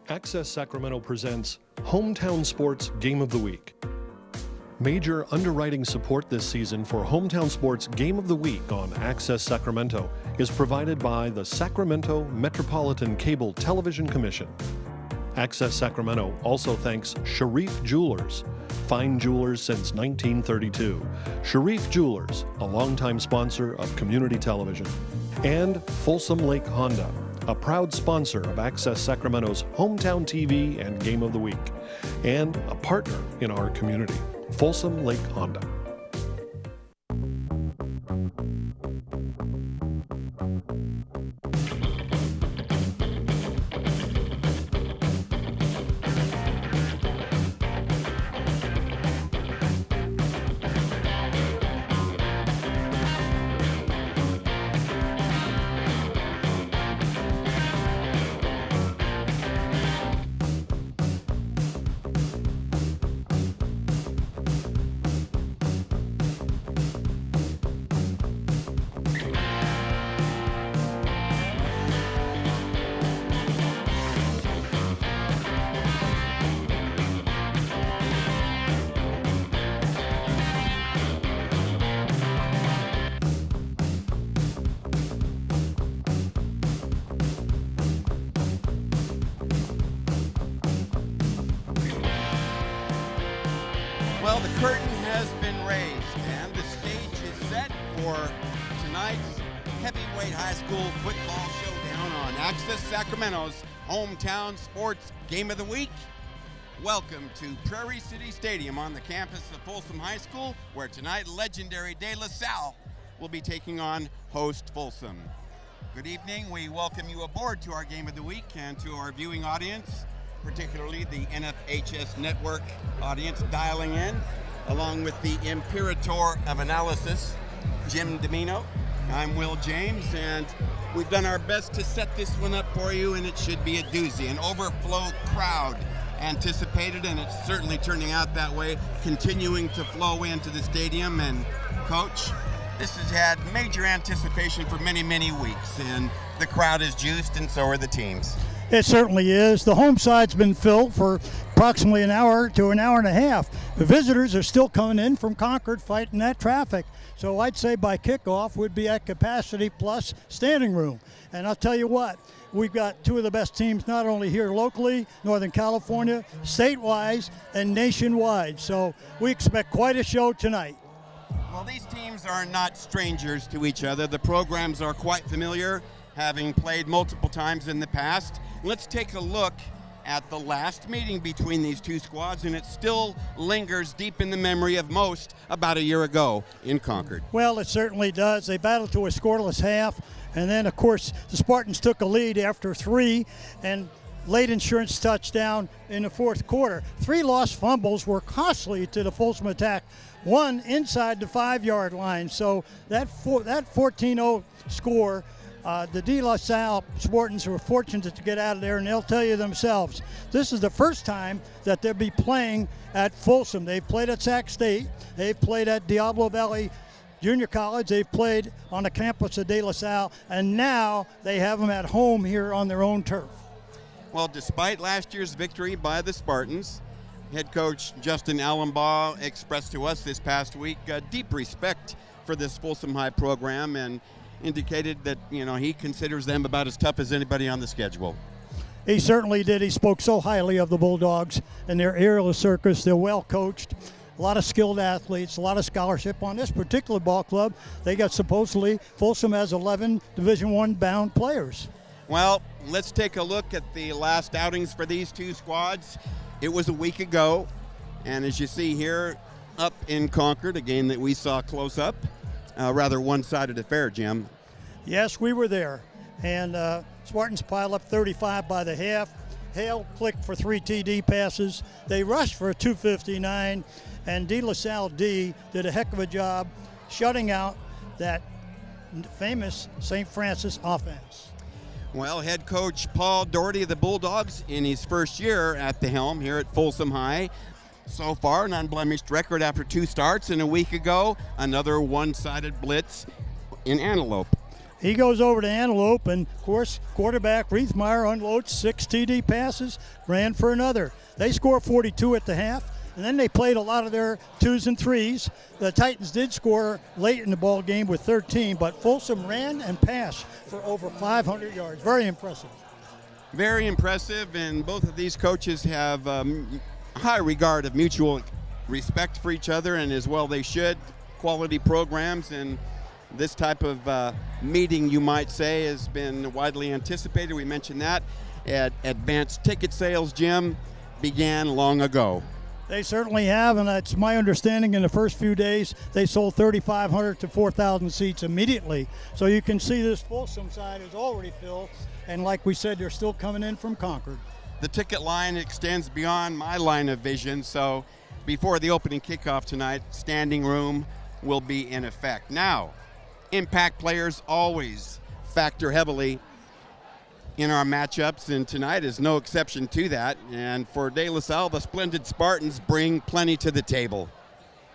Access Sacramento presents Hometown Sports Game of the Week. Major underwriting support this season for Hometown Sports Game of the Week on Access Sacramento is provided by the Sacramento Metropolitan Cable Television Commission. Access Sacramento also thanks Sharif Jewelers, fine jewelers since 1932. Sharif Jewelers, a longtime sponsor of community television. And Folsom Lake Honda, a proud sponsor of Access Sacramento's Hometown TV and Game of the Week, and a partner in our community, Folsom Lake Honda. Well, the curtain has been raised and the stage is set for tonight's heavyweight high school football showdown on Access Sacramento's Hometown Sports Game of the Week. Welcome to Prairie City Stadium on the campus of Folsom High School, where tonight legendary De La Salle will be taking on host Folsom. Good evening. We welcome you aboard to our Game of the Week and to our viewing audience, particularly the NFHS Network audience dialing in, along with the Imperator of Analysis, Jim Domino. I'm Will James, and we've done our best to set this one up for you, and it should be a doozy. An overflow crowd anticipated, and it's certainly turning out that way, continuing to flow into the stadium. And Coach, this has had major anticipation for many, many weeks, and the crowd is juiced, and so are the teams. It certainly is. The home side's been filled for approximately an hour to an hour and a half. The visitors are still coming in from Concord fighting that traffic. So I'd say by kickoff would be at capacity plus standing room. And I'll tell you what, we've got two of the best teams not only here locally, Northern California, state-wise, and nationwide. So we expect quite a show tonight. Well, these teams are not strangers to each other. The programs are quite familiar, having played multiple times in the past. Let's take a look at the last meeting between these two squads, and it still lingers deep in the memory of most about a year ago in Concord. Well, it certainly does. They battled to a scoreless half, and then, of course, the Spartans took a lead after 3, and late insurance touchdown in the fourth quarter. 3 lost fumbles were costly to the Folsom attack, one inside the 5-yard line. So that 14-0 score, the De La Salle Spartans were fortunate to get out of there, and they'll tell you themselves, this is the first time that they'll be playing at Folsom. They've played at Sac State, they've played at Diablo Valley Junior College, they've played on the campus of De La Salle, and now they have them at home here on their own turf. Well, despite last year's victory by the Spartans, head coach Justin Allenbaugh expressed to us this past week deep respect for this Folsom High program, and indicated that, he considers them about as tough as anybody on the schedule. He certainly did. He spoke so highly of the Bulldogs and their aerial circus. They're well coached, a lot of skilled athletes, a lot of scholarship on this particular ball club. They got supposedly, Folsom has 11 Division I bound players. Well, let's take a look at the last outings for these two squads. It was a week ago, and as you see here up in Concord, a game that we saw close up, rather one-sided affair, Jim. Yes, we were there, and Spartans pile up 35 by the half. Hale clicked for 3 TD passes. They rushed for a 259, and De La Salle D did a heck of a job shutting out that famous St. Francis offense. Well, head coach Paul Doherty of the Bulldogs, in his first year at the helm here at Folsom High, so far an unblemished record after 2 starts, and a week ago another one-sided blitz in Antelope. He goes over to Antelope, and of course, quarterback Riethmeyer unloads 6 TD passes, ran for another. They score 42 at the half, and then they played a lot of their 2s and 3s. The Titans did score late in the ball game with 13, but Folsom ran and passed for over 500 yards. Very impressive. Very impressive, and both of these coaches have high regard of mutual respect for each other, and as well they should. Quality programs, and this type of meeting, you might say, has been widely anticipated. We mentioned that at advanced ticket sales, Jim, began long ago. They certainly have, and that's my understanding. In the first few days, they sold 3,500 to 4,000 seats immediately. So you can see this Folsom side is already filled, and like we said, they're still coming in from Concord. The ticket line extends beyond my line of vision, so before the opening kickoff tonight, standing room will be in effect. Now, impact players always factor heavily in our matchups, and tonight is no exception to that. And for De La Salle, the splendid Spartans bring plenty to the table.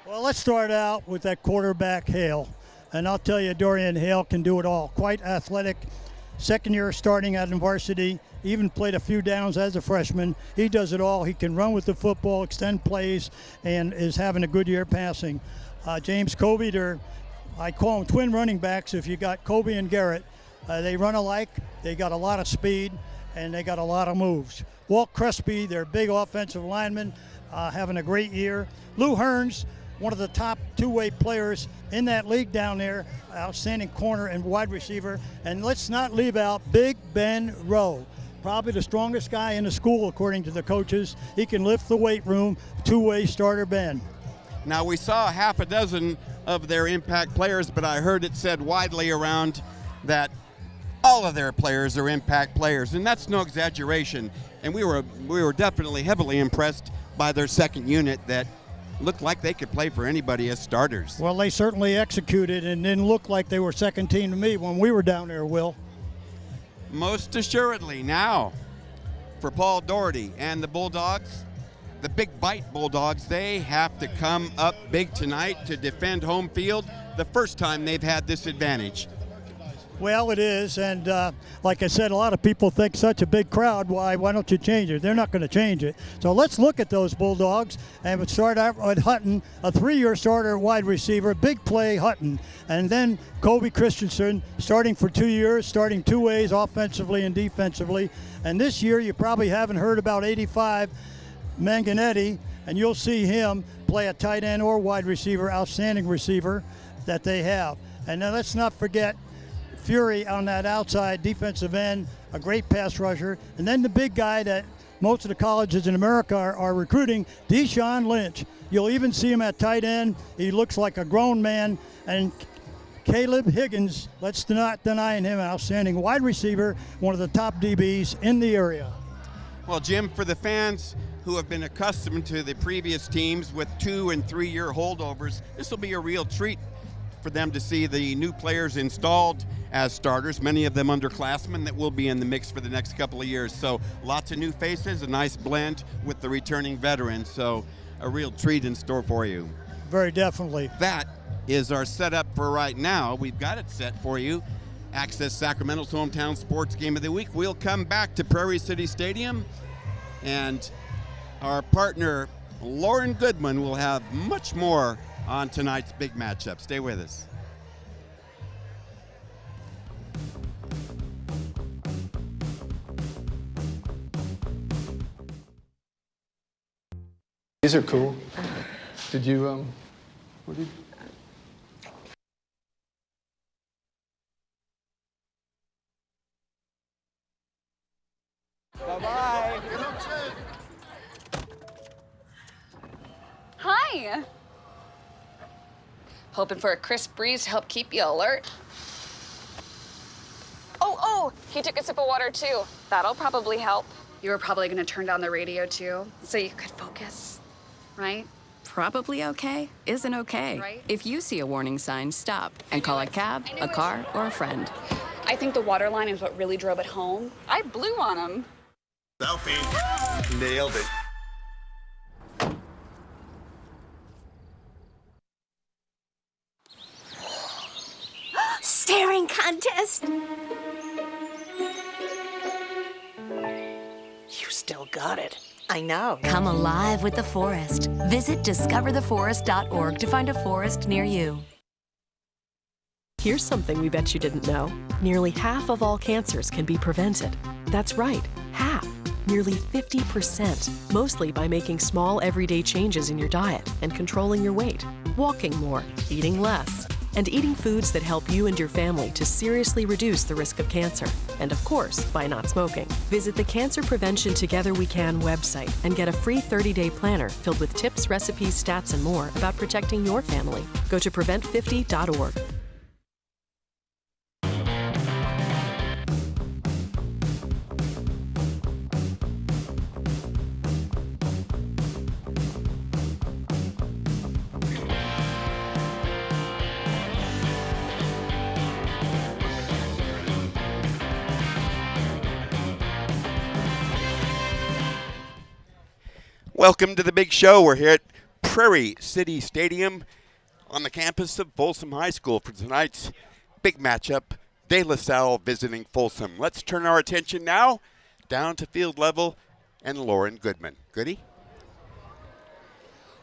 Well, let's start out with that quarterback, Hale. And I'll tell you, Dorian Hale can do it all. Quite athletic. Second year starting out in varsity, even played a few downs as a freshman. He does it all. He can run with the football, extend plays, and is having a good year passing. James Covey, I call them twin running backs. If you got Kobe and Garrett, they run alike. They got a lot of speed, and they got a lot of moves. Walt Crespi, their big offensive lineman, having a great year. Lou Hearns, one of the top two-way players in that league down there, outstanding corner and wide receiver. And let's not leave out Big Ben Rowe, probably the strongest guy in the school according to the coaches. He can lift the weight room, two-way starter Ben. Now, we saw half a dozen of their impact players, but I heard it said widely around that all of their players are impact players, and that's no exaggeration. And we were definitely heavily impressed by their second unit that looked like they could play for anybody as starters. Well, they certainly executed and didn't look like they were second team to me when we were down there, Will. Most assuredly. Now, for Paul Doherty and the Bulldogs, the Big Bite Bulldogs, they have to come up big tonight to defend home field, the first time they've had this advantage. Well, it is, and like I said, a lot of people think such a big crowd, why don't you change it? They're not going to change it. So let's look at those Bulldogs, and we'll start out with Hutton, a 3-year starter wide receiver, big play Hutton. And then Kobe Christensen, starting for 2 years, starting two ways, offensively and defensively. And this year, you probably haven't heard about 85, Manganetti, and you'll see him play a tight end or wide receiver, outstanding receiver that they have. And then let's not forget Fury on that outside defensive end, a great pass rusher. And then the big guy that most of the colleges in America are recruiting, Deshaun Lynch. You'll even see him at tight end. He looks like a grown man. And Caleb Higgins, let's not deny him, an outstanding wide receiver, one of the top DBs in the area. Well, Jim, for the fans who have been accustomed to the previous teams with 2- and 3-year holdovers, this will be a real treat for them to see the new players installed as starters, many of them underclassmen that will be in the mix for the next couple of years. So lots of new faces, a nice blend with the returning veterans. So a real treat in store for you. Very definitely. That is our setup for right now. We've got it set for you. Access Sacramento's hometown sports game of the week. We'll come back to Prairie City Stadium, and our partner Lauren Goodman will have much more on tonight's big matchup. Stay with us. These are cool. Did you, what did you? Bye-bye. Hi. Hoping for a crisp breeze to help keep you alert. Oh, he took a sip of water too. That'll probably help. You were probably gonna turn down the radio too, so you could focus, right? Probably okay isn't okay. Right? If you see a warning sign, stop and call a cab, a car, or a friend. I think the water line is what really drove it home. I blew on him. Selfie. Nailed it. Staring contest? You still got it. I know. Come alive with the forest. Visit discovertheforest.org to find a forest near you. Here's something we bet you didn't know. Nearly half of all cancers can be prevented. That's right, half. Nearly 50%, mostly by making small everyday changes in your diet and controlling your weight, walking more, eating less, and eating foods that help you and your family to seriously reduce the risk of cancer. And of course, by not smoking. Visit the Cancer Prevention Together We Can website and get a free 30-day planner filled with tips, recipes, stats, and more about protecting your family. Go to prevent50.org. Welcome to the big show. We're here at Prairie City Stadium on the campus of Folsom High School for tonight's big matchup, De La Salle visiting Folsom. Let's turn our attention now down to field level and Lauren Goodman. Goody?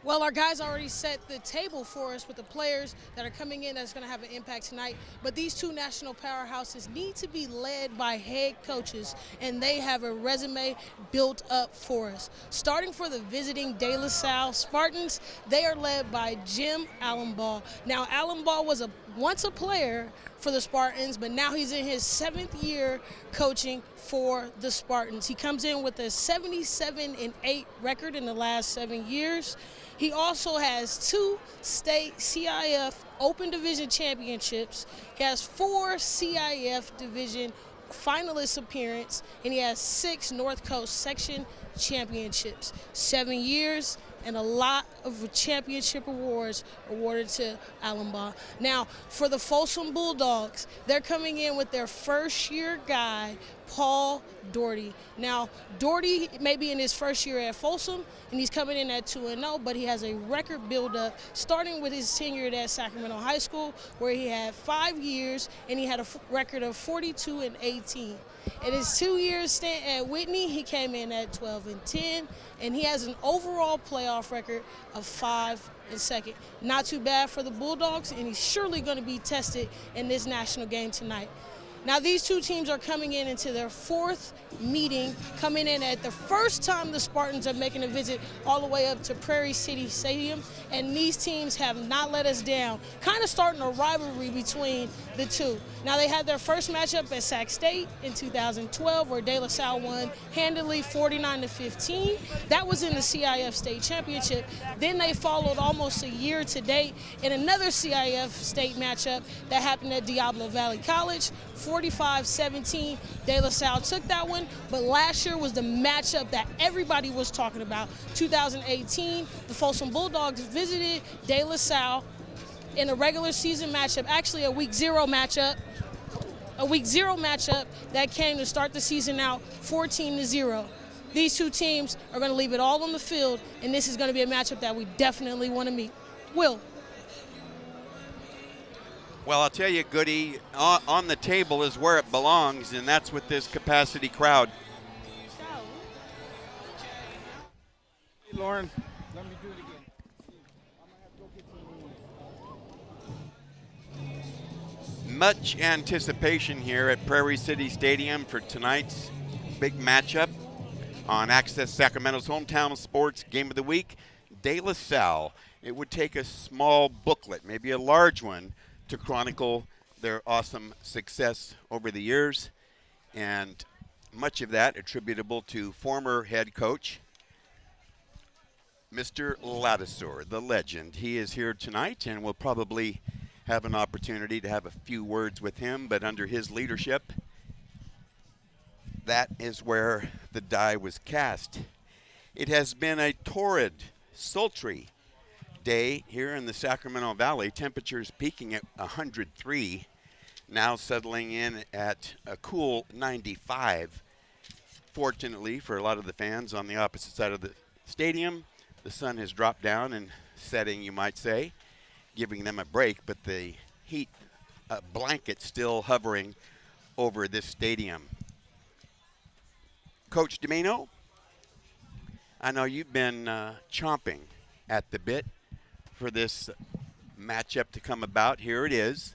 Well, our guys already set the table for us with the players that are coming in that's going to have an impact tonight. But these two national powerhouses need to be led by head coaches, and they have a resume built up for us. Starting for the visiting De La Salle Spartans, they are led by Jim Allenbaugh. Now, Allenbaugh was once a player for the Spartans, but now he's in his 7th year coaching for the Spartans. He comes in with a 77-8 record in the last 7 years. He also has 2 state CIF Open Division championships. He has 4 CIF Division finalist appearance, and he has 6 North Coast Section championships. 7 years and a lot of championship awards awarded to Allenbaugh. Now, for the Folsom Bulldogs, they're coming in with their first-year guy, Paul Doherty. Now, Doherty may be in his first year at Folsom, and he's coming in at 2-0, but he has a record build-up, starting with his tenure at Sacramento High School, where he had 5 years, and he had a record of 42-18. In his 2 years stint at Whitney, he came in at 12-10, and he has an overall playoff record of 5-2. Not too bad for the Bulldogs, and he's surely going to be tested in this national game tonight. Now, these two teams are coming in into their 4th meeting, coming in at the first time the Spartans are making a visit all the way up to Prairie City Stadium, and these teams have not let us down, kind of starting a rivalry between the two. Now, they had their first matchup at Sac State in 2012, where De La Salle won handily 49-15. That was in the CIF State Championship. Then they followed almost a year to date in another CIF State matchup that happened at Diablo Valley College. 45-17, De La Salle took that one, but last year was the matchup that everybody was talking about. 2018, the Folsom Bulldogs visited De La Salle in a regular season matchup, actually a week 0 matchup. A week 0 matchup that came to start the season out 14-0. These two teams are going to leave it all on the field, and this is going to be a matchup that we definitely want to meet. Will. Well, I'll tell you, Goody, on the table is where it belongs, and that's with this capacity crowd. Hey, Lauren, let me do it again. Much anticipation here at Prairie City Stadium for tonight's big matchup on Access Sacramento's Hometown Sports Game of the Week. De La Salle. It would take a small booklet, maybe a large one, to chronicle their awesome success over the years, and much of that attributable to former head coach Mr. Ladisor, the legend. He is here tonight, and we'll probably have an opportunity to have a few words with him, but under his leadership, that is where the die was cast. It has been a torrid, sultry day here in the Sacramento Valley. Temperatures peaking at 103, now settling in at a cool 95. Fortunately for a lot of the fans on the opposite side of the stadium, the sun has dropped down and setting, you might say, giving them a break, but the heat a blanket still hovering over this stadium. Coach Domino, I know you've been chomping at the bit for this matchup to come about. Here it is.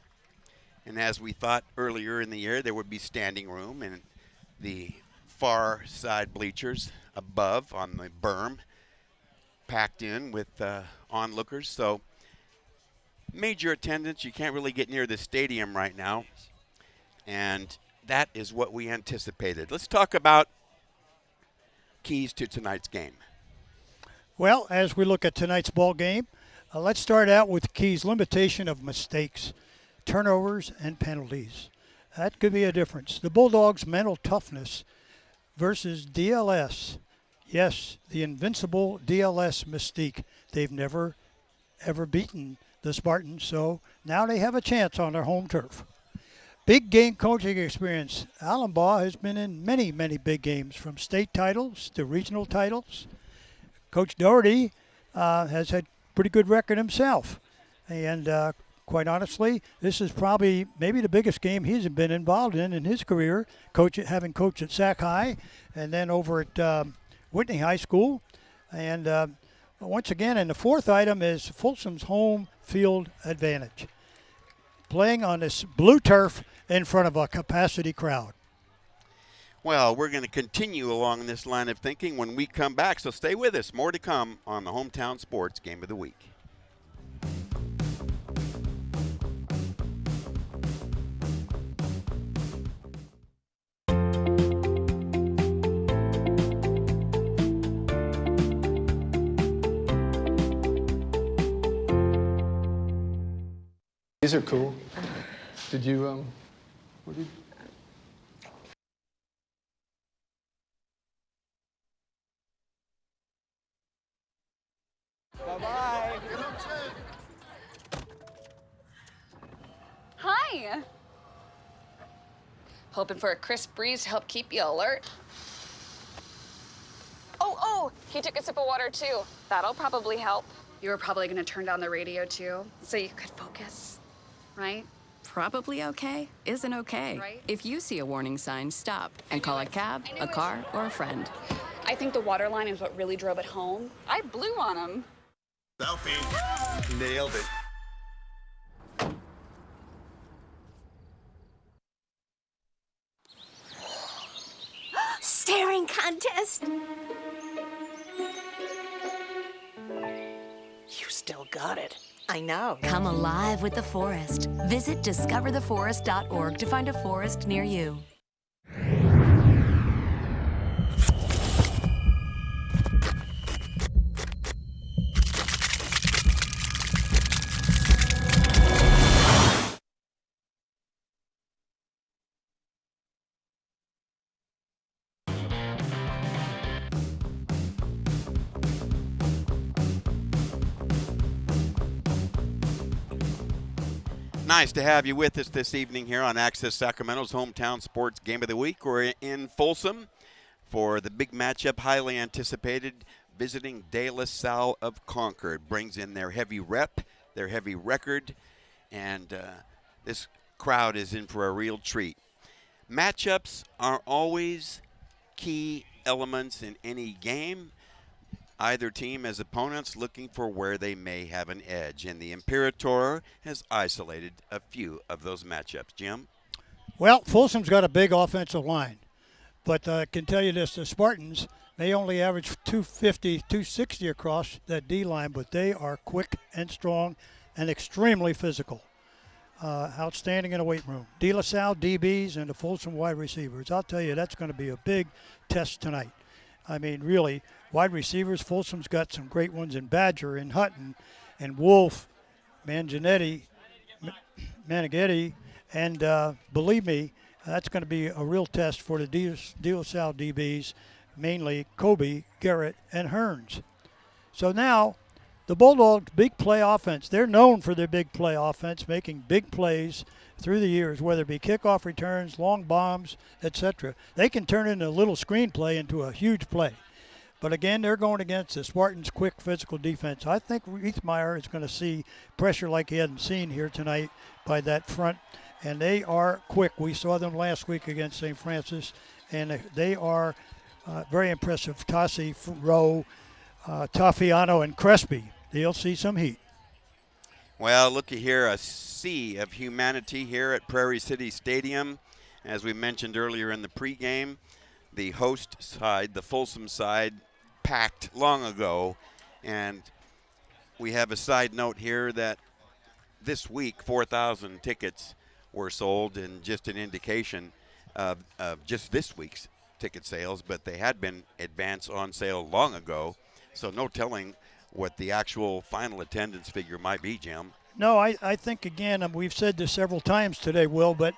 And as we thought earlier in the year, there would be standing room in the far side bleachers above on the berm, packed in with onlookers. So major attendance. You can't really get near the stadium right now. And that is what we anticipated. Let's talk about keys to tonight's game. Well, as we look at tonight's ball game, let's start out with the keys: limitation of mistakes, turnovers, and penalties. That could be a difference. The Bulldogs' mental toughness versus DLS. Yes, the invincible DLS mystique. They've never, ever beaten the Spartans, so now they have a chance on their home turf. Big game coaching experience. Alan Baugh has been in many, many big games, from state titles to regional titles. Coach Doherty has had pretty good record himself. And quite honestly, this is probably maybe the biggest game he's been involved in his career, having coached at Sac High and then over at Whitney High School. And once again, and the fourth item is Folsom's home field advantage. Playing on this blue turf in front of a capacity crowd. Well, we're going to continue along this line of thinking when we come back, so stay with us. More to come on the Hometown Sports Game of the Week. These are cool. Did you, what did you? Bye-bye. Hi. Hoping for a crisp breeze to help keep you alert. Oh, he took a sip of water too. That'll probably help. You were probably gonna turn down the radio too, so you could focus, right? Probably okay isn't okay. Right? If you see a warning sign, stop and call a cab, a car, or a friend. I think the water line is what really drove it home. I blew on him. Selfie. Nailed it. Staring contest. You still got it. I know. Come alive with the forest. Visit discovertheforest.org to find a forest near you. Nice to have you with us this evening here on Access Sacramento's Hometown Sports Game of the Week. We're in Folsom for the big matchup, highly anticipated, visiting De La Salle of Concord. Brings in their heavy rep, their heavy record, and this crowd is in for a real treat. Matchups are always key elements in any game. Either team as opponents looking for where they may have an edge, and the Imperator has isolated a few of those matchups. Jim? Well, Folsom's got a big offensive line, but I can tell you this, the Spartans, they only average 250, 260 across that D-line, but they are quick and strong and extremely physical. Outstanding in the weight room. De La Salle DBs and the Folsom wide receivers. I'll tell you, that's going to be a big test tonight. I mean, really, wide receivers, Folsom's got some great ones in Badger and Hutton and Wolf, Manigetti, and believe me, that's going to be a real test for the De La Salle DBs, mainly Kobe, Garrett, and Hearns. So now, the Bulldogs' big play offense, they're known for their big play offense, making big plays through the years, whether it be kickoff returns, long bombs, etc. They can turn in a little screenplay into a huge play. But again, they're going against the Spartans' quick physical defense. I think Riethmeyer is going to see pressure like he hadn't seen here tonight by that front. And they are quick. We saw them last week against St. Francis, and they are very impressive. Tassi, Rowe, Taffiano, and Crespi. They'll see some heat. Well, looky here, a sea of humanity here at Prairie City Stadium. As we mentioned earlier in the pregame, the host side, the Folsom side, packed long ago. And we have a side note here that this week 4,000 tickets were sold, and just an indication of just this week's ticket sales, but they had been advance on sale long ago, so no telling what the actual final attendance figure might be, Jim. No, I think, again, we've said this several times today, Will, but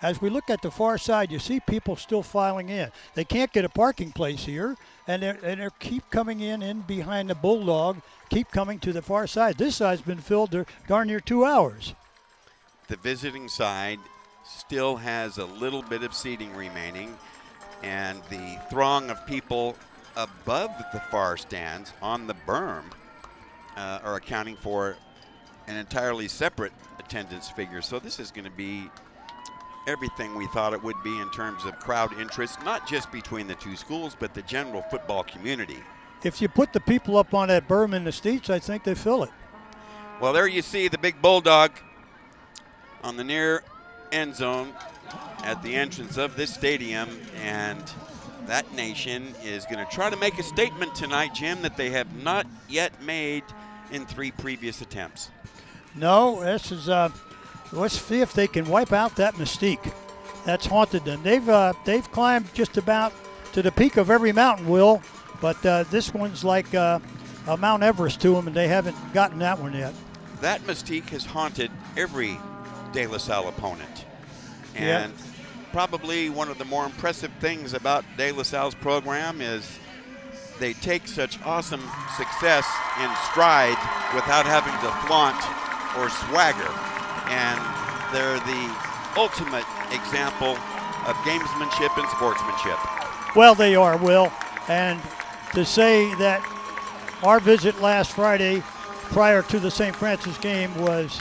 as we look at the far side, you see people still filing in. They can't get a parking place here, and they keep coming in behind the Bulldog, keep coming to the far side. This side's been filled darn near 2 hours. The visiting side still has a little bit of seating remaining, and the throng of people above the far stands on the berm are accounting for an entirely separate attendance figure. So this is going to be everything we thought it would be in terms of crowd interest, not just between the two schools, but the general football community. If you put the people up on that berm in the seats, I think they fill it. Well, there you see the big Bulldog on the near end zone at the entrance of this stadium, and that nation is going to try to make a statement tonight, Jim, that they have not yet made in 3 previous attempts. No, this is let's see if they can wipe out that mystique that's haunted them. They've climbed just about to the peak of every mountain, Will, but this one's like a Mount Everest to them, and they haven't gotten that one yet. That mystique has haunted every De La Salle opponent, and probably one of the more impressive things about De La Salle's program is they take such awesome success in stride without having to flaunt or swagger, and they're the ultimate example of gamesmanship and sportsmanship. Well, they are, Will, and to say that our visit last Friday prior to the St. Francis game was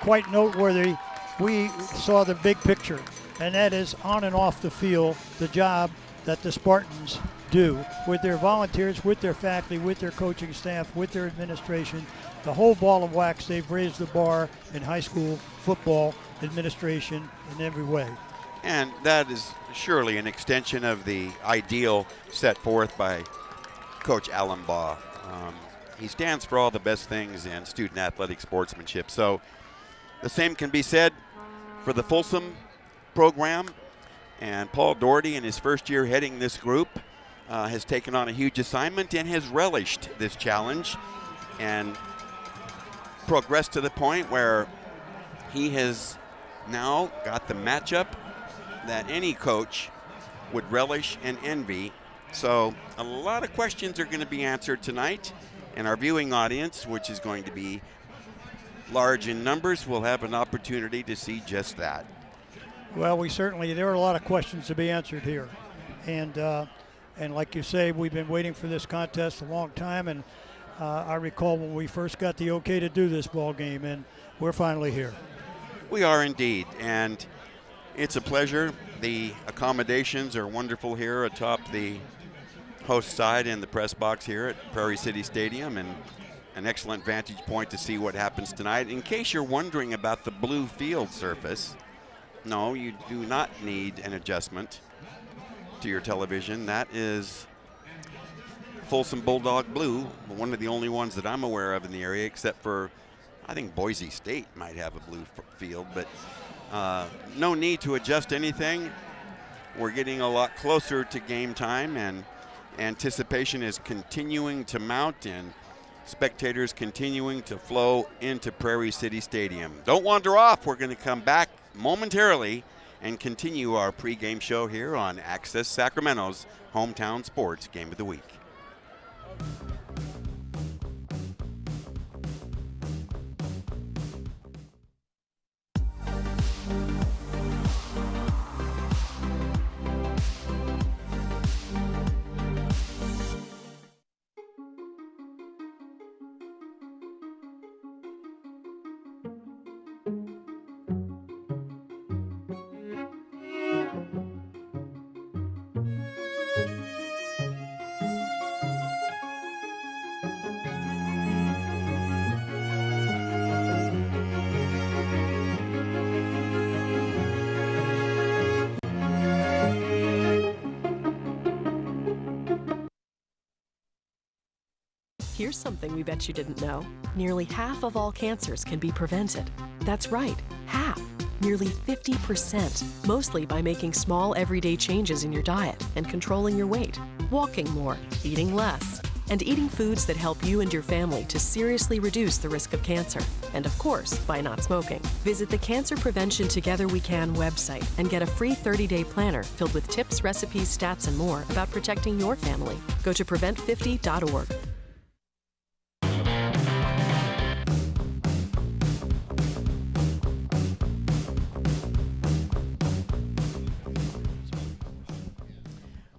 quite noteworthy. We saw the big picture, and that is on and off the field, the job that the Spartans do with their volunteers, with their faculty, with their coaching staff, with their administration. The whole ball of wax, they've raised the bar in high school football administration in every way. And that is surely an extension of the ideal set forth by Coach Allenbaugh. He stands for all the best things in student athletic sportsmanship. So the same can be said for the Folsom program. And Paul Doherty, in his first year heading this group, has taken on a huge assignment and has relished this challenge and progressed to the point where he has now got the matchup that any coach would relish and envy. So a lot of questions are going to be answered tonight, and our viewing audience, which is going to be large in numbers, will have an opportunity to see just that. Well, there are a lot of questions to be answered here. And like you say, we've been waiting for this contest a long time, and I recall when we first got the okay to do this ball game, and we're finally here. We are indeed, and it's a pleasure. The accommodations are wonderful here atop the host side in the press box here at Prairie City Stadium, and an excellent vantage point to see what happens tonight. In case you're wondering about the blue field surface, no, you do not need an adjustment to your television. That is Folsom Bulldog blue, one of the only ones that I'm aware of in the area, except for I think Boise State might have a blue field, but no need to adjust anything. We're getting a lot closer to game time, and anticipation is continuing to mount, and spectators continuing to flow into Prairie City Stadium. Don't wander off. We're going to come back momentarily and continue our pregame show here on Access Sacramento's Hometown Sports Game of the Week. Here's something we bet you didn't know. Nearly half of all cancers can be prevented. That's right, half. Nearly 50%, mostly by making small everyday changes in your diet and controlling your weight, walking more, eating less, and eating foods that help you and your family to seriously reduce the risk of cancer. And of course, by not smoking. Visit the Cancer Prevention Together We Can website and get a free 30-day planner filled with tips, recipes, stats, and more about protecting your family. Go to prevent50.org.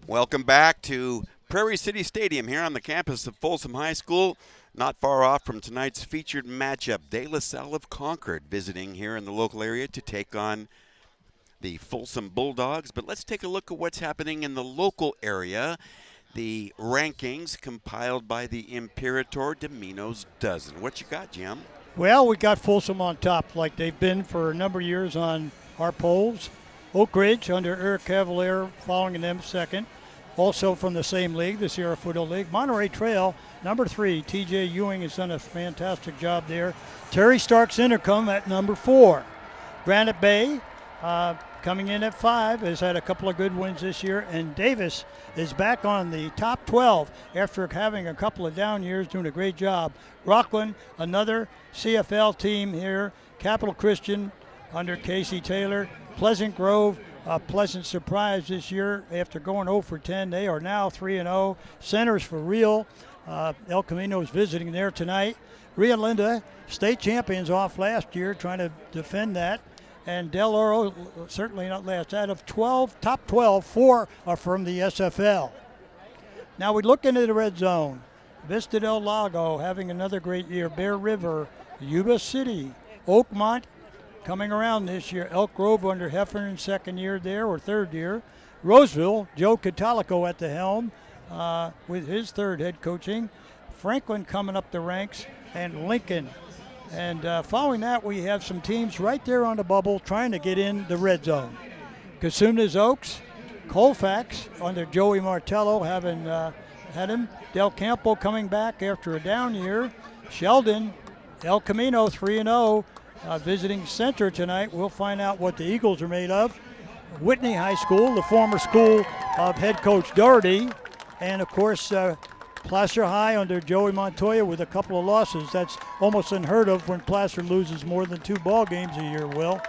Welcome back to Prairie City Stadium here on the campus of Folsom High School, not far off from tonight's featured matchup. Salle of Concord visiting here in the local area to take on the Folsom Bulldogs. But let's take a look at what's happening in the local area. The rankings compiled by the Imperator Domino's Dozen. What you got, Jim? Well, we got Folsom on top like they've been for a number of years on our polls. Oak Ridge under Eric Cavalier following them second. Also from the same league, the Sierra Foothill League. Monterey Trail, number 3. TJ Ewing has done a fantastic job there. Terry Stark's Intercom at number 4. Granite Bay coming in at 5, has had a couple of good wins this year. And Davis is back on the top 12 after having a couple of down years, doing a great job. Rockland, another CFL team here. Capital Christian under Casey Taylor. Pleasant Grove, a pleasant surprise this year after going 0 for 10. They are now 3-0. Centers for real. El Camino is visiting there tonight. Rio Linda, state champions off last year, trying to defend that. And Del Oro, certainly not last. Out of 12, top 12, 4 are from the SFL. Now we look into the red zone. Vista del Lago having another great year. Bear River, Yuba City, Oakmont, coming around this year. Elk Grove under Heffernan, second year there, or third year. Roseville, Joe Catalico at the helm with his third head coaching. Franklin coming up the ranks, and Lincoln. And following that, we have some teams right there on the bubble trying to get in the red zone. Casunas Oaks, Colfax under Joey Martello having had him. Del Campo coming back after a down year. Sheldon, El Camino 3-0. Visiting Center tonight. We'll find out what the Eagles are made of. Whitney High School, the former school of head coach Doherty. And, of course, Placer High under Joey Montoya with a couple of losses. That's almost unheard of when Placer loses more than 2 ball games a year, Will.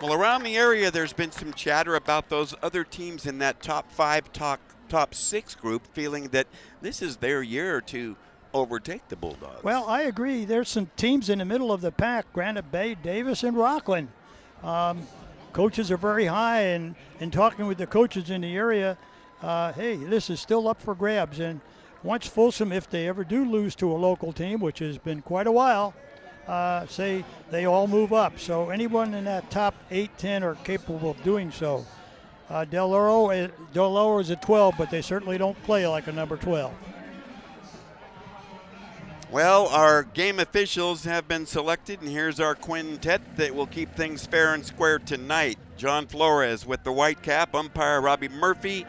Well, around the area, there's been some chatter about those other teams in that top 5, top 6 group feeling that this is their year to overtake the Bulldogs. Well, I agree. There's some teams in the middle of the pack, Granite Bay, Davis, and Rockland. Coaches are very high, and in talking with the coaches in the area, hey, this is still up for grabs. And once Folsom, if they ever do lose to a local team, which has been quite a while, say they all move up. So anyone in that top 8, 10 are capable of doing so. Del Oro is at 12, but they certainly don't play like a number 12. Well, our game officials have been selected, and here's our quintet that will keep things fair and square tonight. John Flores with the white cap, umpire Robbie Murphy,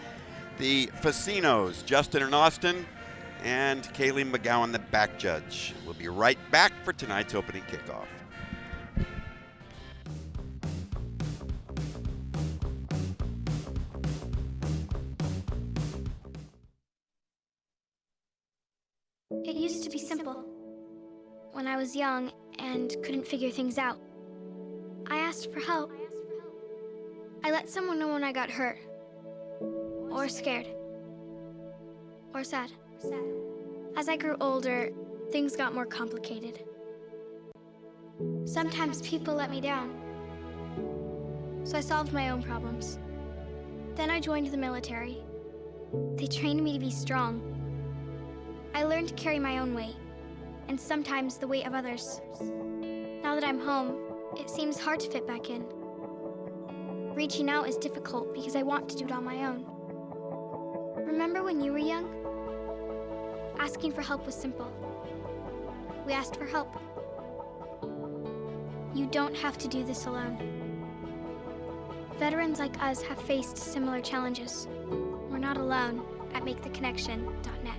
the Facinos, Justin and Austin, and Kaylee McGowan, the back judge. We'll be right back for tonight's opening kickoff. It used to be simple. When I was young and couldn't figure things out, I asked for help. I let someone know when I got hurt, or scared, or sad. As I grew older, things got more complicated. Sometimes people let me down, so I solved my own problems. Then I joined the military. They trained me to be strong. I learned to carry my own weight, and sometimes the weight of others. Now that I'm home, it seems hard to fit back in. Reaching out is difficult because I want to do it on my own. Remember when you were young? Asking for help was simple. We asked for help. You don't have to do this alone. Veterans like us have faced similar challenges. We're not alone at MakeTheConnection.net.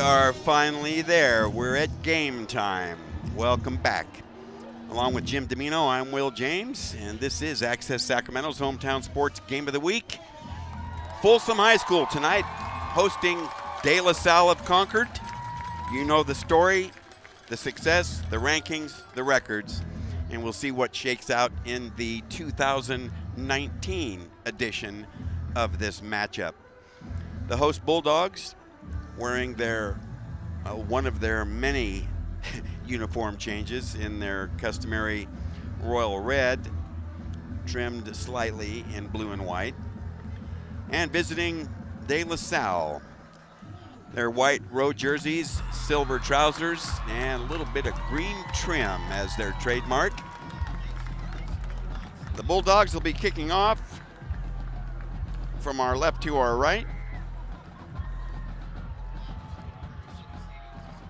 are finally there. We're at game time. Welcome back. Along with Jim Domino, I'm Will James, and this is Access Sacramento's Hometown Sports Game of the Week. Folsom High School tonight hosting De La Salle of Concord. You know the story, the success, the rankings, the records, and we'll see what shakes out in the 2019 edition of this matchup. The host Bulldogs wearing their one of their many uniform changes in their customary royal red, trimmed slightly in blue and white, and visiting De La Salle. Their white road jerseys, silver trousers, and a little bit of green trim as their trademark. The Bulldogs will be kicking off from our left to our right.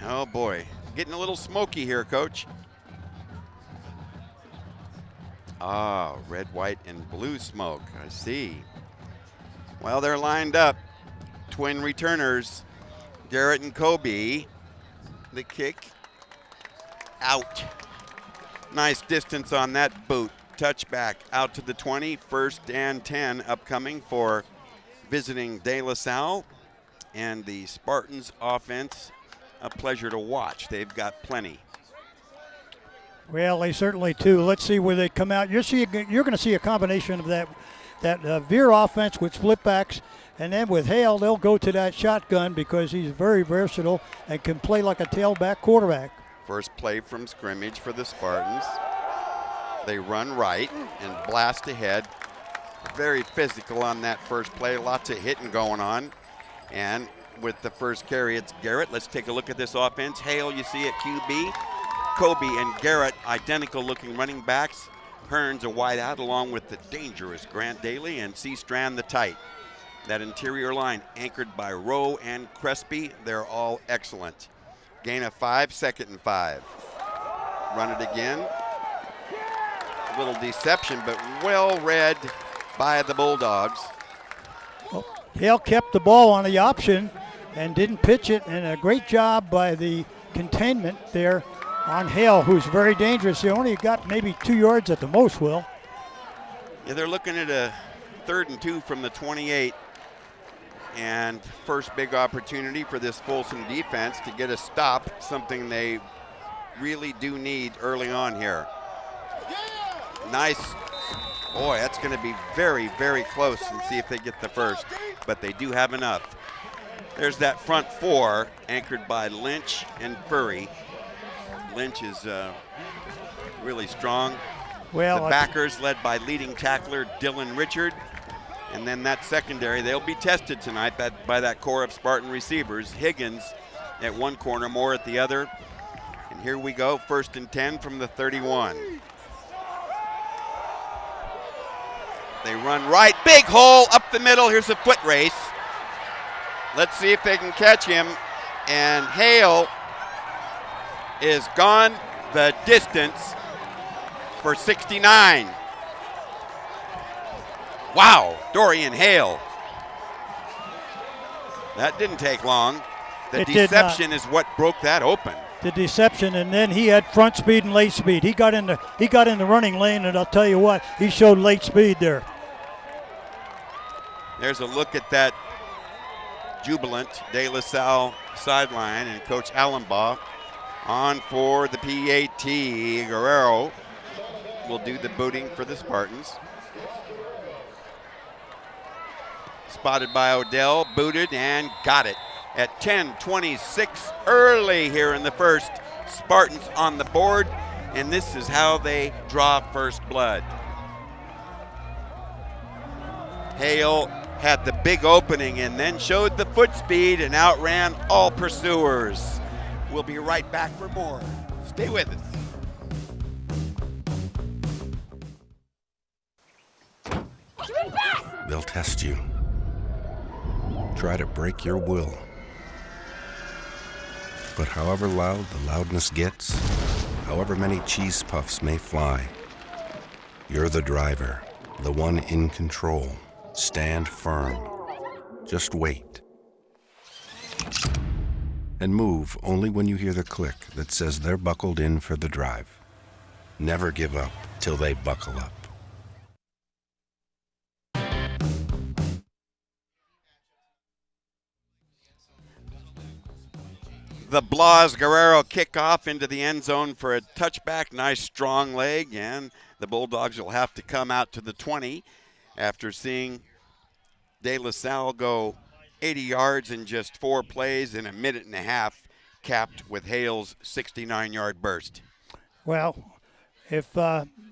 Oh boy, getting a little smoky here, Coach. Ah, red, white, and blue smoke, I see. Well, they're lined up. Twin returners, Garrett and Kobe. The kick, out. Nice distance on that boot. Touchback out to the 20, 1st and 10 upcoming for visiting De La Salle. And the Spartans offense, a pleasure to watch. They've got plenty. Well, they certainly do. Let's see where they come out. You're going to see a combination of that veer offense with split backs, and then with Hale, they'll go to that shotgun because he's very versatile and can play like a tailback quarterback. First play from scrimmage for the Spartans. They run right and blast ahead. Very physical on that first play. Lots of hitting going on. And with the first carry, it's Garrett. Let's take a look at this offense. Hale, you see at QB. Kobe and Garrett, identical looking running backs. Hearns a wide out along with the dangerous Grant Daly, and C. Strand the tight. That interior line anchored by Rowe and Crespi. They're all excellent. Gain of 5, 2nd and 5. Run it again. A little deception, but well read by the Bulldogs. Well, Hale kept the ball on the option and didn't pitch it, and a great job by the containment there on Hale, who's very dangerous. He only got maybe 2 yards at the most, Will. Yeah, they're looking at a 3rd and 2 from the 28. And first big opportunity for this Folsom defense to get a stop, something they really do need early on here. Nice. Boy, that's going to be very, very close, and see if they get the first. But they do have enough. There's that front four anchored by Lynch and Furry. Lynch is really strong. Well, the backers led by leading tackler Dylan Richard. And then that secondary, they'll be tested tonight by that core of Spartan receivers. Higgins at one corner, Moore at the other. And here we go, 1st and 10 from the 31. They run right, big hole up the middle. Here's a foot race. Let's see if they can catch him. And Hale is gone the distance for 69. Wow, Dorian Hale. That didn't take long. The deception is what broke that open. The deception, and then he had front speed and late speed. He got in the running lane, and I'll tell you what, he showed late speed there. There's a look at that jubilant De La Salle sideline, and Coach Allenbaugh on for the PAT. Guerrero will do the booting for the Spartans. Spotted by Odell, booted, and got it. At 10:26 early here in the first, Spartans on the board, and this is how they draw first blood. Hale had the big opening and then showed the foot speed and outran all pursuers. We'll be right back for more. Stay with us. They'll test you. Try to break your will. But however loud the loudness gets, however many cheese puffs may fly, you're the driver, the one in control. Stand firm. Just wait. and move only when you hear the click that says they're buckled in for the drive. Never give up till they buckle up. The Blas Guerrero kickoff into the end zone for a touchback. Nice strong leg, and the Bulldogs will have to come out to the 20 after seeing De La Salle go 80 yards in just 4 plays in a minute and a half, capped with Hale's 69-yard burst. Well, if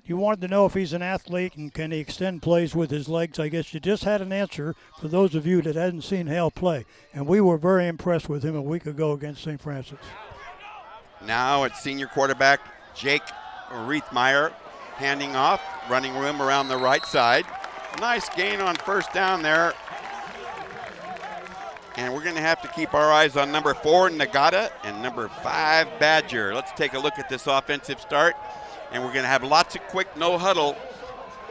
you wanted to know if he's an athlete and can he extend plays with his legs, I guess you just had an answer for those of you that hadn't seen Hale play. And we were very impressed with him a week ago against St. Francis. Now it's senior quarterback Jake Riethmeyer handing off, running room around the right side. Nice gain on first down there. And we're going to have to keep our eyes on number 4, Nagata, and number 5, Badger. Let's take a look at this offensive start. And we're going to have lots of quick no huddle.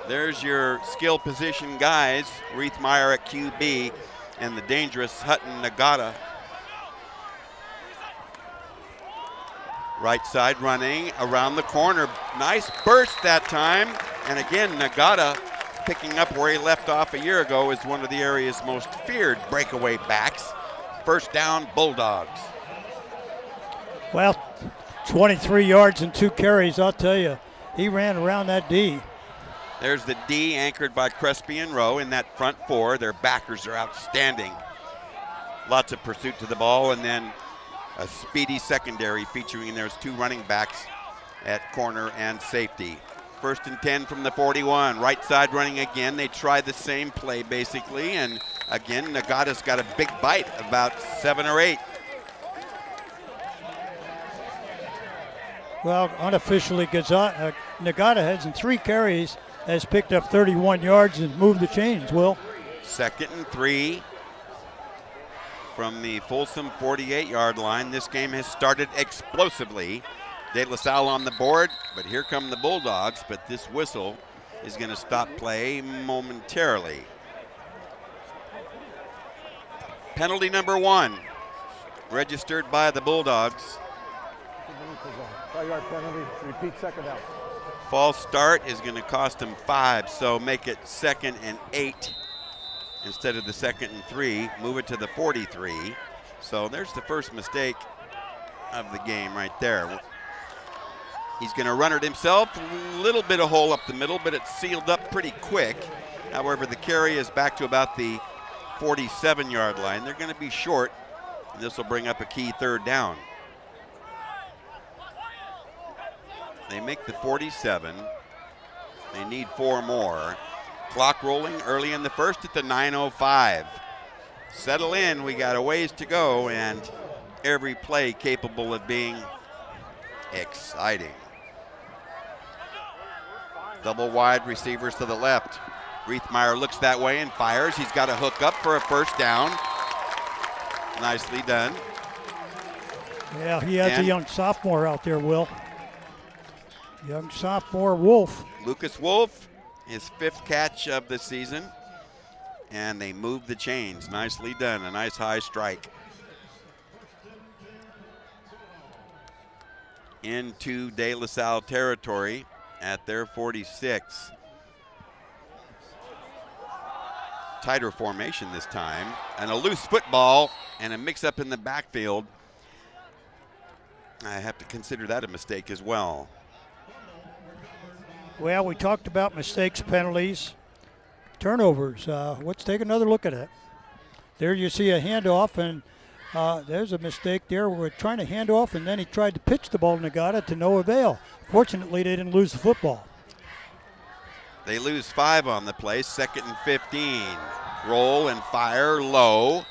There's your skill position guys, Riethmeyer at QB and the dangerous Hutton Nagata. Right side running around the corner. Nice burst that time. And again, Nagata picking up where he left off a year ago is one of the area's most feared breakaway backs. First down, Bulldogs. Well, 23 yards and 2 carries, I'll tell you. He ran around that D. There's the D anchored by Crespi and Rowe in that front 4. Their backers are outstanding. Lots of pursuit to the ball, and then a speedy secondary featuring there's 2 running backs at corner and safety. First and 10 from the 41. Right side running again. They try the same play basically, and again, Nagata's got a big bite, about 7 or 8. Well, unofficially, Nagata has in 3 carries, has picked up 31 yards and moved the chains, Will. Second and 3 from the Folsom 48-yard line. This game has started explosively. De La Salle on the board, but here come the Bulldogs, but this whistle is going to stop play momentarily. Penalty number 1, registered by the Bulldogs. 5-yard penalty, repeat second down. False start is going to cost them 5, so make it 2nd and 8 instead of the 2nd and 3. Move it to the 43. So there's the first mistake of the game right there. He's going to run it himself. A little bit of hole up the middle, but it's sealed up pretty quick. However, the carry is back to about the 47-yard line. They're going to be short, and this will bring up a key 3rd down. They make the 47. They need 4 more. Clock rolling early in the first at the 9:05. Settle in, we got a ways to go, and every play capable of being exciting. Double wide receivers to the left. Riethmeyer looks that way and fires. He's got a hook up for a first down. Nicely done. Yeah, he has a young sophomore out there, Will. Young sophomore Wolf. Lucas Wolf, his 5th catch of the season. And they move the chains. Nicely done. A nice high strike. Into De La Salle territory at their 46. Tighter formation this time. And a loose football and a mix-up in the backfield. I have to consider that a mistake as well. Well, we talked about mistakes, penalties, turnovers. Let's take another look at it. There you see a handoff, and there's a mistake there. We're trying to hand off, and then he tried to pitch the ball to Nagata to no avail. Fortunately, they didn't lose the football. They lose 5 on the play, 2nd and 15. Roll and fire low,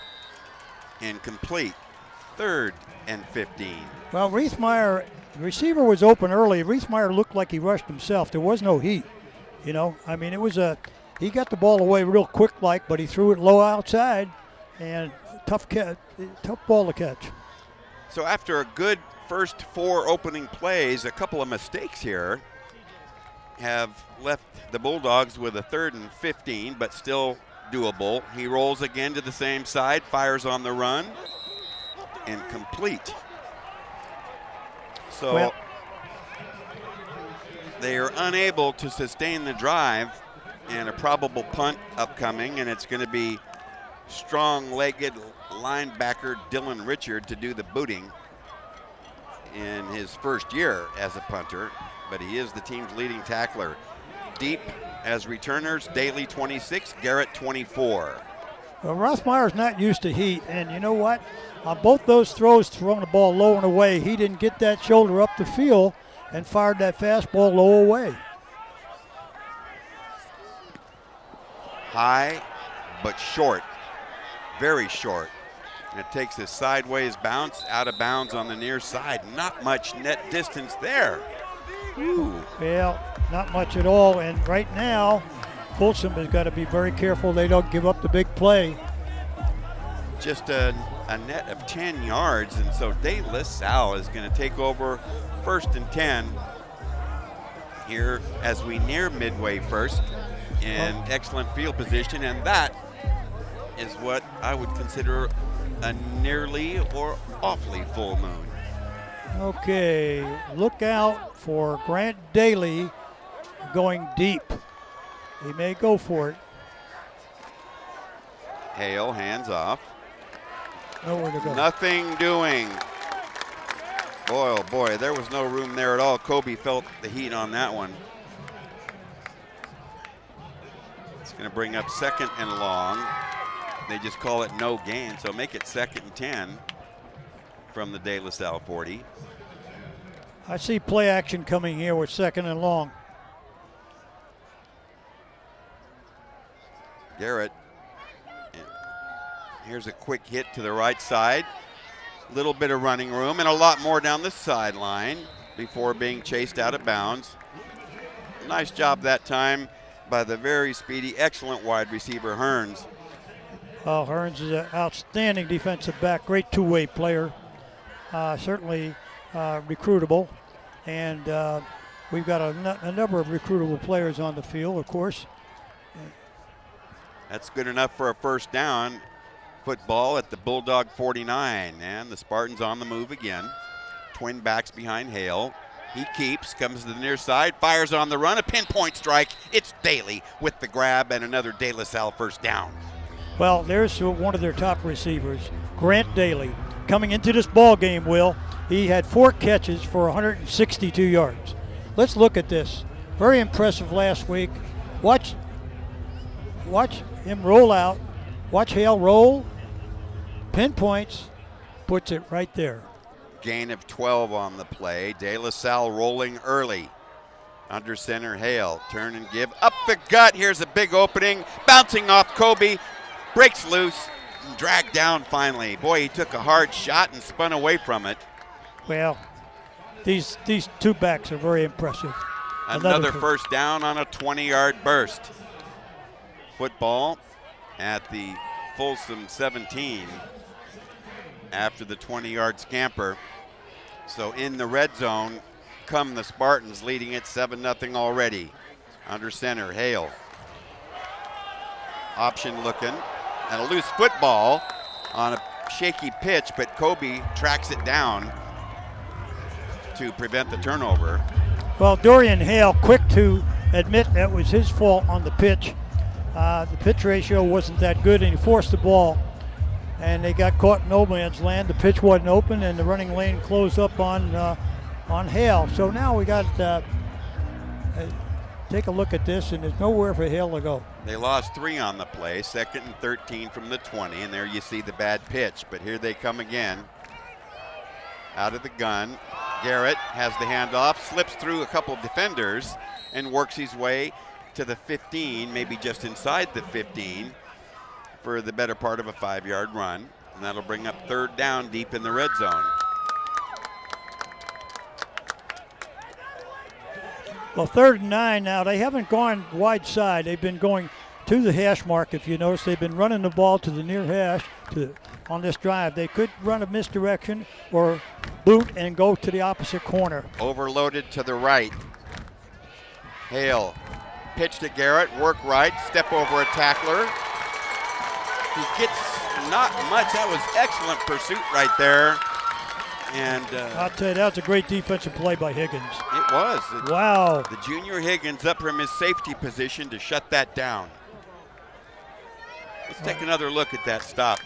incomplete. 3rd and 15. Well, Riethmeyer, the receiver was open early. Riethmeyer looked like he rushed himself. There was no heat. You know, I mean, he got the ball away real quick like, but he threw it low outside, and tough ball to catch. So after a good first 4 opening plays, a couple of mistakes here have left the Bulldogs with a 3rd and 15, but still doable. He rolls again to the same side, fires on the run. incomplete. So they are unable to sustain the drive, and a probable punt upcoming, and it's going to be strong-legged linebacker Dylan Richard to do the booting in his first year as a punter, but he is the team's leading tackler. Deep as returners, Daly 26, Garrett 24. Well, Rothmeyer's not used to heat, and you know what? On both those throws, throwing the ball low and away, he didn't get that shoulder up the field and fired that fastball low away. High, but short, very short. And it takes a sideways bounce out of bounds on the near side. Not much net distance there. Ooh. Well, not much at all, and right now, Folsom has got to be very careful they don't give up the big play. Just a net of 10 yards, and so De La Salle is going to take over 1st and 10 here as we near midway first in excellent field position, and that is what I would consider a nearly or awfully full moon. Okay, look out for Grant Daly going deep. He may go for it. Hale hands off. Nowhere to go. Nothing doing. Boy, oh boy, there was no room there at all. Kobe felt the heat on that one. It's going to bring up 2nd and long. They just call it no gain, so make it 2nd and 10 from the De La Salle 40. I see play action coming here with 2nd and long. Garrett, here's a quick hit to the right side. Little bit of running room and a lot more down the sideline before being chased out of bounds. Nice job that time by the very speedy, excellent wide receiver Hearns. Hearns is an outstanding defensive back, great two-way player, certainly recruitable, and we've got a number of recruitable players on the field, of course. That's good enough for a 1st down. Football at the Bulldog 49, and the Spartans on the move again. Twin backs behind Hale. He keeps, comes to the near side, fires on the run, a pinpoint strike. It's Daly with the grab and another De La Salle 1st down. Well, there's one of their top receivers, Grant Daly. Coming into this ball game, Will, he had 4 catches for 162 yards. Let's look at this. Very impressive last week. Watch him roll out. Watch Hale roll. Pinpoints, puts it right there. Gain of 12 on the play. De La Salle rolling early. Under center, Hale. Turn and give. Up the gut. Here's a big opening. Bouncing off Kobe. Breaks loose. And dragged down finally. Boy, he took a hard shot and spun away from it. Well, these two backs are very impressive. Another 1st down on a 20-yard burst. Football at the Folsom 17 after the 20-yard scamper. So in the red zone come the Spartans, leading it 7-0 already. Under center, Hale. Option looking, and a loose football on a shaky pitch, but Kobe tracks it down to prevent the turnover. Well, Dorian Hale, quick to admit that was his fault on the pitch. The pitch ratio wasn't that good, and he forced the ball, and they got caught in no man's land. The pitch wasn't open, and the running lane closed up on Hale. So now we got take a look at this, and there's nowhere for Hale to go. They lost 3 on the play, 2nd and 13 from the 20, and there you see the bad pitch. But here they come again. Out of the gun, Garrett has the handoff, slips through a couple of defenders, and works his way to the 15, maybe just inside the 15, for the better part of a 5-yard run. And that'll bring up 3rd down deep in the red zone. Well, 3rd and 9 now. They haven't gone wide side. They've been going to the hash mark. If you notice, they've been running the ball to the near hash on this drive. They could run a misdirection or boot and go to the opposite corner. Overloaded to the right. Hale, pitch to Garrett, work right, step over a tackler. He gets Not much. That was excellent pursuit right there. And I'll tell you, that was a great defensive play by Higgins. It was. Wow. The junior Higgins up from his safety position to shut that down. Let's take another look at that stop.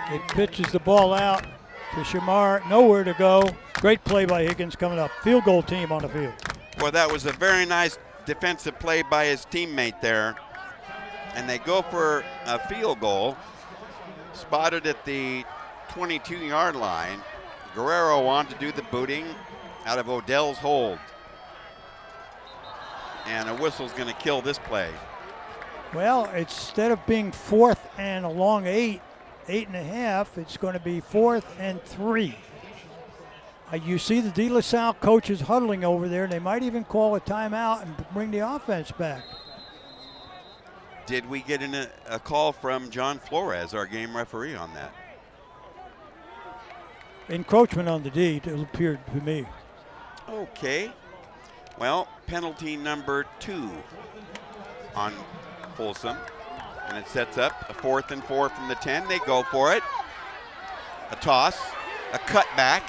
It pitches the ball out to Shamar. Nowhere to go. Great play by Higgins coming up. Field goal team on the field. Well, that was a very nice defensive play by his teammate there. And they go for a field goal. Spotted at the 22-yard line. Guerrero on to do the booting out of Odell's hold. And a whistle's going to kill this play. Well, instead of being 4th and a long 8.5, it's going to be 4th and 3. You see the De La Salle coaches huddling over there. They might even call a timeout and bring the offense back. Did we get a call from John Flores, our game referee, on that? Encroachment on the D, it appeared to me. Okay. Well, penalty number 2 on Folsom. And it sets up a 4th and 4 from the 10. They go for it. A toss, a cutback,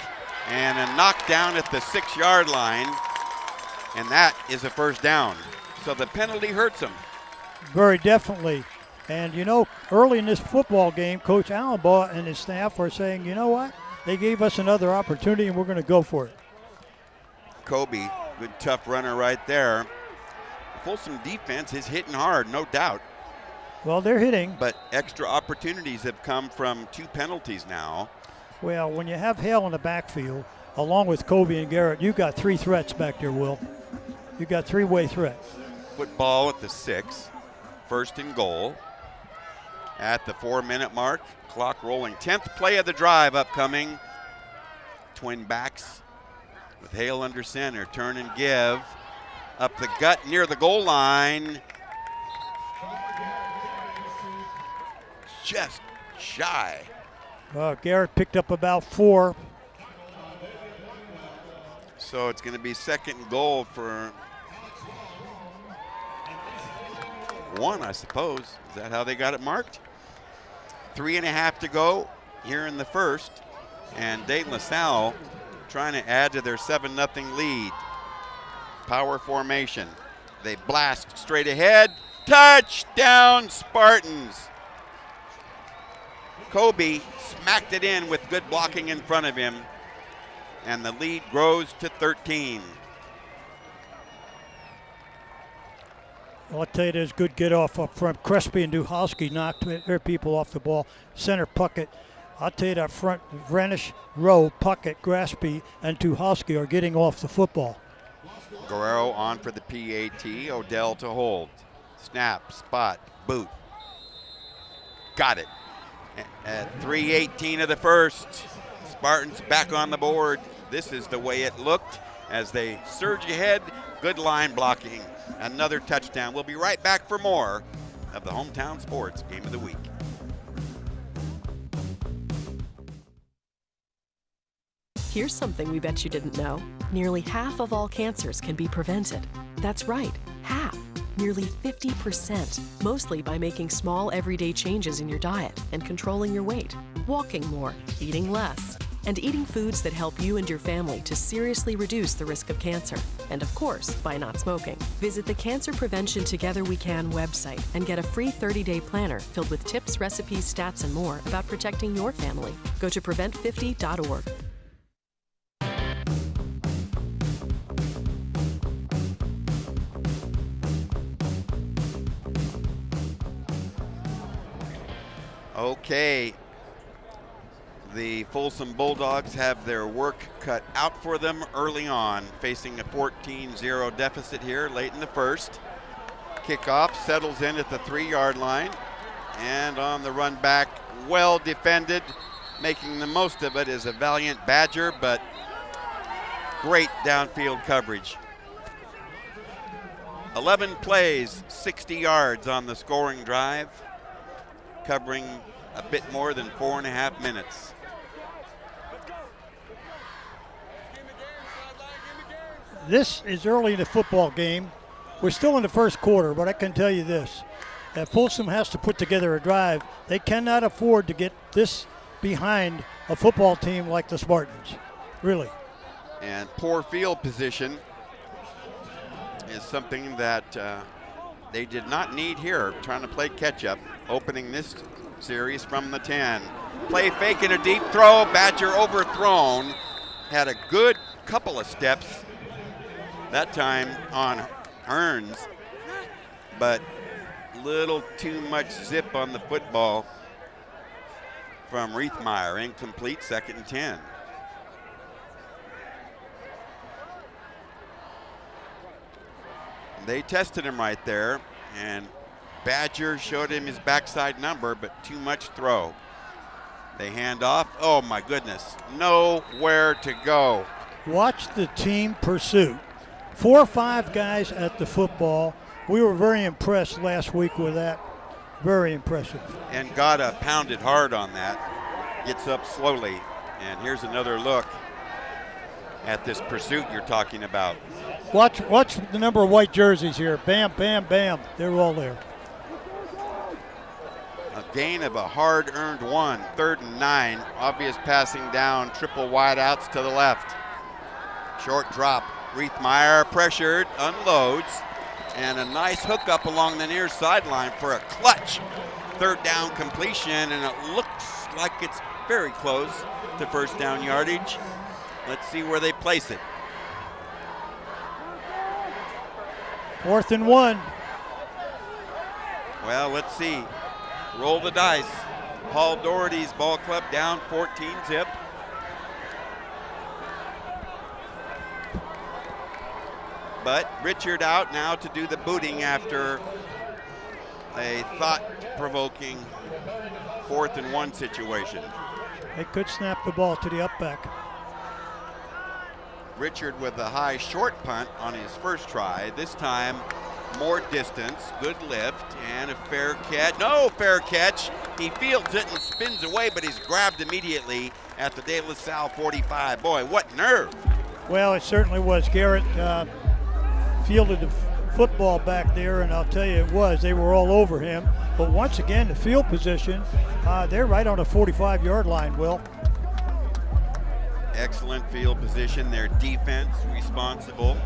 and a knockdown at the 6-yard line. And that is a first down. So the penalty hurts them. Very definitely. And, you know, early in this football game, Coach Allenbaugh and his staff are saying, you know what? They gave us another opportunity, and we're going to go for it. Kobe, good tough runner right there. The Folsom defense is hitting hard, no doubt. Well, they're hitting. But extra opportunities have come from 2 penalties now. Well, when you have Hale in the backfield, along with Kobe and Garrett, you got 3 threats back there, Will. You got 3-way threats. Football at the 6, 1st and goal. At the 4-minute mark, clock rolling. 10th play of the drive upcoming. Twin backs with Hale under center. Turn and give. Up the gut near the goal line. Just shy. Garrett picked up about 4. So it's going to be 2nd and goal for 1, I suppose. Is that how they got it marked? 3.5 to go here in the first. And De La Salle trying to add to their 7-0 lead. Power formation. They blast straight ahead. Touchdown, Spartans. Kobe smacked it in with good blocking in front of him. And the lead grows to 13. Well, I'll tell you, there's good get-off up front. Crespi and Duhowski knocked their people off the ball. Center Puckett. I'll tell you, that front Vranish, Rowe, Puckett, Crespi, and Duhowski are getting off the football. Guerrero on for the PAT. Odell to hold. Snap, spot, boot. Got it. At 3:18 of the first, Spartans back on the board. This is the way it looked as they surge ahead. Good line blocking. Another touchdown. We'll be right back for more of the Hometown Sports Game of the Week. Here's something we bet you didn't know. Nearly half of all cancers can be prevented. That's right, half. Nearly 50%, mostly by making small everyday changes in your diet and controlling your weight, walking more, eating less, and eating foods that help you and your family to seriously reduce the risk of cancer. And of course, by not smoking. Visit the Cancer Prevention Together We Can website and get a free 30-day planner filled with tips, recipes, stats, and more about protecting your family. Go to prevent50.org. Okay, the Folsom Bulldogs have their work cut out for them early on, facing a 14-0 deficit here late in the first. Kickoff settles in at the 3-yard line, and on the run back, well defended. Making the most of it is a valiant Badger, but great downfield coverage. 11 plays, 60 yards on the scoring drive, covering a bit more than 4.5 minutes. This is early in the football game. We're still in the first quarter, but I can tell you this. Folsom has to put together a drive. They cannot afford to get this behind a football team like the Spartans, really. And poor field position is something that they did not need here, trying to play catch-up, opening this series from the 10. Play fake and a deep throw, Badger overthrown. Had a good couple of steps that time on Hearns, but little too much zip on the football from Riethmeyer. Incomplete, 2nd and 10. They tested him right there, and Badger showed him his backside number, but too much throw. They hand off. Oh my goodness, nowhere to go. Watch the team pursuit. 4 or 5 guys at the football. We were very impressed last week with that. Very impressive. And Gata pounded hard on that. Gets up slowly. And here's another look at this pursuit you're talking about. Watch the number of white jerseys here. Bam, bam, bam. They're all there. A gain of a hard-earned 1. 3rd and 9. Obvious passing down. Triple wideouts to the left. Short drop. Riethmeyer pressured, unloads, and a nice hookup along the near sideline for a clutch 3rd down completion, and it looks like it's very close to 1st down yardage. Let's see where they place it. 4th and 1. Well, let's see. Roll the dice. Paul Doherty's ball club down 14-zip. But Richard out now to do the booting after a thought-provoking 4th and 1 situation. They could snap the ball to the up back. Richard with a high short punt on his first try. This time more distance, good lift, and a fair catch. No fair catch. He fields it and spins away, but he's grabbed immediately at the De La Salle 45. Boy, what nerve. Well, it certainly was. Garrett fielded the football back there, and I'll tell you it was. They were all over him. But once again, the field position, they're right on the 45-yard line, Will. Excellent field position. Their defense responsible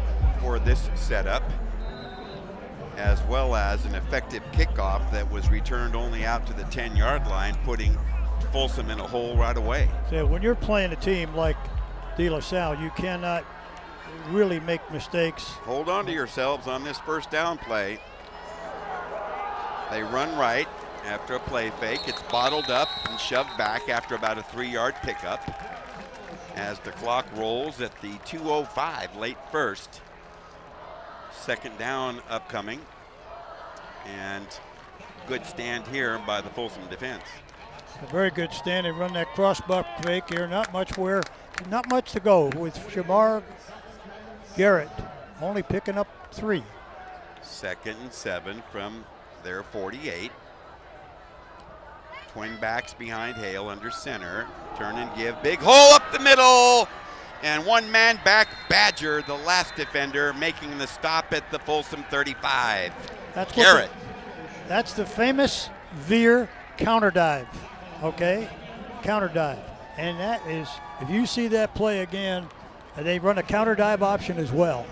for this setup, as well as an effective kickoff that was returned only out to the 10-yard line, putting Folsom in a hole right away. So when you're playing a team like De La Salle, you cannot really make mistakes. Hold on to yourselves on this 1st down play. They run right after a play fake. It's bottled up and shoved back after about a 3-yard pickup as the clock rolls at the 2:05, late 1st. 2nd down upcoming, and good stand here by the Folsom defense. A very good stand. They run that crossbuck fake here. Not much to go with Shamar Garrett only picking up 3. 2nd and 7 from their 48. Twin backs behind Hale under center. Turn and give. Big hole up the middle. And 1 man back, Badger, the last defender, making the stop at the Folsom 35. That's Garrett. That's the famous veer counter dive, okay? Counter dive. And that is, if you see that play again, they run a counter dive option as well.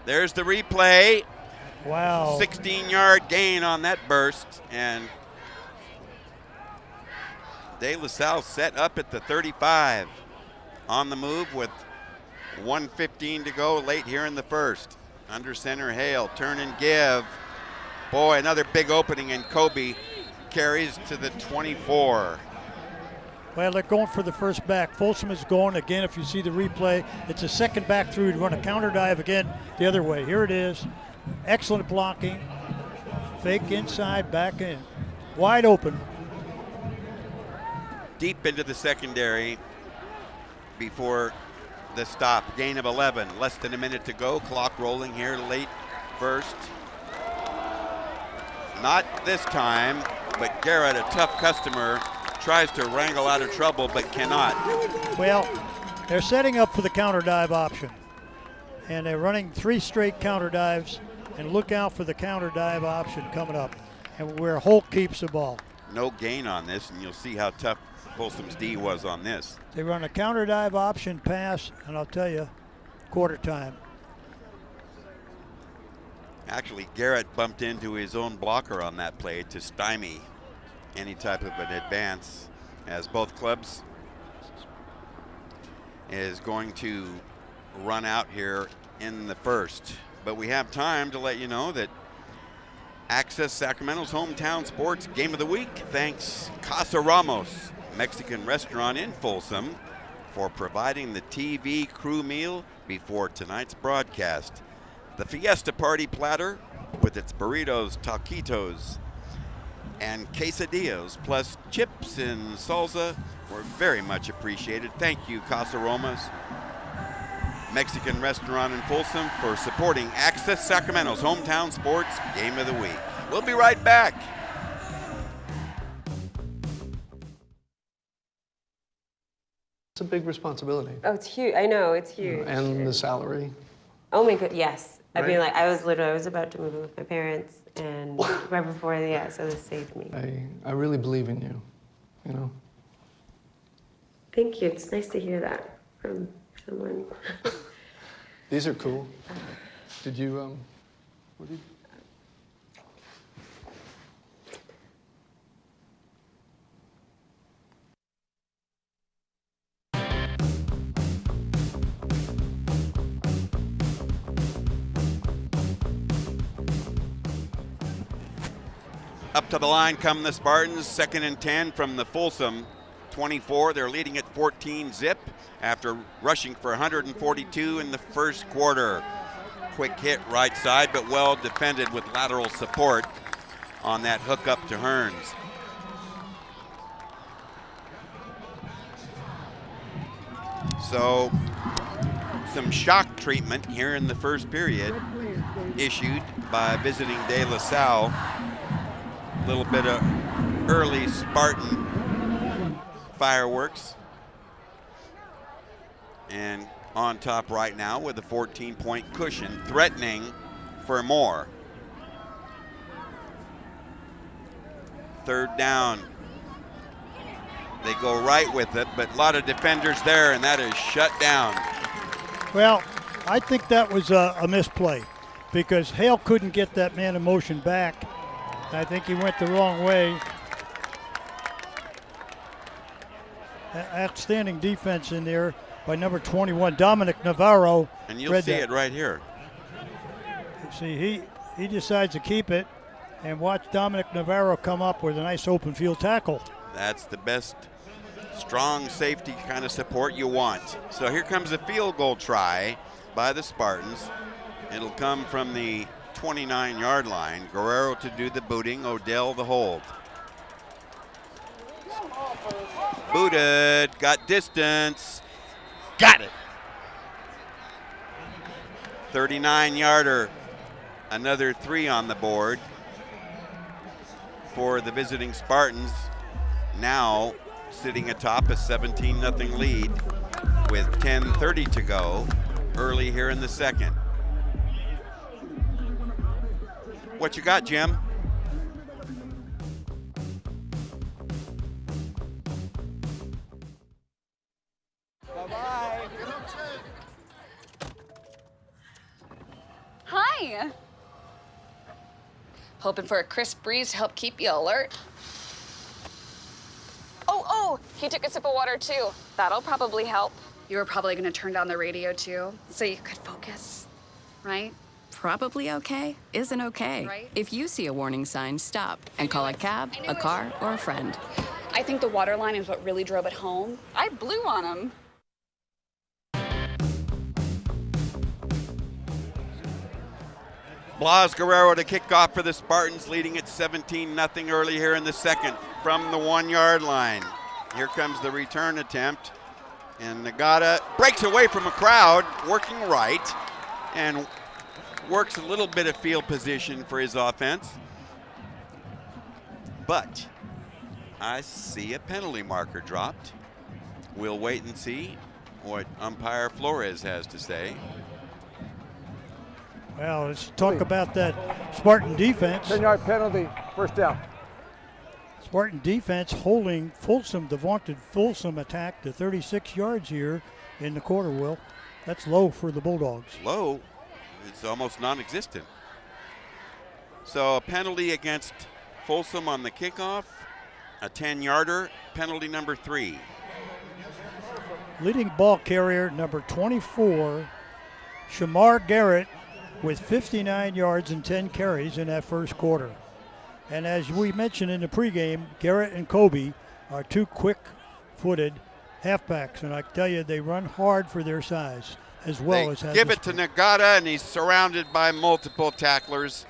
There's the replay. Wow. 16-yard gain on that burst. And De La Salle set up at the 35. On the move with 1:15 to go late here in the 1st. Under center, Hale, turn and give. Boy, another big opening, and Kobe carries to the 24. Well, they're going for the first back. Folsom is going again. If you see the replay, it's a second back through to run a counter dive again the other way. Here it is. Excellent blocking. Fake inside, back in. Wide open. Deep into the secondary before the stop. Gain of 11. Less than a minute to go. Clock rolling here late 1st. Not this time, but Garrett, a tough customer, tries to wrangle out of trouble but cannot. Well, they're setting up for the counter dive option. And they're running 3 straight counter dives, and look out for the counter dive option coming up. and where Holt keeps the ball. No gain on this, and you'll see how tough Folsom's D was on this. They run a counter dive option pass, and I'll tell you, quarter time. Actually, Garrett bumped into his own blocker on that play to stymie any type of an advance, as both clubs is going to run out here in the first. But we have time to let you know that Access Sacramento's hometown sports game of the week thanks Casa Ramos Mexican restaurant in Folsom for providing the TV crew meal before tonight's broadcast. The Fiesta Party platter with its burritos, taquitos, and quesadillas, plus chips and salsa, were very much appreciated. Thank you, Casa Ramos Mexican restaurant in Folsom, for supporting Access Sacramento's hometown sports game of the week. We'll be right back. It's a big responsibility. Oh, it's huge. I know, it's huge. And the salary. Oh my god, yes. Right? I mean, like, I was about to move in with my parents, and right before, so this saved me. I really believe in you, you know? Thank you. It's nice to hear that from someone. These are cool. Did you, what did you? Up to the line come the Spartans, 2nd and 10 from the Folsom 24. They're leading at 14-zip after rushing for 142 in the first quarter. Quick hit right side, but well defended with lateral support on that hook up to Hearns. So some shock treatment here in the first period issued by visiting De La Salle. A little bit of early Spartan fireworks. And on top right now with a 14-point cushion, threatening for more. 3rd down. They go right with it, but a lot of defenders there, and that is shut down. Well, I think that was a misplay because Hale couldn't get that man in motion back. I think he went the wrong way. Outstanding defense in there by number 21, Dominic Navarro. And you'll see it right here. See, he decides to keep it, and watch Dominic Navarro come up with a nice open field tackle. That's the best strong safety kind of support you want. So here comes a field goal try by the Spartans. It'll come from the 29-yard line. Guerrero to do the booting, Odell the hold. Booted, got distance, got it. 39-yarder, another 3 on the board for the visiting Spartans. Now sitting atop a 17-0 lead with 10:30 to go early here in the second. What you got, Jim? Bye-bye. Hi. Hoping for a crisp breeze to help keep you alert. Oh, he took a sip of water too. That'll probably help. You were probably gonna turn down the radio too, so you could focus, right? Probably okay isn't okay. Right? If you see a warning sign, stop and call a cab, a car, or a friend. I think the water line is what really drove it home. I blew on him. Blas Guerrero to kick off for the Spartans, leading at 17-0 early here in the second from the 1-yard line. Here comes the return attempt, and Nagata breaks away from a crowd, working right, and works a little bit of field position for his offense. But I see a penalty marker dropped. We'll wait and see what umpire Flores has to say. Well, let's talk about that Spartan defense. 10-yard penalty, first down. Spartan defense holding Folsom, the vaunted Folsom attack, to 36 yards here in the quarter, Will. That's low for the Bulldogs. Low? It's almost non-existent. So a penalty against Folsom on the kickoff, a 10-yarder, penalty number 3. Leading ball carrier, number 24, Shamar Garrett, with 59 yards and 10 carries in that first quarter. And as we mentioned in the pregame, Garrett and Kobe are two quick-footed halfbacks, and I tell you, they run hard for their size, as well as have give it to Nagata, and he's surrounded by multiple tacklers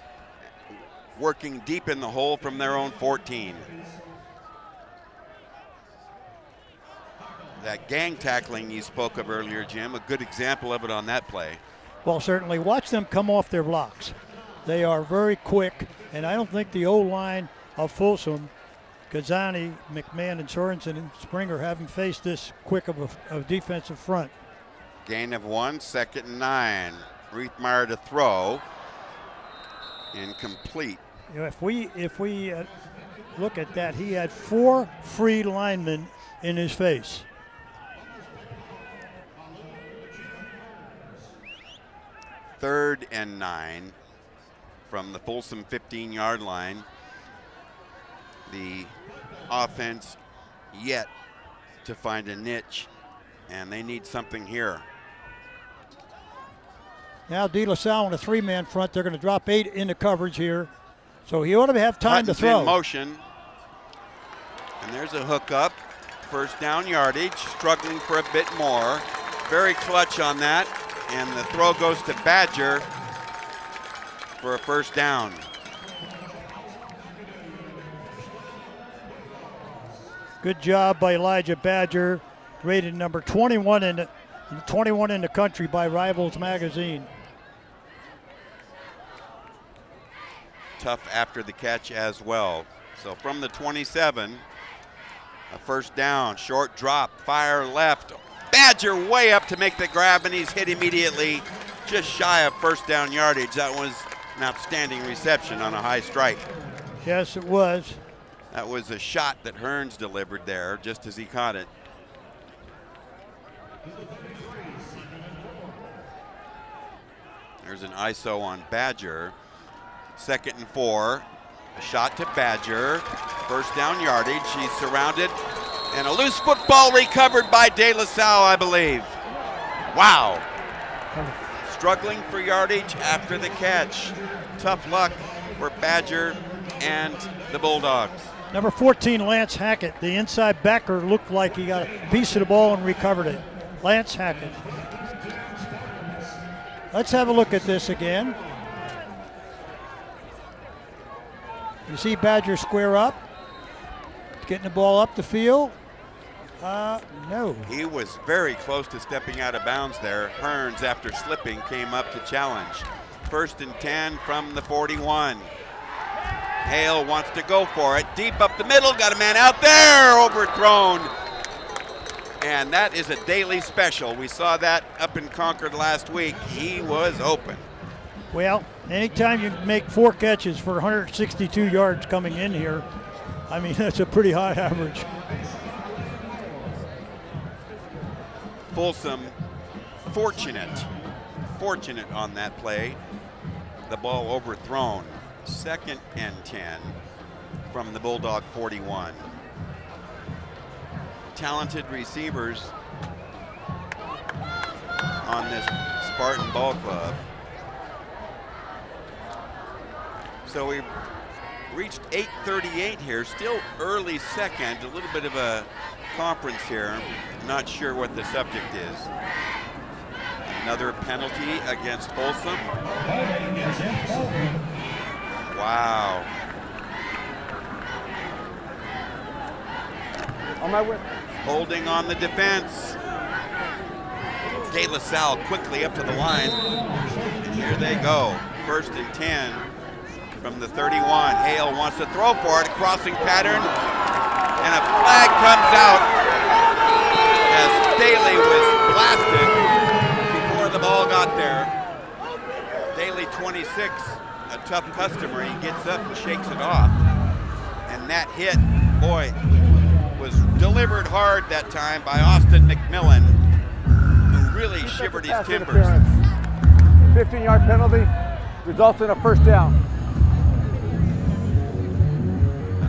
working deep in the hole from their own 14. That gang tackling you spoke of earlier, Jim, a good example of it on that play. Well, certainly. Watch them come off their blocks. They are very quick, and I don't think the O-line of Folsom, Kazani, McMahon, and Sorensen and Springer haven't faced this quick of a defensive front. Gain of 1, 2nd and 9. Riethmeyer to throw. Incomplete. You know, if we look at that, he had 4 free linemen in his face. Third and 9 from the Folsom 15-yard line. The offense yet to find a niche, and they need something here. Now De La Salle on a 3-man front. They're going to drop 8 into coverage here, so he ought to have time Hutton's to throw. In motion, and there's a hookup. First down yardage, struggling for a bit more. Very clutch on that. And the throw goes to Badger for a first down. Good job by Elijah Badger, rated number 21 in the country by Rivals Magazine. Tough after the catch as well. So from the 27, a first down, short drop, fire left. Badger way up to make the grab, and he's hit immediately, just shy of first down yardage. That was an outstanding reception on a high strike. Yes, it was. That was a shot that Hearns delivered there just as he caught it. There's an ISO on Badger. 2nd and 4. A shot to Badger. First down yardage. He's surrounded. And a loose football recovered by De La Salle, I believe. Wow. Struggling for yardage after the catch. Tough luck for Badger and the Bulldogs. Number 14, Lance Hackett. The inside backer looked like he got a piece of the ball and recovered it. Lance Hackett. Let's have a look at this again. You see Badger square up. Getting the ball up the field. No. He was very close to stepping out of bounds there. Hearns, after slipping, came up to challenge. 1st and 10 from the 41. Hale wants to go for it. Deep up the middle, got a man out there, overthrown. And that is a daily special. We saw that up in Concord last week. He was open. Well, anytime you make 4 catches for 162 yards coming in here, I mean, that's a pretty high average. Folsom fortunate on that play. The ball overthrown. 2nd and 10 from the Bulldog 41. Talented receivers on this Spartan ball club. So we've reached 8:38 here, still early second, a little bit of a conference here. Not sure what the subject is. Another penalty against Folsom. Wow. On my way. Holding on the defense. De La Salle quickly up to the line. And here they go. 1st and 10 from the 31. Hale wants to throw for it, a crossing pattern. And a flag comes out as Daly was blasted before the ball got there. Daly 26, a tough customer. He gets up and shakes it off. And that hit, boy, was delivered hard that time by Austin McMillan, who really shivered his timbers. 15-yard penalty results in a first down.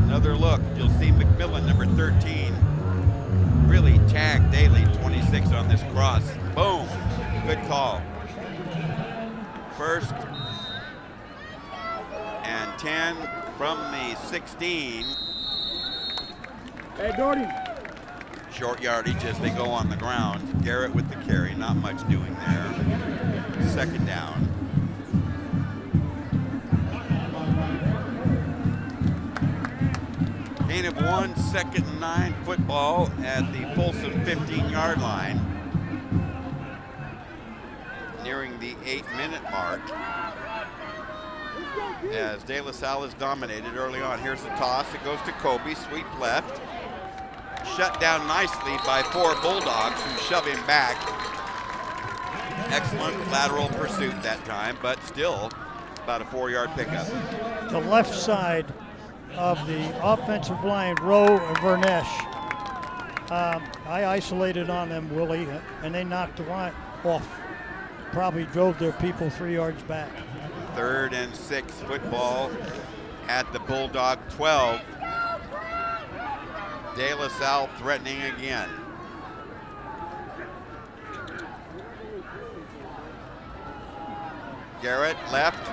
Another look, you'll see McMillan, number 13, really tagged Daly, 26 on this cross. Boom, good call. First and 10 from the 16. Hey, Doherty. Short yardage as they go on the ground. Garrett with the carry, not much doing there. Second down. Gain of 1, 2nd and 9 football at the Folsom 15-yard line. Nearing the 8-minute mark. As De La Salle is dominated early on. Here's the toss, it goes to Kobe, sweep left. Shut down nicely by 4 Bulldogs who shove him back. Excellent lateral pursuit that time, but still about a 4-yard pickup. The left side of the offensive line, Rowe and Vernesh. I isolated on them, Willie, and they knocked the line off. Probably drove their people 3 yards back. 3rd and 6 football at the Bulldog 12. De La Salle threatening again. Garrett left,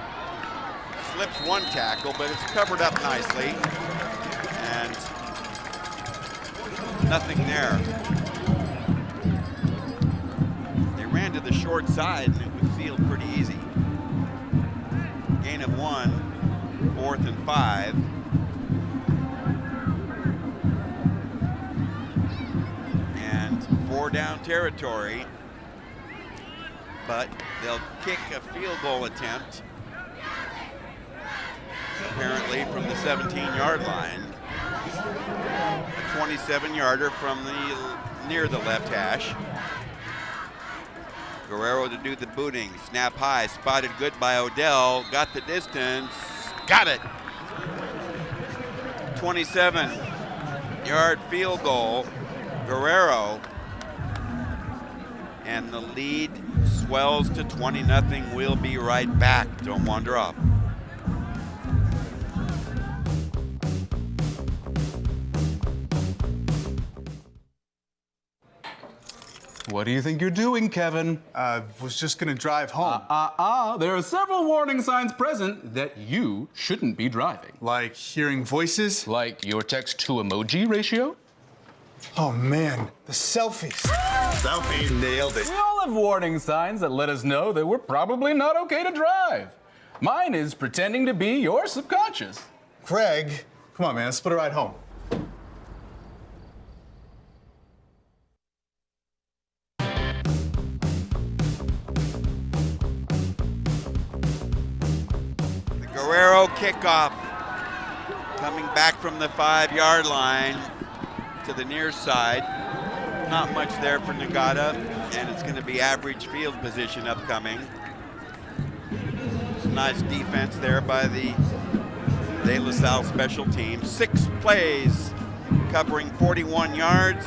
slips 1 tackle, but it's covered up nicely, and nothing there. They ran to the short side, and it was sealed pretty easy. Gain of 1, 4th and 5. And 4 down territory, but they'll kick a field goal attempt, apparently from the 17-yard line. A 27-yarder from near the left hash. Guerrero to do the booting, snap high, spotted good by Odell, got the distance, got it. 27-yard field goal, Guerrero, and the lead swells to 20-0. We'll be right back. Don't wander off. What do you think you're doing, Kevin? Was just gonna drive home. There are several warning signs present that you shouldn't be driving. Like hearing voices? Like your text-to-emoji ratio? Oh man, the selfies. Selfie, nailed it. We all have warning signs that let us know that we're probably not okay to drive. Mine is pretending to be your subconscious. Craig, come on man, let's put a ride home. Guerrero kickoff, coming back from the 5-yard line to the near side. Not much there for Nagata, and it's going to be average field position upcoming. Some nice defense there by the De La Salle special team. 6 plays, covering 41 yards,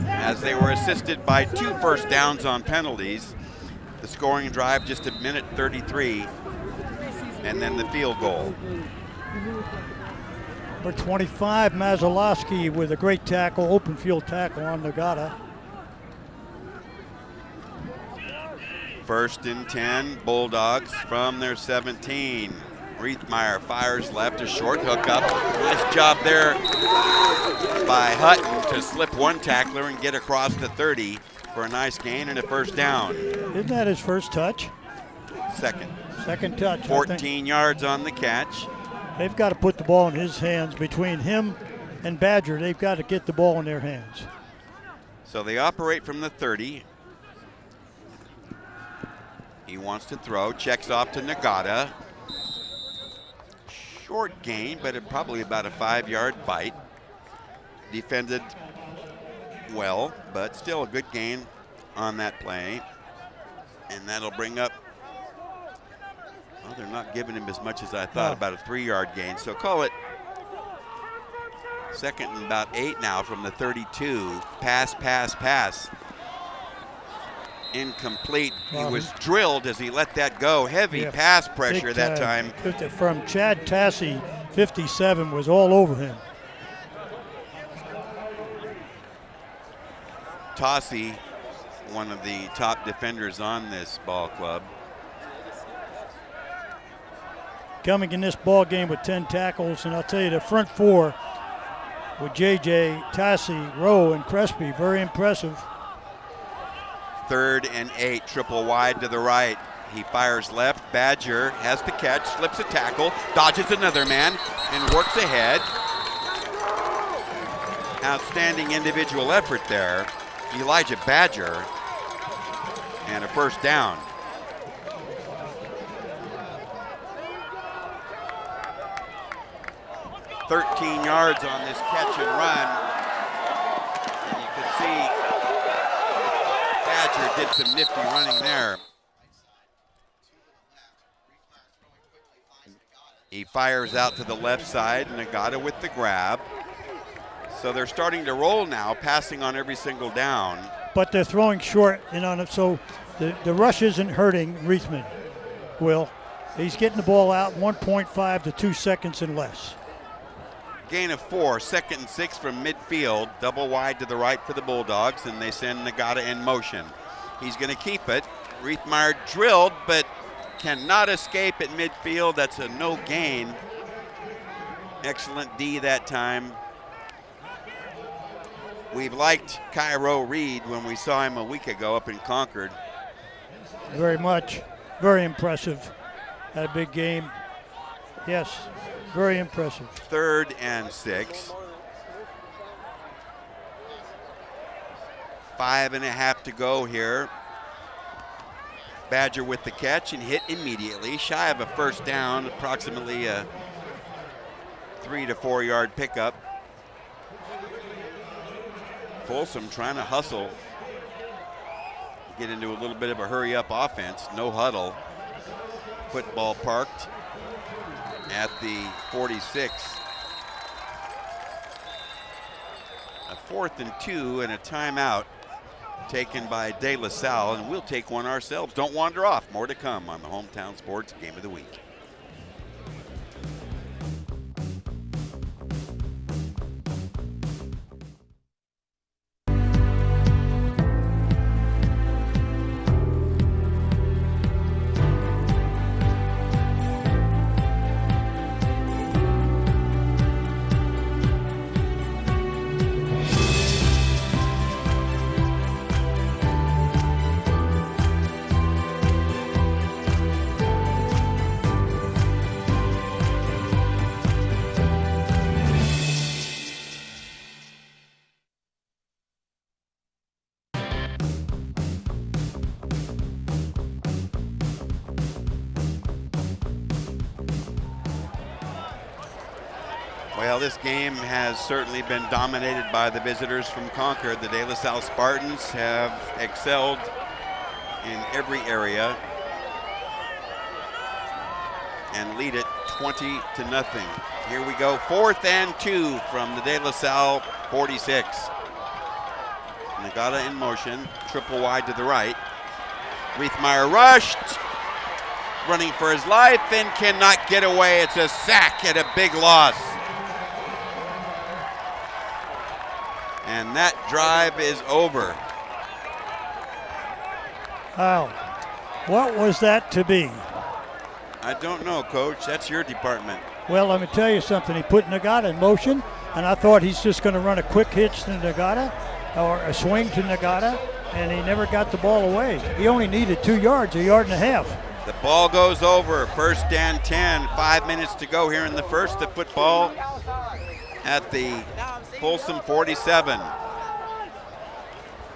as they were assisted by 2 first downs on penalties. The scoring drive just a minute 33. And then the field goal. Number 25, Mazalowski with a great tackle, open field tackle on Nagata. 1st and 10, Bulldogs from their 17. Riethmeyer fires left, a short hookup. Nice job there by Hutton to slip 1 tackler and get across the 30 for a nice gain and a first down. Isn't that his first touch? Second touch. 14 yards on the catch. They've got to put the ball in his hands. Between him and Badger, they've got to get the ball in their hands. So they operate from the 30. He wants to throw, checks off to Nagata. Short gain, but probably about a 5-yard bite. Defended well, but still a good gain on that play. And that'll bring up Well, they're not giving him as much as I thought, about a 3-yard gain. So call it 2nd and about 8 now from the 32. Pass. Incomplete. He was drilled as he let that go. Heavy pass pressure that time. From Chad Tassie, 57, was all over him. Tassie, one of the top defenders on this ball club. Coming in this ball game with 10 tackles, and I'll tell you, the front four with JJ, Tassie, Rowe, and Crespi, very impressive. 3rd and 8, triple wide to the right. He fires left. Badger has the catch, slips a tackle, dodges another man, and works ahead. Outstanding individual effort there. Elijah Badger, and a first down. "13 yards on this catch and run. And you can see Badger did some nifty running there. He fires out to the left side, Nagata with the grab. So they're starting to roll now, passing on every single down. But they're throwing short in on it, so the rush isn't hurting Reithman. Will. He's getting the ball out 1.5 to 2 seconds and less. Gain of 4, 2nd and 6 from midfield. Double wide to the right for the Bulldogs, and they send Nagata in motion. He's going to keep it. Riethmeyer drilled, but cannot escape at midfield. That's a no gain. Excellent D that time. We've liked Cairo Reed when we saw him a week ago up in Concord. Very much. Very impressive. Had a big game. Yes, very impressive. 3rd and 6. 5.5 to go here. Badger with the catch and hit immediately. Shy of a first down, approximately a 3 to 4 yard pickup. Folsom trying to hustle, get into a little bit of a hurry-up offense. No huddle. Football parked at the 46. A 4th and 2 and a timeout taken by De La Salle, and we'll take one ourselves. Don't wander off. More to come on the Hometown Sports Game of the Week. Well, this game has certainly been dominated by the visitors from Concord. The De La Salle Spartans have excelled in every area and lead it 20-0. Here we go, 4th and 2 from the De La Salle 46. Nagata in motion, triple wide to the right. Riethmeyer rushed, running for his life and cannot get away. It's a sack and a big loss. And that drive is over. Wow. What was that to be? I don't know, Coach. That's your department. Well, let me tell you something. He put Nagata in motion, and I thought he's just going to run a quick hitch to Nagata or a swing to Nagata, and he never got the ball away. He only needed 2 yards, a yard and a half. The ball goes over. 1st and 10. 5 minutes to go here in the first. The football at the Folsom 47.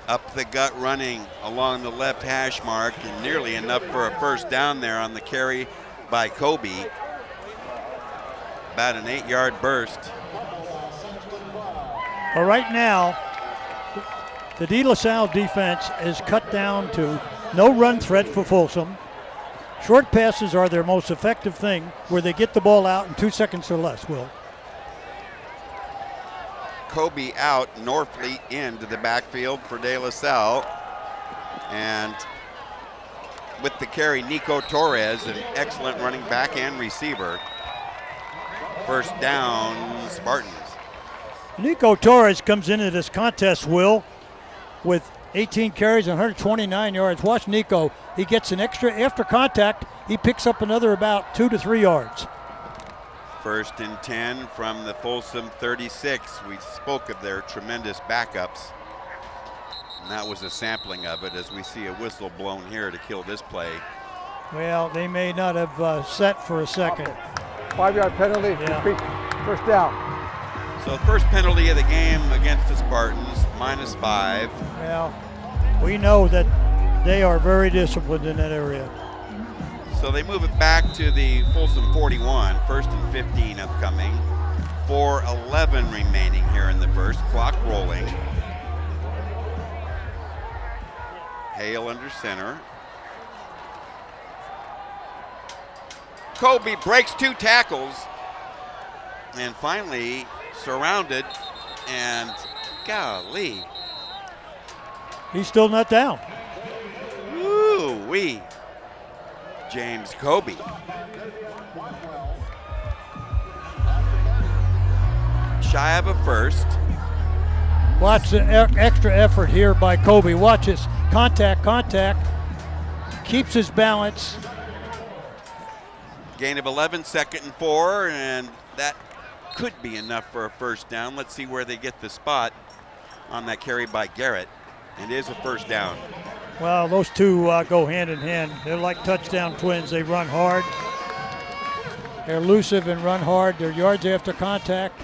Up the gut running along the left hash mark, and nearly enough for a first down there on the carry by Kobe. About an 8-yard burst. Well, right now, the De La Salle defense is cut down to no run threat for Folsom. Short passes are their most effective thing, where they get the ball out in 2 seconds or less, Will. Kobe out, Norfleet into the backfield for De La Salle. And with the carry, Nico Torres, an excellent running back and receiver. First down, Spartans. Nico Torres comes into this contest, Will, with 18 carries and 129 yards. Watch Nico. He gets an extra after contact. He picks up another about 2 to 3 yards. First and 10 from the Folsom 36. We spoke of their tremendous backups. And that was a sampling of it as we see a whistle blown here to kill this play. Well, they may not have set for a second. 5-yard penalty. Yeah. First down. So first penalty of the game against the Spartans, -5. Well, we know that they are very disciplined in that area. So they move it back to the Folsom 41, first and 15 upcoming. 4:11 remaining here in the first, clock rolling. Hale under center. Kobe breaks 2 tackles and finally surrounded, and golly. He's still not down. Ooh-wee. James Kobe. Shy of a first. Watch the extra effort here by Kobe. Watch this. Contact. Keeps his balance. Gain of 11, 2nd and 4, and that could be enough for a first down. Let's see where they get the spot on that carry by Garrett. And it is a first down. Well, those two go hand in hand. They're like touchdown twins. They run hard. They're elusive and run hard. They're yards after contact.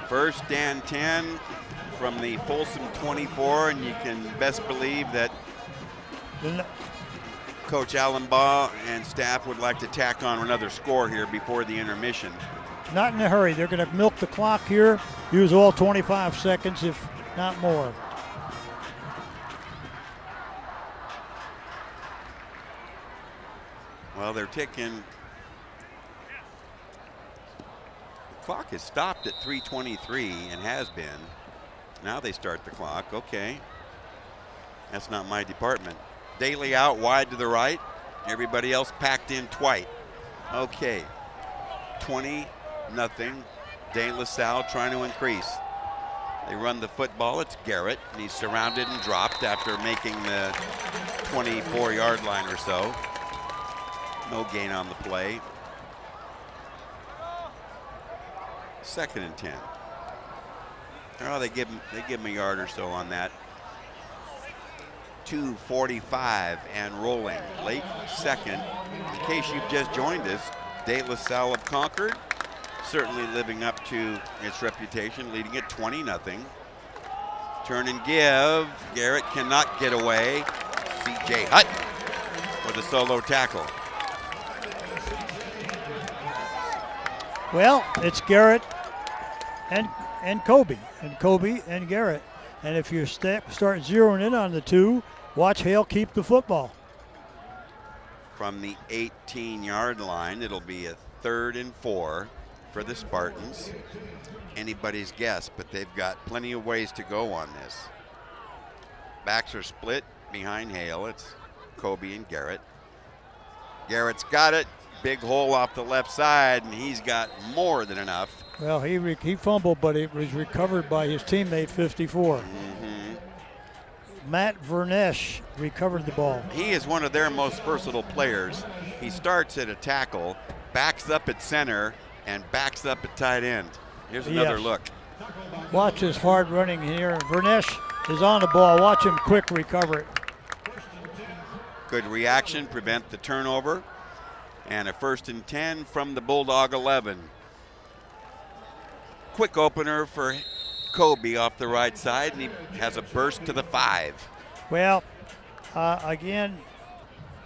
First and 10 from the Folsom 24, and you can best believe that Coach Allenbaugh and staff would like to tack on another score here before the intermission. Not in a hurry. They're going to milk the clock here, use all 25 seconds, if not more. Well, they're ticking. The clock is stopped at 3:23 and has been. Now they start the clock. Okay. That's not my department. Daly out wide to the right. Everybody else packed in tight. Okay. 20-0. De La Salle trying to increase. They run the football. It's Garrett, and he's surrounded and dropped after making the 24-yard line or so. No gain on the play. 2nd and 10. Oh, they give him a yard or so on that. 2:45 and rolling. Late second. In case you've just joined us, De La Salle of Concord certainly living up to its reputation, leading it 20-0. Turn and give. Garrett cannot get away. C.J. Hutton with a solo tackle. Well, it's Garrett and Kobe, and Garrett. And if you start zeroing in on the two, watch Hale keep the football. From the 18-yard line, it'll be a 3rd and 4 for the Spartans. Anybody's guess, but they've got plenty of ways to go on this. Backs are split behind Hale. It's Kobe and Garrett. Garrett's got it. Big hole off the left side, and he's got more than enough. Well, he fumbled, but it was recovered by his teammate, 54. Mm-hmm. Matt Vernesh recovered the ball. He is one of their most versatile players. He starts at a tackle, backs up at center, and backs up at tight end. Here's another look. Watch his hard running here. Vernesh is on the ball. Watch him quick recover it. Good reaction, prevent the turnover. And a 1st and 10 from the Bulldog 11. Quick opener for Kobe off the right side, and he has a burst to the 5. Well, again,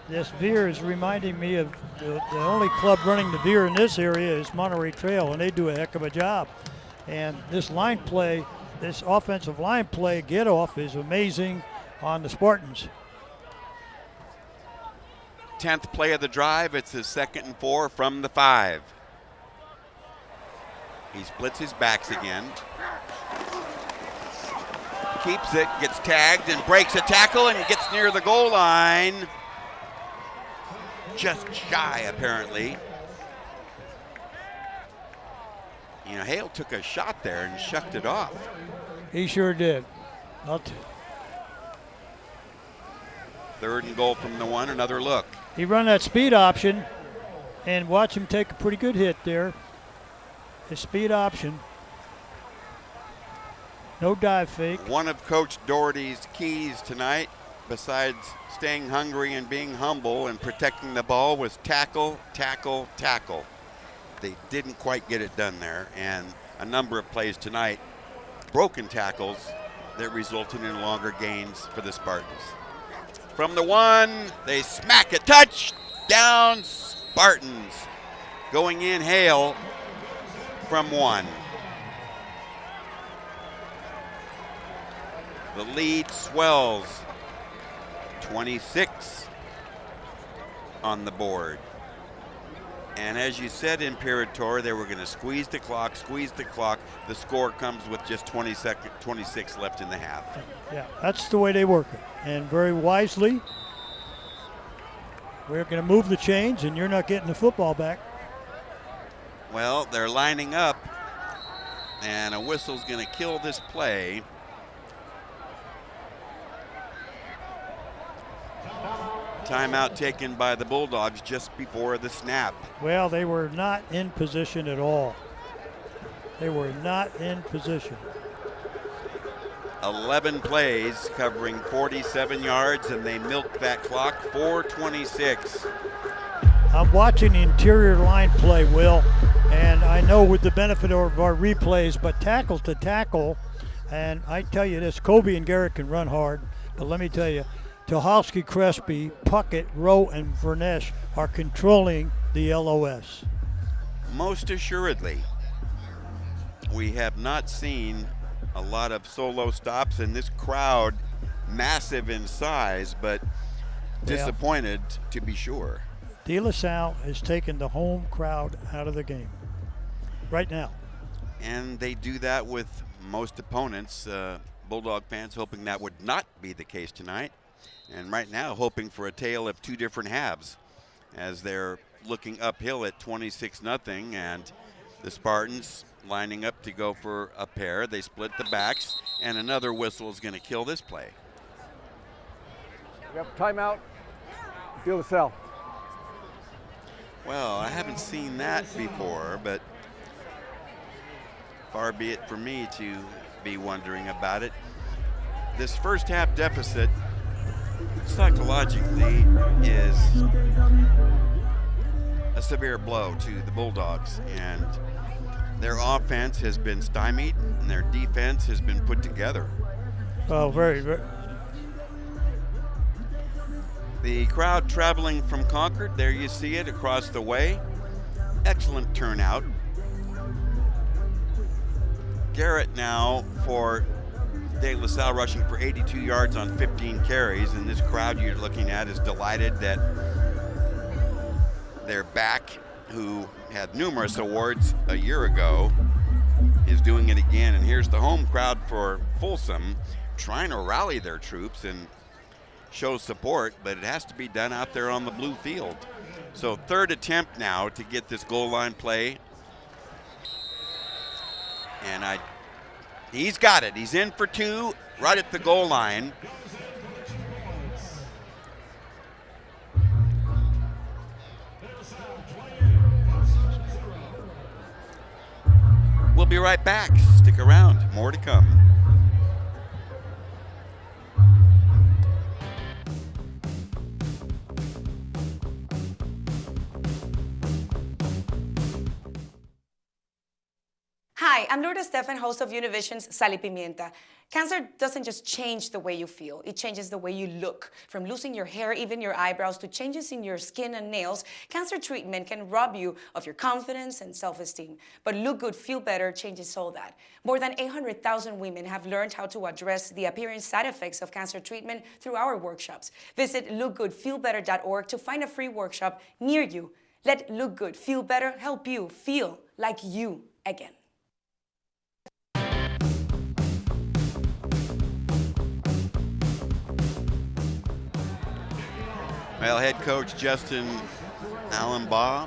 this veer is reminding me of the only club running the veer in this area is Monterey Trail, and they do a heck of a job. And this line play, this offensive line play get off is amazing on the Spartans. 10th play of the drive. It's his 2nd and 4 from the 5. He splits his backs again. Keeps it, gets tagged and breaks a tackle and gets near the goal line. Just shy, apparently. You know, Hale took a shot there and shucked it off. He sure did. 3rd and goal from the 1, another look. He run that speed option and watch him take a pretty good hit there. His speed option. No dive fake. One of Coach Doherty's keys tonight, besides staying hungry and being humble and protecting the ball, was tackle, tackle, tackle. They didn't quite get it done there, and a number of plays tonight, broken tackles that resulted in longer gains for the Spartans. From the 1, they smack a touchdown, Spartans. Going in, Hale from 1. The lead swells, 26 on the board. And as you said, Imperator, they were going to squeeze the clock. The score comes with just 26 left in the half. Yeah, that's the way they work it. And very wisely, we're going to move the chains, and you're not getting the football back. Well, they're lining up, and a whistle's going to kill this play. Timeout taken by the Bulldogs just before the snap. Well, they were not in position at all. They were not in position. 11 plays covering 47 yards, and they milked that clock. 4:26. I'm watching the interior line play, Will, and I know with the benefit of our replays, but tackle to tackle, and I tell you this, Kobe and Garrett can run hard, but let me tell you, Tuhalski, Crespi, Puckett, Rowe, and Vernesh are controlling the LOS. Most assuredly. We have not seen a lot of solo stops, and this crowd, massive in size, but disappointed to be sure. De La Salle has taken the home crowd out of the game right now. And they do that with most opponents. Bulldog fans hoping that would not be the case tonight. And right now hoping for a tale of 2 different halves as they're looking uphill at 26-0, and the Spartans lining up to go for a pair. They split the backs, and another whistle is going to kill this play. We have timeout. De La Salle. Well, I haven't seen that before, but far be it from me to be wondering about it. This first half deficit psychologically is a severe blow to the Bulldogs, and their offense has been stymied and their defense has been put together. Oh, very, very. The crowd traveling from Concord, there you see it across the way. Excellent turnout. Garrett now for De La Salle rushing for 82 yards on 15 carries, and this crowd you're looking at is delighted that their back, who had numerous awards a year ago, is doing it again. And here's the home crowd for Folsom trying to rally their troops and show support, but it has to be done out there on the blue field. So 3rd attempt now to get this goal line play. And he's got it. He's in for 2 right at the goal line. We'll be right back. Stick around. More to come. Hi, Hi, I'm Lourdes Stefan, host of Univision's Sal y Pimienta. Cancer doesn't just change the way you feel, it changes the way you look. From losing your hair, even your eyebrows, to changes in your skin and nails, cancer treatment can rob you of your confidence and self-esteem. But Look Good, Feel Better changes all that. More than 800,000 women have learned how to address the appearing side effects of cancer treatment through our workshops. Visit lookgoodfeelbetter.org to find a free workshop near you. Let Look Good, Feel Better help you feel like you again. Well, head coach Justin Allenbaugh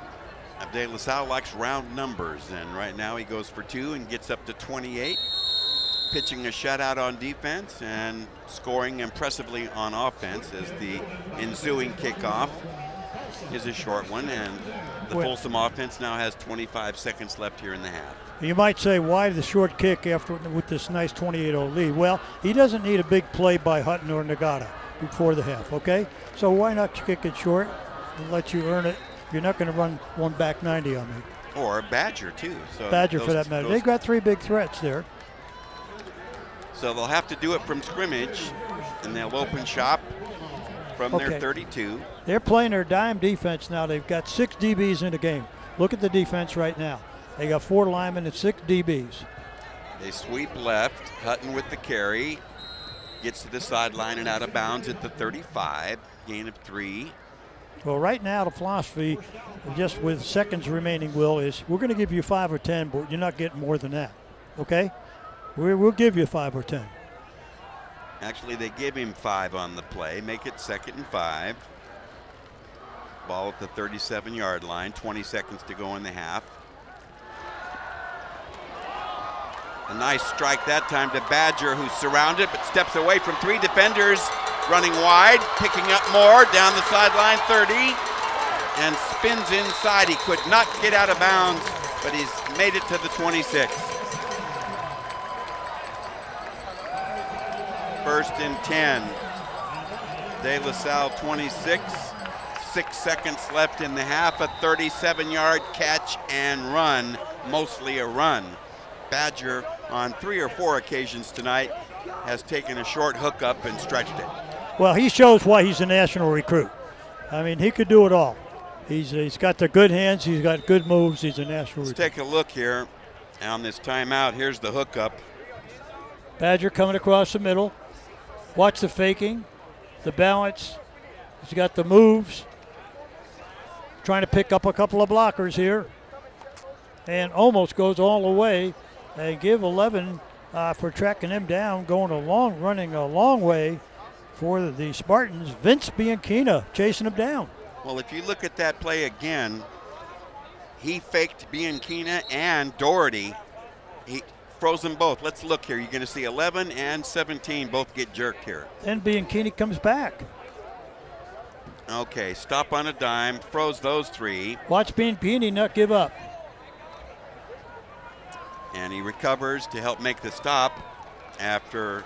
of De La Salle likes round numbers, and right now he goes for 2 and gets up to 28, pitching a shutout on defense and scoring impressively on offense as the ensuing kickoff is a short one, and the Folsom offense now has 25 seconds left here in the half. You might say, why the short kick after with this nice 28-0 lead? Well, he doesn't need a big play by Hutton or Nagata before the half, okay? So why not kick it short and let you earn it? You're not going to run one back 90 on me. Or Badger, too. So Badger, for that matter. They've got 3 big threats there. So they'll have to do it from scrimmage, and they'll open shop from their 32. They're playing their dime defense now. They've got 6 DBs in the game. Look at the defense right now. They got 4 linemen and 6 DBs. They sweep left. Hutton with the carry. Gets to the sideline and out of bounds at the 35. Gain of 3. Well, right now the philosophy, just with seconds remaining, Will, is we're going to give you 5 or 10, but you're not getting more than that, okay? We'll give you 5 or 10. Actually, they give him 5 on the play. Make it 2nd and 5. Ball at the 37-yard line. 20 seconds to go in the half. A nice strike that time to Badger, who's surrounded but steps away from 3 defenders. Running wide, picking up more down the sideline, 30, and spins inside. He could not get out of bounds, but he's made it to the 26. 1st and 10. De La Salle 26. 6 seconds left in the half. A 37-yard catch and run, mostly a run. Badger, on 3 or 4 occasions tonight, has taken a short hookup and stretched it. Well, he shows why he's a national recruit. I mean, he could do it all. He's got the good hands. He's got good moves. He's a national recruit. Let's take a look here on this timeout. Here's the hookup. Badger coming across the middle. Watch the faking, the balance. He's got the moves. Trying to pick up a couple of blockers here. And almost goes all the way. They give 11 for tracking him down, running a long way for the Spartans. Vince Bianchina chasing him down. Well, if you look at that play again, he faked Bianchina and Doherty. He froze them both. Let's look here. You're going to see 11 and 17 both get jerked here. Then Bianchini comes back. Okay, stop on a dime, froze those 3. Watch Bianchini not give up. And he recovers to help make the stop after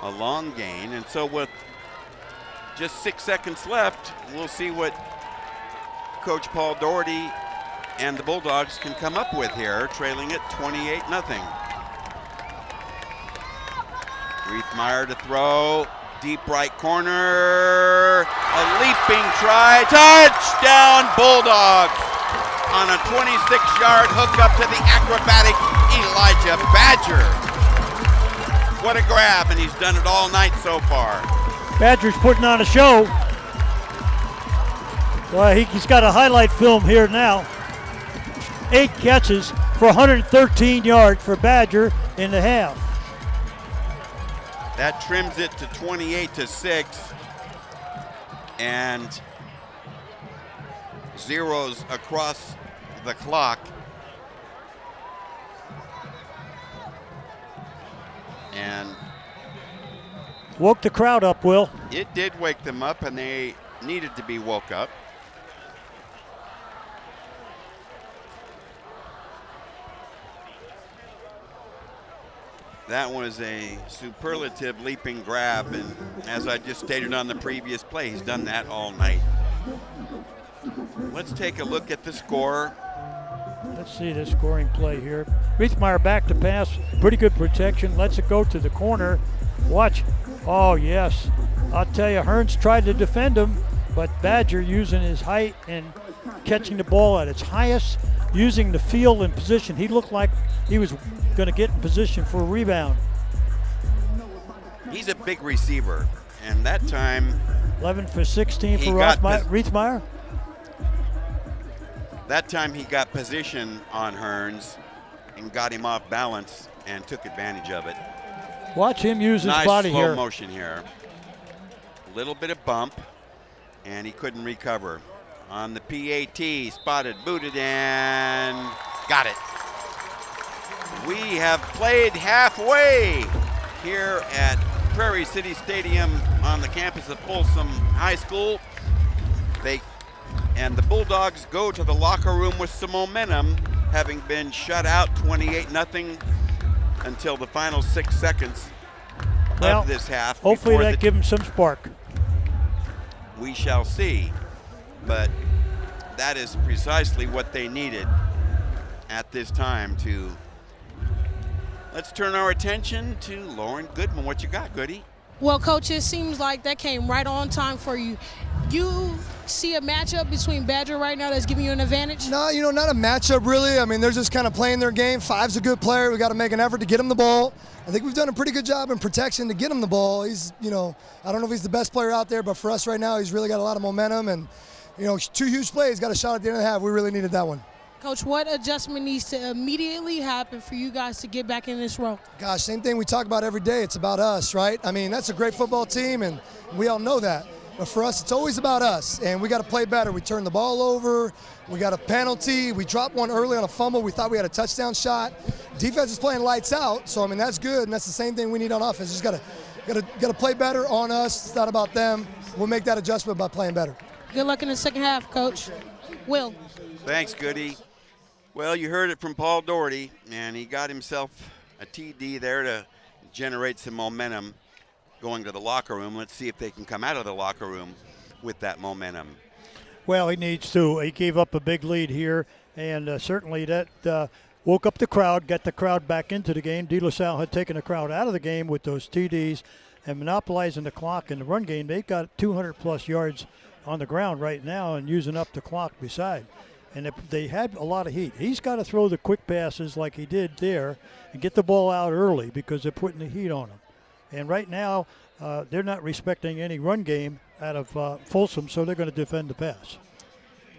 a long gain. And so with just 6 seconds left, we'll see what Coach Paul Doherty and the Bulldogs can come up with here, trailing it 28-0. Reithmeyer to throw, deep right corner, a leaping try, touchdown Bulldogs on a 26-yard hookup to the acrobatic Elijah Badger. What a grab, and he's done it all night so far. Badger's putting on a show. Well, he's got a highlight film here now. 8 catches for 113 yards for Badger in the half. That trims it to 28-6, and zeros across the clock. And woke the crowd up, Will. It did wake them up, and they needed to be woke up. That was a superlative leaping grab, and as I just stated on the previous play, he's done that all night. Let's take a look at the score Let's see the scoring play here. Riethmeyer back to pass. Pretty good protection. Lets it go to the corner. Watch. Oh, yes. I'll tell you, Hearns tried to defend him, but Badger using his height and catching the ball at its highest, using the field and position. He looked like he was going to get in position for a rebound. He's a big receiver, and that time 11 for 16 for Riethmeyer. That time he got position on Hearns and got him off balance and took advantage of it. Watch him use his body nice slow here. motion here. A little bit of bump, and he couldn't recover. On the PAT, spotted, booted, and got it. We have played halfway here at Prairie City Stadium on the campus of Folsom High School. And the Bulldogs go to the locker room with some momentum, having been shut out 28-0 until the final 6 seconds of this half. Hopefully that gives them some spark. We shall see, but that is precisely what they needed at this time to. Let's turn our attention to Lauren Goodman. What you got, Goody? Well, Coach, it seems like that came right on time for you. You see a matchup between Badger right now that's giving you an advantage? No, not a matchup really. I mean, they're just kind of playing their game. Five's a good player. We got to make an effort to get him the ball. I think we've done a pretty good job in protection to get him the ball. He's, I don't know if he's the best player out there, but for us right now, he's really got a lot of momentum. And, 2 huge plays, got a shot at the end of the half. We really needed that one. Coach, what adjustment needs to immediately happen for you guys to get back in this role? Gosh, same thing we talk about every day. It's about us, right? I mean, that's a great football team, and we all know that. But for us, it's always about us, and we got to play better. We turned the ball over. We got a penalty. We dropped one early on a fumble. We thought we had a touchdown shot. Defense is playing lights out, so, I mean, that's good, and that's the same thing we need on offense. Just got to play better on us. It's not about them. We'll make that adjustment by playing better. Good luck in the second half, Coach. Will. Thanks, Goody. Well, you heard it from Paul Doherty, and he got himself a TD there to generate some momentum going to the locker room. Let's see if they can come out of the locker room with that momentum. Well, he needs to. He gave up a big lead here, and certainly that woke up the crowd, got the crowd back into the game. De La Salle had taken the crowd out of the game with those TDs and monopolizing the clock in the run game. They've got 200-plus yards on the ground right now and using up the clock beside. And they had a lot of heat. He's got to throw the quick passes like he did there and get the ball out early because they're putting the heat on him. And right now, they're not respecting any run game out of Folsom, so they're going to defend the pass.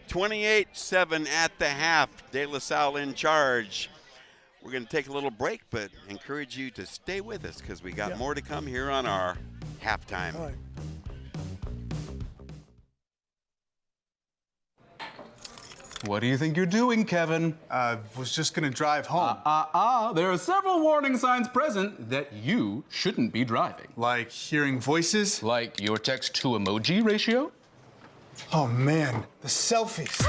28-7 at the half. De La Salle in charge. We're going to take a little break, but encourage you to stay with us because we got more to come here on our halftime. All right. What do you think you're doing, Kevin? Was just gonna drive home. There are several warning signs present that you shouldn't be driving. Like hearing voices? Like your text-to-emoji ratio? Oh man, the selfies.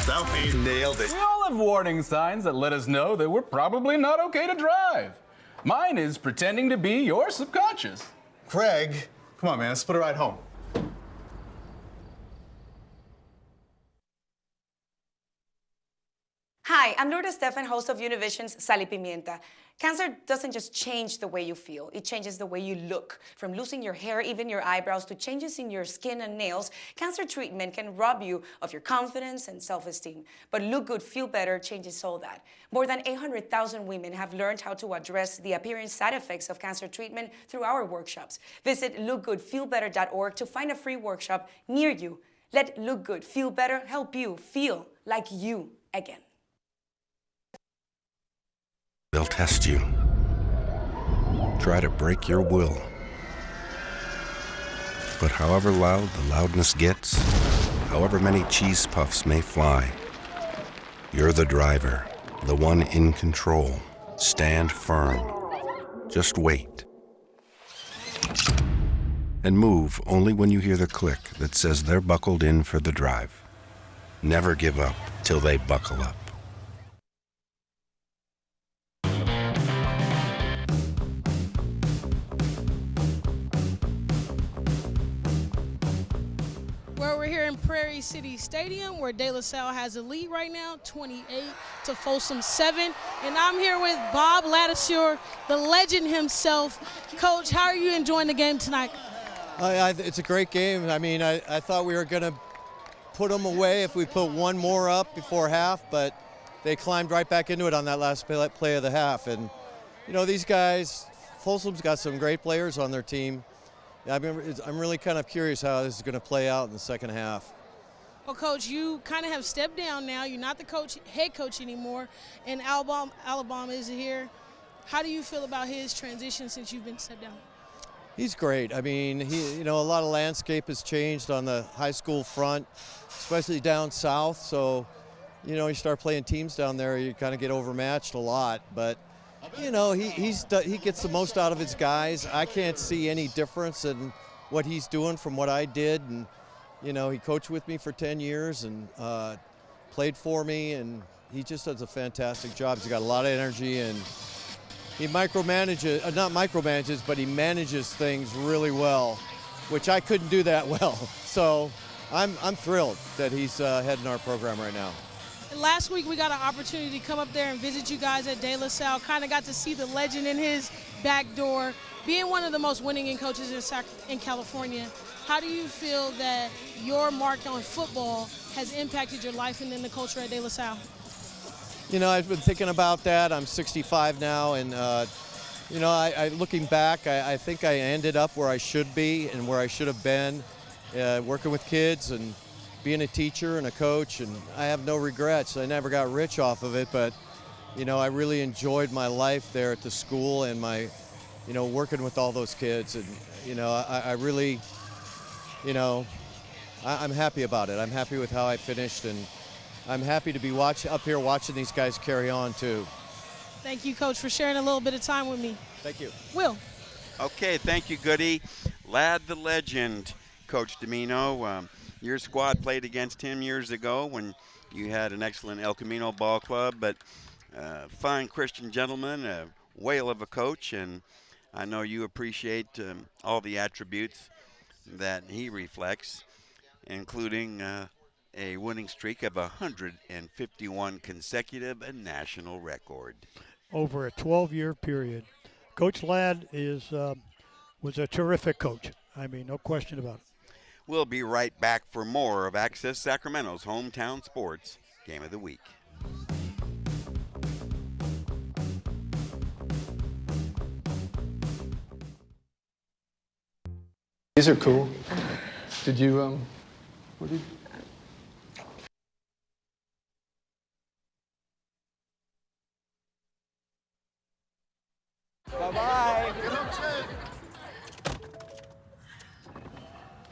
Selfie, nailed it. We all have warning signs that let us know that we're probably not okay to drive. Mine is pretending to be your subconscious. Craig, come on man, let's split a ride home. Hi, I'm Lourdes Stefan, host of Univision's Salle Pimienta. Cancer doesn't just change the way you feel, it changes the way you look. From losing your hair, even your eyebrows, to changes in your skin and nails, cancer treatment can rob you of your confidence and self-esteem. But Look Good, Feel Better changes all that. More than 800,000 women have learned how to address the appearing side effects of cancer treatment through our workshops. Visit lookgoodfeelbetter.org to find a free workshop near you. Let Look Good, Feel Better help you feel like you again. They'll test you. Try to break your will. But however loud the loudness gets, however many cheese puffs may fly, you're the driver, the one in control. Stand firm. Just wait. And move only when you hear the click that says they're buckled in for the drive. Never give up till they buckle up. we're here in Prairie City Stadium where De La Salle has a lead right now, 28 to Folsom 7. And I'm here with Bob Ladouceur, the legend himself. Coach, how are you enjoying the game tonight? It's a great game. I mean, I thought we were going to put them away if we put one more up before half, but they climbed right back into it on that last play of the half. And, you know, these guys, Folsom's got some great players on their team. I'm really kind of curious how this is going to play out in the second half. Well, Coach, you kind of have stepped down now. You're not the head coach anymore, and Alabama is here. How do you feel about his transition since you've been stepped down? He's great. I mean, a lot of landscape has changed on the high school front, especially down south. So, you know, you start playing teams down there, you kind of get overmatched a lot. But, you know, he gets the most out of his guys. I can't see any difference in what he's doing from what I did. And, you know, he coached with me for 10 years and played for me, and he just does a fantastic job. He's got a lot of energy, and he not micromanages, but he manages things really well, which I couldn't do that well. So I'm thrilled that he's heading our program right now. And last week we got an opportunity to come up there and visit you guys at De La Salle. Kind of got to see the legend in his back door. Being one of the most winning coaches in California, how do you feel that your mark on football has impacted your life and then the culture at De La Salle? You know, I've been thinking about that. I'm 65 now, and you know, looking back, I think I ended up where I should be and where I should have been, working with kids and being a teacher and a coach, and I have no regrets. I never got rich off of it, but, you know, I really enjoyed my life there at the school and my, you know, working with all those kids. And, you know, I really, you know, I'm happy about it. I'm happy with how I finished, and I'm happy to be up here watching these guys carry on, too. Thank you, Coach, for sharing a little bit of time with me. Thank you. Will. Okay, thank you, Goody. Lad the legend, Coach Domino. Your squad played against him years ago when you had an excellent El Camino ball club, but fine Christian gentleman, a whale of a coach, and I know you appreciate all the attributes that he reflects, including a winning streak of 151 consecutive and national record. Over a 12-year period. Coach Ladd was a terrific coach. I mean, no question about it. We'll be right back for more of Access Sacramento's Hometown Sports Game of the Week. These are cool. Did you, what did you? Bye-bye.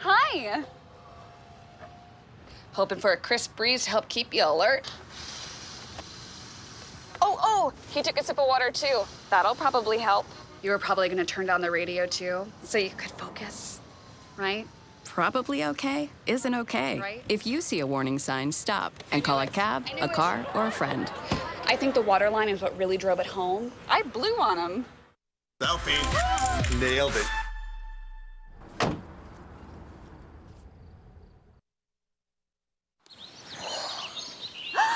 Hi. Hoping for a crisp breeze to help keep you alert. Oh, he took a sip of water too. That'll probably help. You were probably gonna turn down the radio too, so you could focus, right? Probably okay isn't okay. Right? If you see a warning sign, stop and call a cab, a car, or a friend. I think the water line is what really drove it home. I blew on him. Selfie. Nailed it.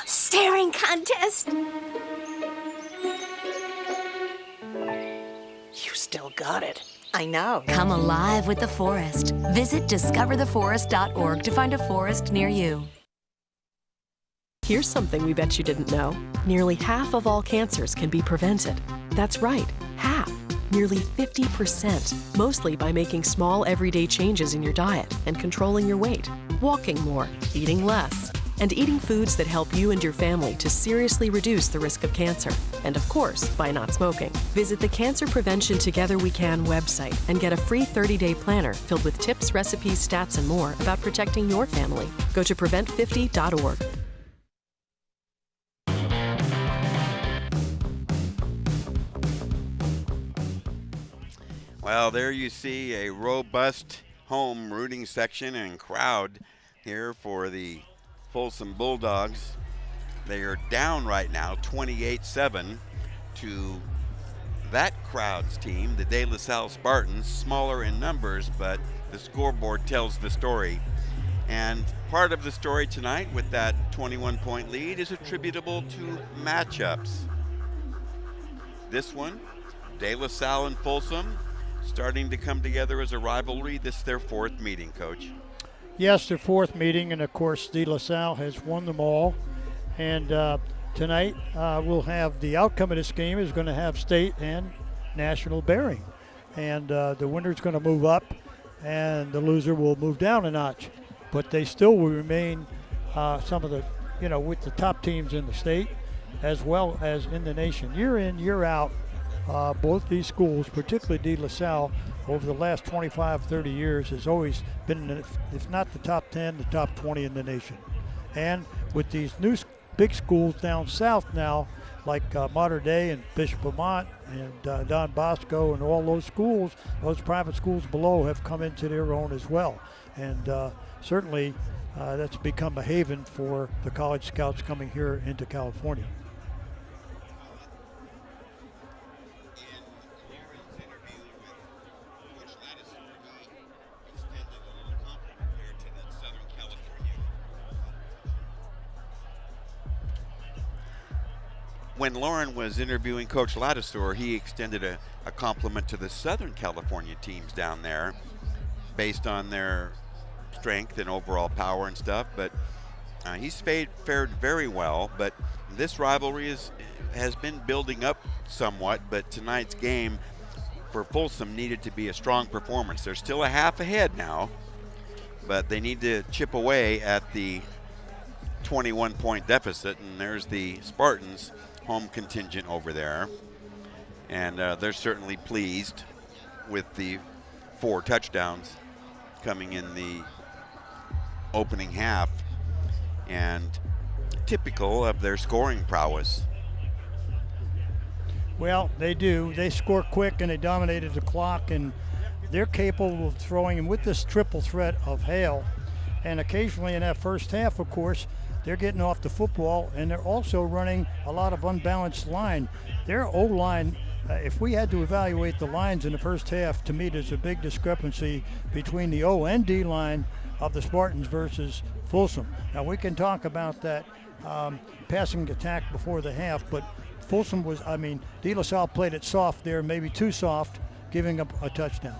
Staring contest. You still got it. I know. Come alive with the forest. Visit discovertheforest.org to find a forest near you. Here's something we bet you didn't know. Nearly half of all cancers can be prevented. That's right, half. Nearly 50%, mostly by making small everyday changes in your diet and controlling your weight, walking more, eating less, and eating foods that help you and your family to seriously reduce the risk of cancer. And of course, by not smoking. Visit the Cancer Prevention Together We Can website and get a free 30-day planner filled with tips, recipes, stats, and more about protecting your family. Go to prevent50.org. Well, there you see a robust home rooting section and crowd here for the Folsom Bulldogs. They are down right now 28-7 to that crowd's team, the De La Salle Spartans, smaller in numbers, but the scoreboard tells the story. And part of the story tonight with that 21-point lead is attributable to matchups. This one, De La Salle and Folsom, starting to come together as a rivalry. This is their fourth meeting, Coach. Yes, their fourth meeting, and of course De La Salle has won them all. And tonight we'll have the outcome of this game is going to have state and national bearing. And the winner's going to move up, and the loser will move down a notch. But they still will remain some of the, with the top teams in the state as well as in the nation. Year in, year out, both these schools, particularly De La Salle, over the last 25, 30 years has always been, if not the top 10, the top 20 in the nation. And with these new big schools down south now, like Mater Dei and Bishop Vermont and Don Bosco and all those schools, those private schools below have come into their own as well. And certainly that's become a haven for the college scouts coming here into California. When Lauren was interviewing Coach Ladisor, he extended a compliment to the Southern California teams down there based on their strength and overall power and stuff, but he's fared very well. But this rivalry has been building up somewhat, but tonight's game for Folsom needed to be a strong performance. They're still a half ahead now, but they need to chip away at the 21-point deficit, and there's the Spartans home contingent over there, and they're certainly pleased with the 4 touchdowns coming in the opening half, and typical of their scoring prowess. Well, they do. They score quick and they dominated the clock, and they're capable of throwing, and with this triple threat of Hale, and occasionally in that first half, of course, they're getting off the football, and they're also running a lot of unbalanced line. Their O-line, if we had to evaluate the lines in the first half, to me there's a big discrepancy between the O and D line of the Spartans versus Folsom. Now we can talk about that passing attack before the half, but Folsom was, De La Salle played it soft there, maybe too soft, giving up a touchdown.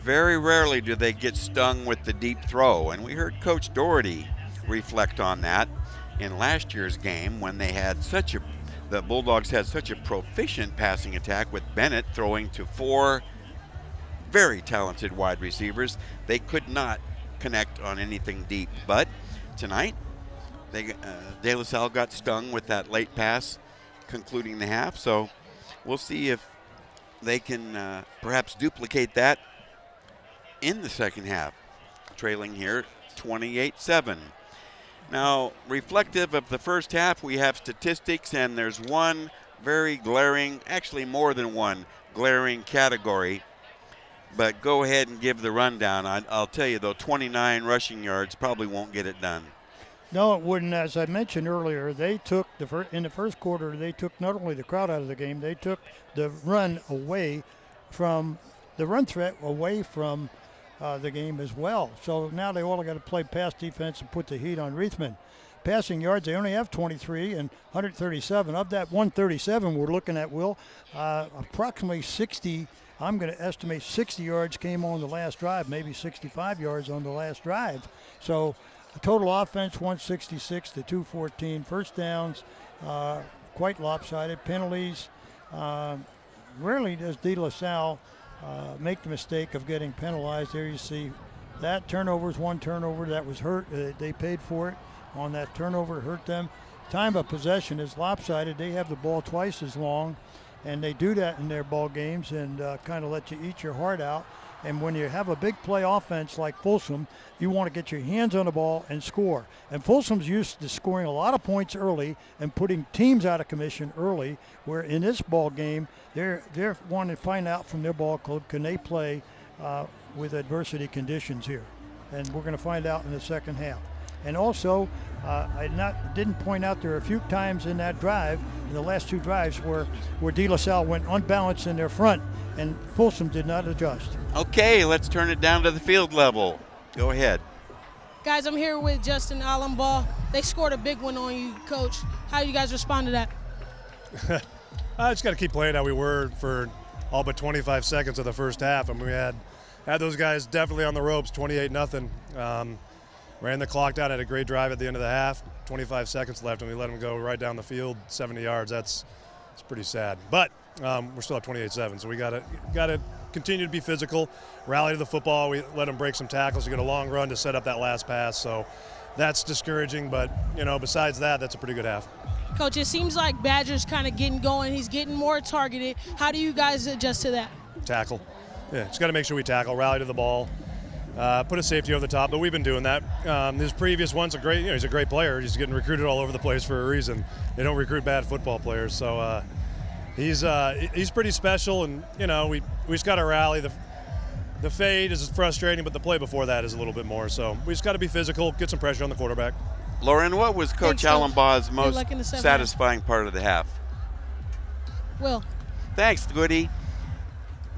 Very rarely do they get stung with the deep throw, and we heard Coach Doherty reflect on that in last year's game when they had the Bulldogs had such a proficient passing attack with Bennett throwing to 4 very talented wide receivers. They could not connect on anything deep, but tonight De La Salle got stung with that late pass concluding the half, so we'll see if they can perhaps duplicate that in the second half, trailing here 28-7. Now, reflective of the first half, we have statistics, and there's one very glaring, actually more than one glaring category. But go ahead and give the rundown. I'll tell you, though, 29 rushing yards probably won't get it done. No, it wouldn't. As I mentioned earlier, they took in the first quarter, they took not only the crowd out of the game, they took the run threat away from the game as well. So now they all got to play pass defense and put the heat on Reithman. Passing yards, they only have 23 and 137. Of that 137 we're looking at, Will, approximately 60, I'm going to estimate 60 yards came on the last drive, maybe 65 yards on the last drive. So the total offense, 166 to 214. First downs, quite lopsided. Penalties, rarely does De La Salle make the mistake of getting penalized. There you see that turnover's one turnover that was hurt. They paid for it on that turnover, hurt them. Time of possession is lopsided. They have the ball twice as long, and they do that in their ball games and kind of let you eat your heart out. And when you have a big play offense like Folsom, you want to get your hands on the ball and score. And Folsom's used to scoring a lot of points early and putting teams out of commission early, where in this ball game, they're wanting to find out from their ball club, can they play with adversity conditions here? And we're going to find out in the second half. And also, I didn't point out there are a few times in that drive, in the last 2 drives, where De La Salle went unbalanced in their front, and Folsom did not adjust. Okay, let's turn it down to the field level. Go ahead. Guys, I'm here with Justin Allenbaugh. They scored a big one on you, Coach. How do you guys respond to that? I just got to keep playing how we were for all but 25 seconds of the first half. I mean, we had those guys definitely on the ropes, 28-0. Ran the clock down, had a great drive at the end of the half, 25 seconds left, and we let them go right down the field, 70 yards. It's pretty sad. But we're still at 28-7, so we got to continue to be physical, rally to the football. We let them break some tackles to get a long run to set up that last pass. So that's discouraging, but, besides that, that's a pretty good half. Coach, it seems like Badger's kind of getting going. He's getting more targeted. How do you guys adjust to that? Tackle. Yeah, just got to make sure we tackle, rally to the ball, put a safety over the top, but we've been doing that. His previous one's he's a great player. He's getting recruited all over the place for a reason. They don't recruit bad football players, so he's pretty special, and we just got to rally. The fade is frustrating, but the play before that is a little bit more. So we just got to be physical, get some pressure on the quarterback. Lauren, what was Coach Allenbaugh's most satisfying part of the half? Will. Thanks, Goody.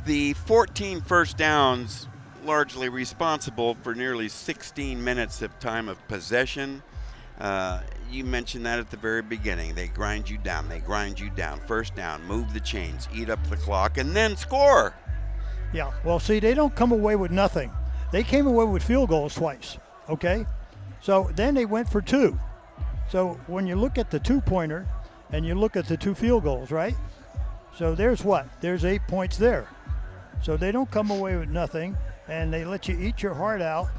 The 14 first downs, largely responsible for nearly 16 minutes of time of possession. You mentioned that at the very beginning. They grind you down. First down, move the chains, eat up the clock, and then score. Yeah, well, see, they don't come away with nothing. They came away with field goals twice, okay? So then they went for 2. So when you look at the 2-pointer and you look at the 2 field goals, right? So there's what? There's 8 points there. So they don't come away with nothing, and they let you eat your heart out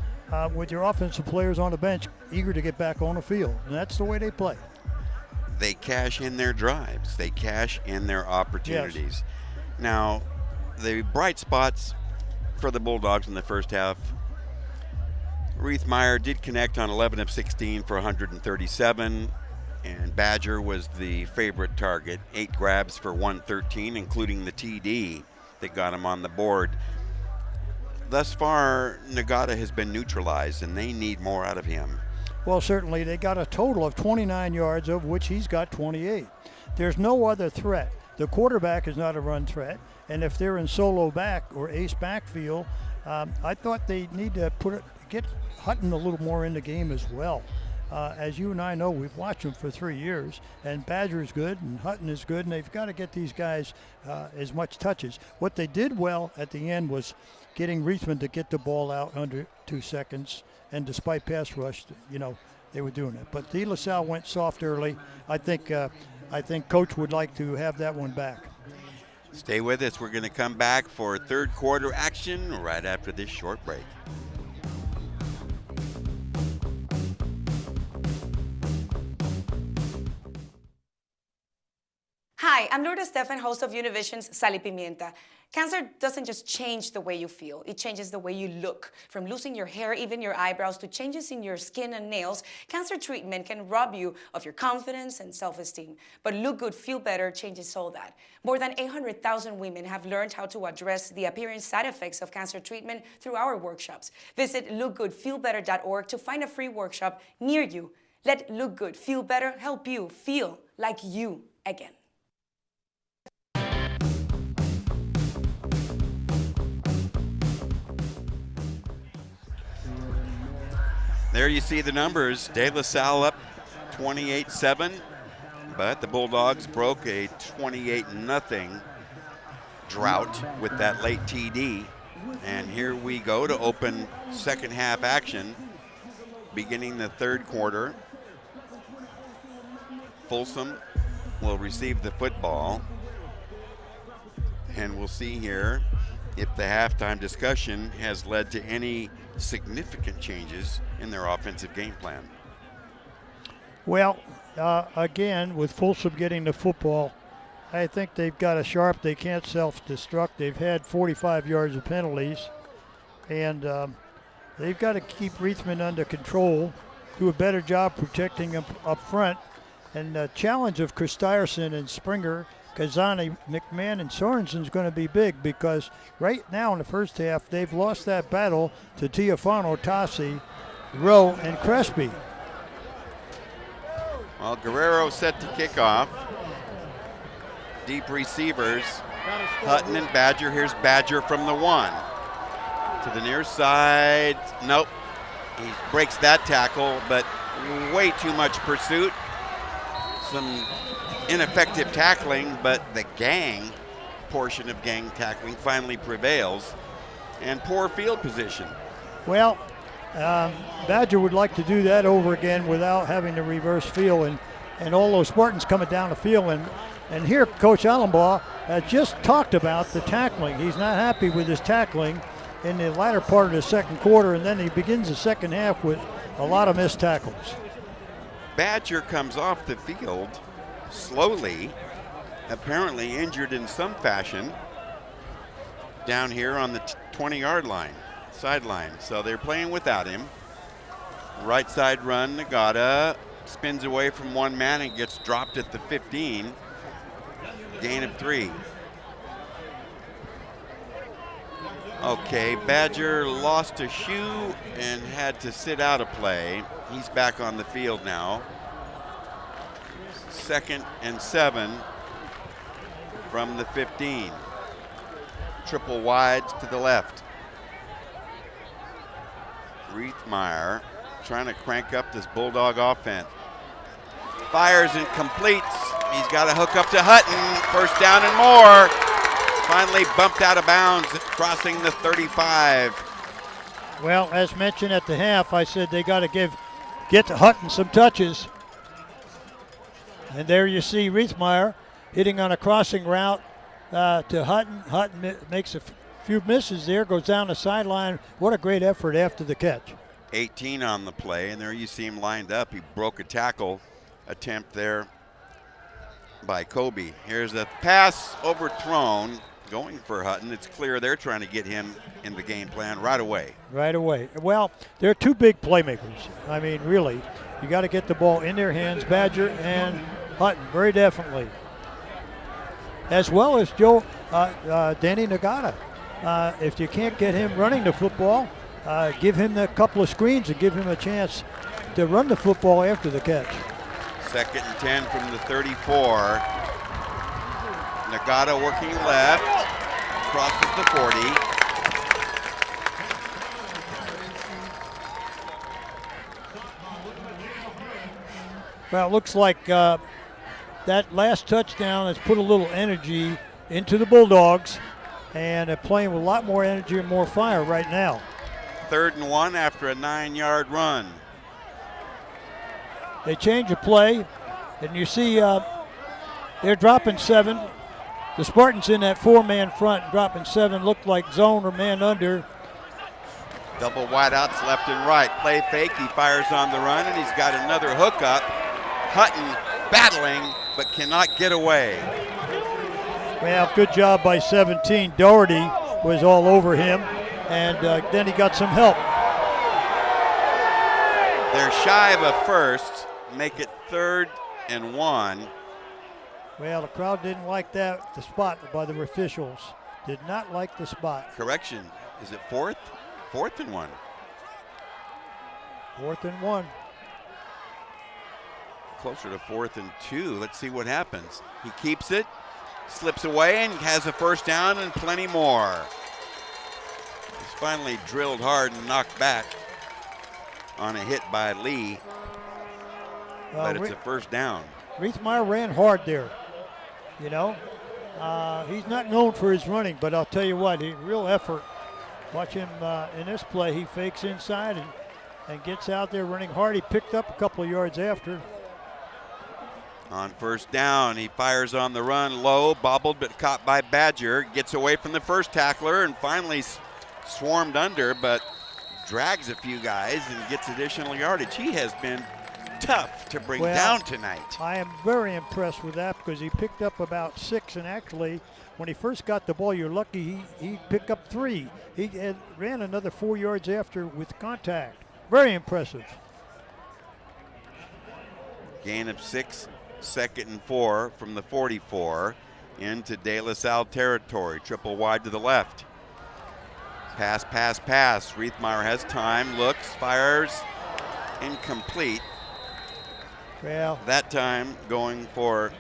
with your offensive players on the bench eager to get back on the field. And that's the way they play. They cash in their drives. They cash in their opportunities. Yes. Now, the bright spots for the Bulldogs in the first half, Reithmeyer did connect on 11 of 16 for 137, and Badger was the favorite target. 8 grabs for 113, including the TD that got him on the board. Thus far, Nagata has been neutralized, and they need more out of him. Well, certainly they got a total of 29 yards, of which he's got 28. There's no other threat. The quarterback is not a run threat, and if they're in solo back or ace backfield, I thought they need to get Hutton a little more in the game as well. As you and I know, we've watched them for 3 years, and Badger is good and Hutton is good, and they've got to get these guys as much touches. What they did well at the end was getting Reithman to get the ball out under 2 seconds, and despite pass rush, they were doing it. But De La Salle went soft early. I think Coach would like to have that one back. Stay with us. We're going to come back for third quarter action right after this short break. Hi, I'm Lourdes Stefan, host of Univision's Salle Pimienta. Cancer doesn't just change the way you feel, it changes the way you look. From losing your hair, even your eyebrows, to changes in your skin and nails, cancer treatment can rob you of your confidence and self-esteem. But Look Good, Feel Better changes all that. More than 800,000 women have learned how to address the appearance side effects of cancer treatment through our workshops. Visit lookgoodfeelbetter.org to find a free workshop near you. Let Look Good, Feel Better help you feel like you again. There you see the numbers. De La Salle up 28-7, but the Bulldogs broke a 28-0 drought with that late TD. And here we go to open second half action, beginning the third quarter. Folsom will receive the football, and we'll see here if the halftime discussion has led to any significant changes in their offensive game plan. Well, again, with Folsom getting the football, I think they've got a sharp. They can't self-destruct. They've had 45 yards of penalties, and they've got to keep Reithman under control, do a better job protecting him up front. And the challenge of Christierson and Springer, Kazani, McMahon, and Sorensen is going to be big, because right now in the first half, they've lost that battle to Tiafano, Tassi, Rowe, and Crespi. Well, Guerrero set to kick off. Deep receivers, Hutton and Badger. Here's Badger from the 1. To the near side, nope. He breaks that tackle, but way too much pursuit. Some ineffective tackling, but the gang portion of gang tackling finally prevails. And poor field position. Well, Badger would like to do that over again without having to reverse field, and all those Spartans coming down the field. And here Coach Allenbaugh just talked about the tackling. He's not happy with his tackling in the latter part of the second quarter, and then he begins the second half with a lot of missed tackles. Badger comes off the field slowly, apparently injured in some fashion, down here on the 20-yard line, sideline. So they're playing without him. Right side run, Nagata spins away from one man and gets dropped at the 15. Gain of 3. Okay, Badger lost a shoe and had to sit out a play. He's back on the field now. 2nd and 7 from the 15. Triple wides to the left. Riethmeyer trying to crank up this Bulldog offense. Fires and completes. He's got a hook up to Hutton. First down and more. Finally bumped out of bounds, crossing the 35. Well, as mentioned at the half, I said they got to get to Hutton some touches. And there you see Riethmeyer hitting on a crossing route to Hutton. Hutton makes a few misses there, goes down the sideline. What a great effort after the catch. 18 on the play, and there you see him lined up. He broke a tackle attempt there by Kobe. Here's a pass overthrown, going for Hutton. It's clear they're trying to get him in the game plan right away. Right away. Well, they're two big playmakers. I mean, really, you got to get the ball in their hands, Badger and Hutton, very definitely. As well as Danny Nagata. If you can't get him running the football, give him a couple of screens and give him a chance to run the football after the catch. 2nd and 10 from the 34. Nagata working left, crosses the 40. Well, it looks like that last touchdown has put a little energy into the Bulldogs, and they're playing with a lot more energy and more fire right now. 3rd and 1 after a 9-yard run. They change the play, and you see they're dropping 7. The Spartans in that 4-man front dropping 7, looked like zone or man under. Double wideouts left and right. Play fake, he fires on the run, and he's got another hookup. Hutton battling, but cannot get away. Well, good job by 17. Doherty was all over him, and then he got some help. They're shy of a first, make it 3rd and 1. Well, the crowd didn't like that, the spot by the officials. Did not like the spot. Correction, is it 4th? 4th and 1. 4th and 1. Closer to 4th and 2. Let's see what happens. He keeps it, slips away, and has a first down and plenty more. He's finally drilled hard and knocked back on a hit by Lee, but it's a first down. Riethmeyer ran hard there. You know, he's not known for his running, but I'll tell you what, real effort. Watch him in this play. He fakes inside and gets out there running hard. He picked up a couple of yards after. On first down, he fires on the run low, bobbled but caught by Badger. Gets away from the first tackler and finally swarmed under, but drags a few guys and gets additional yardage. He has been tough to bring down tonight. I am very impressed with that because he picked up about 6, and actually when he first got the ball, you're lucky he picked up 3. He ran another 4 yards after with contact. Very impressive. Gain of 6, 2nd and 4 from the 44 into De La Salle territory. Triple wide to the left. Pass, pass, pass. Riethmeyer has time, looks, fires, incomplete. Well, that time going for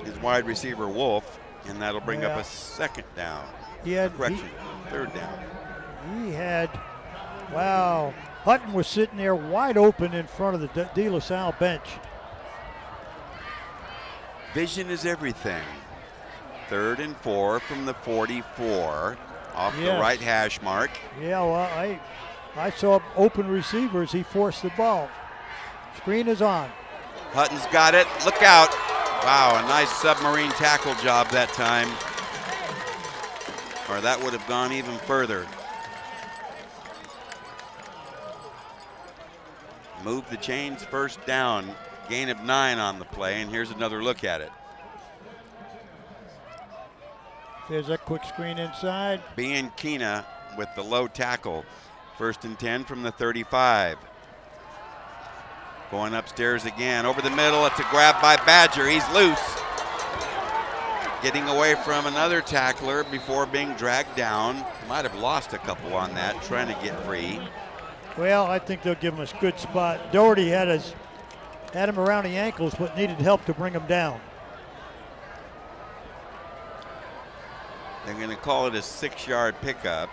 his wide receiver Wolf, and that'll bring up a 2nd down. Correction, 3rd down. He had, wow, Hutton was sitting there wide open in front of the De La Salle bench. Vision is everything. 3rd and 4 from the 44 off the right hash mark. Yeah, well, I saw open receivers. He forced the ball. Screen is on. Hutton's got it. Look out. Wow, a nice submarine tackle job that time. Or that would have gone even further. Move the chains, first down. Gain of 9 on the play, and here's another look at it. There's that quick screen inside. Bianchina with the low tackle. 1st and 10 from the 35. Going upstairs again, over the middle. It's a grab by Badger. He's loose. Getting away from another tackler before being dragged down. Might have lost a couple on that, trying to get free. Well, I think they'll give him a good spot. Doherty had him around the ankles, but needed help to bring him down. They're going to call it a 6-yard pickup.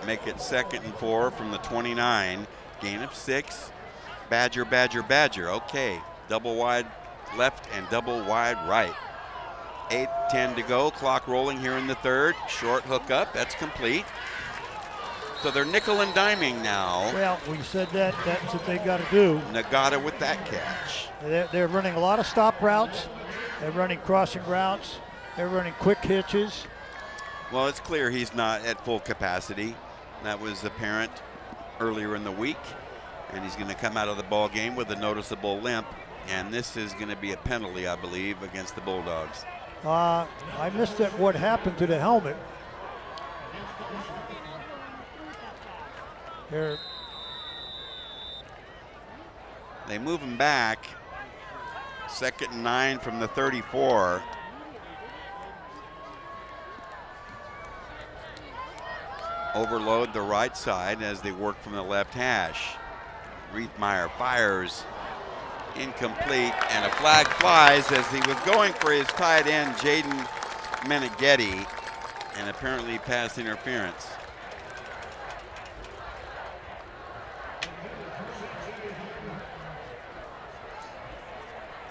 Make it 2nd and 4 from the 29. Gain of 6. Badger, Badger, Badger. Okay. Double wide left and double wide right. 8:10 to go. Clock rolling here in the 3rd. Short hookup. That's complete. So they're nickel and diming now. Well, we said that's what they got to do. Nagata with that catch. They're running a lot of stop routes. They're running crossing routes. They're running quick hitches. Well, it's clear he's not at full capacity. That was apparent earlier in the week. And he's going to come out of the ball game with a noticeable limp. And this is going to be a penalty, I believe, against the Bulldogs. I missed what happened to the helmet. Here. They move him back. 2nd and 9 from the 34. Overload the right side as they work from the left hash. Riethmeyer fires. Incomplete, and a flag flies as he was going for his tight end, Jaden Meneghetti, and apparently pass interference.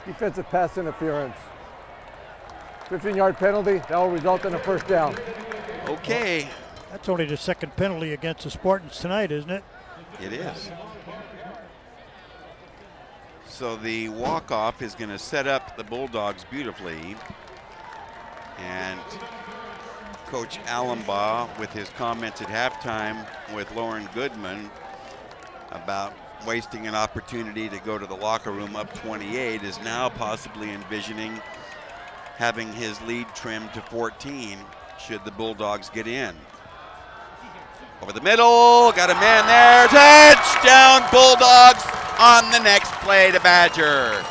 Defensive pass interference. 15-yard penalty. That will result in a 1st down. Okay. That's only the 2nd penalty against the Spartans tonight, isn't it? It is. So the walk-off is going to set up the Bulldogs beautifully. And Coach Allenbaugh, with his comments at halftime with Lauren Goodman about wasting an opportunity to go to the locker room up 28, is now possibly envisioning having his lead trimmed to 14 should the Bulldogs get in. Over the middle, got a man there. Touchdown Bulldogs on the next play to Badger.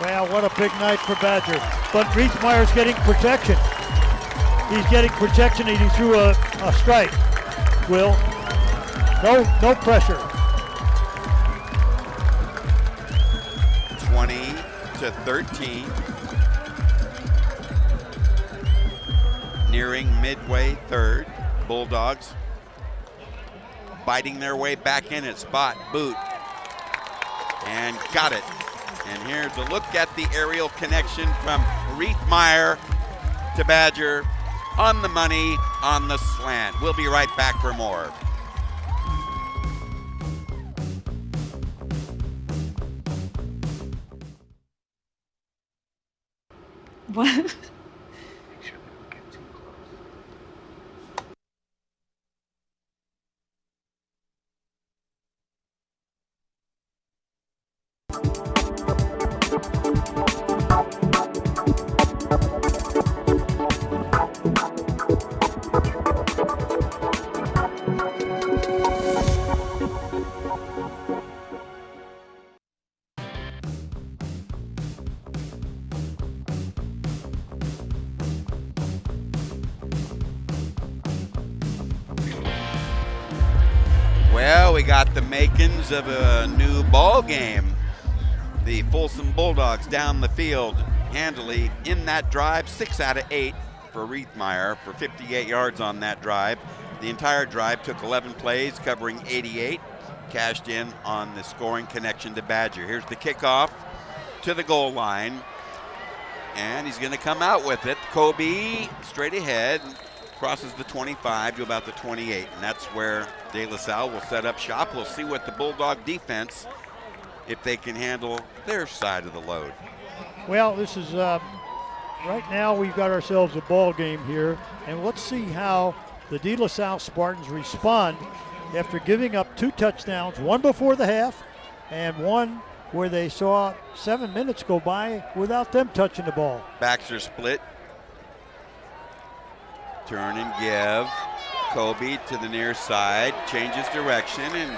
Well, what a big night for Badger. But Riethmeyer's getting protection. He's getting protection and he threw a strike. Will, no pressure. 20-13. Nearing midway 3rd. Bulldogs biting their way back in at spot. Boot. And got it. And here's a look at the aerial connection from Riethmeyer to Badger on the money, on the slant. We'll be right back for more. What? Well, we got the makings of a new ball game. The Folsom Bulldogs down the field handily in that drive, 6 out of 8 for Riethmeyer for 58 yards on that drive. The entire drive took 11 plays, covering 88 cashed in on the scoring connection to Badger. Here's the kickoff to the goal line, and he's going to come out with it. Kobe straight ahead, crosses the 25 to about the 28, and that's where De La Salle will set up shop. We'll see what the Bulldog defense, if they can handle their side of the load. Well, this is right now we've got ourselves a ball game here, and let's see how the De La Salle Spartans respond after giving up 2 touchdowns, one before the half and one where they saw 7 minutes go by without them touching the ball. Backs are split. Turn and give. Kobe to the near side, changes direction and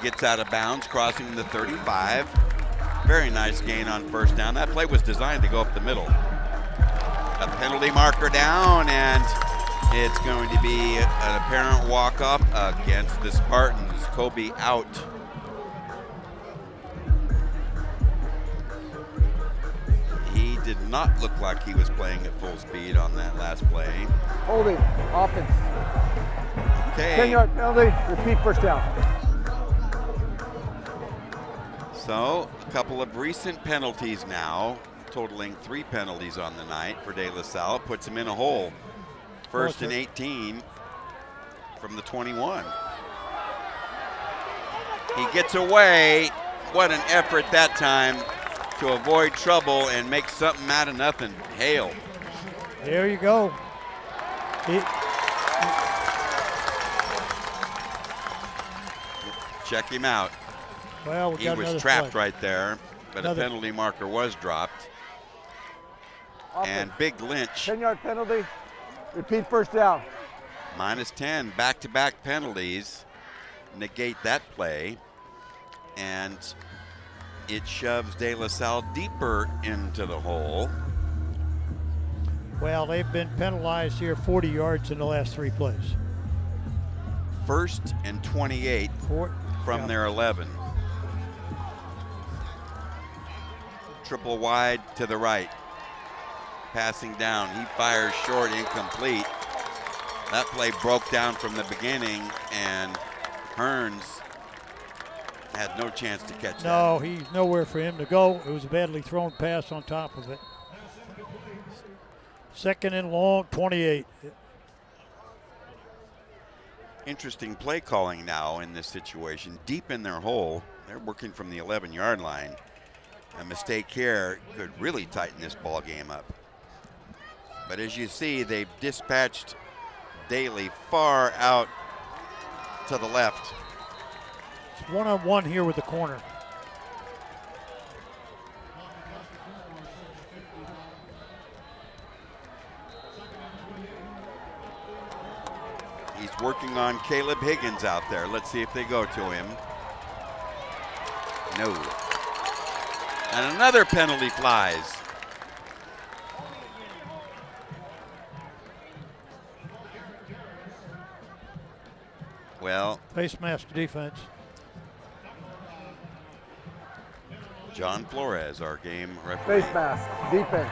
gets out of bounds, crossing the 35. Very nice gain on first down. That play was designed to go up the middle. A penalty marker down, and it's going to be an apparent walk-off against the Spartans. Kobe out. He did not look like he was playing at full speed on that last play. Holding, offense. Okay. 10-yard penalty, repeat first down. So, a couple of recent penalties now, totaling 3 penalties on the night for De La Salle, puts him in a hole. First and 18 from the 21. He gets away. What an effort that time to avoid trouble and make something out of nothing. Hale. There you go. Check him out. Well, he was trapped right there, but a penalty marker was dropped. Offense. And Big Lynch. 10-yard penalty, repeat first down. -10, back-to-back penalties negate that play, and it shoves De La Salle deeper into the hole. Well, they've been penalized here 40 yards in the last 3 plays. 1st and 28 from their 11. Triple wide to the right. Passing down, he fires short, incomplete. That play broke down from the beginning, and Hearns had no chance to catch that. No, he's nowhere for him to go. It was a badly thrown pass on top of it. 2nd and long, 28. Interesting play calling now in this situation. Deep in their hole, they're working from the 11-yard line. A mistake here could really tighten this ball game up. But as you see, they've dispatched Daly far out to the left. It's one-on-one here with the corner. He's working on Caleb Higgins out there. Let's see if they go to him. No. And another penalty flies. Well, face mask defense. John Flores, our game referee. Face mask defense.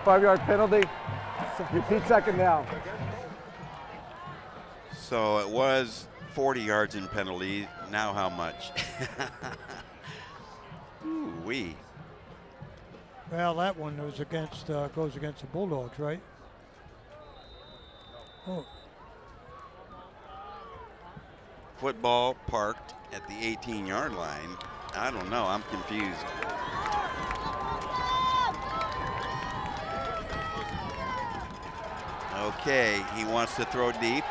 5-yard penalty. Repeat 2nd down. So it was 40 yards in penalty. Now how much? Ooh-wee. Well, that one was against goes against the Bulldogs, right? Oh. Football parked at the 18-yard line. I don't know. I'm confused. Okay, he wants to throw deep.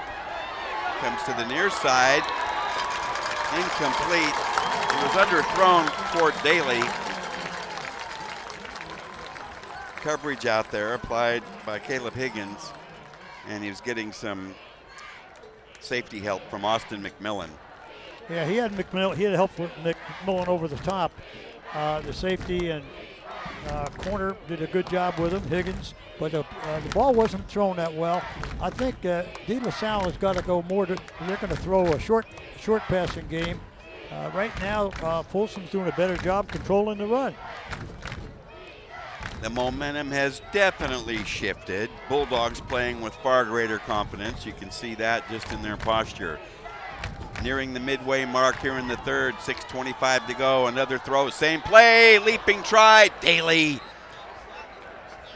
Comes to the near side. Incomplete. It was underthrown toward Daly. Coverage out there applied by Caleb Higgins, and he was getting some safety help from Austin McMillan. Yeah, he had McMillan. He had help with McMillan over the top. The safety and corner did a good job with him, Higgins. But the ball wasn't thrown that well. I think De La Salle has got to go more to. They're going to throw a short passing game. Right now, Folsom's doing a better job controlling the run. The momentum has definitely shifted. Bulldogs playing with far greater confidence. You can see that just in their posture. Nearing the midway mark here in the third, 6:25 to go. Another throw, same play, leaping try, Daly.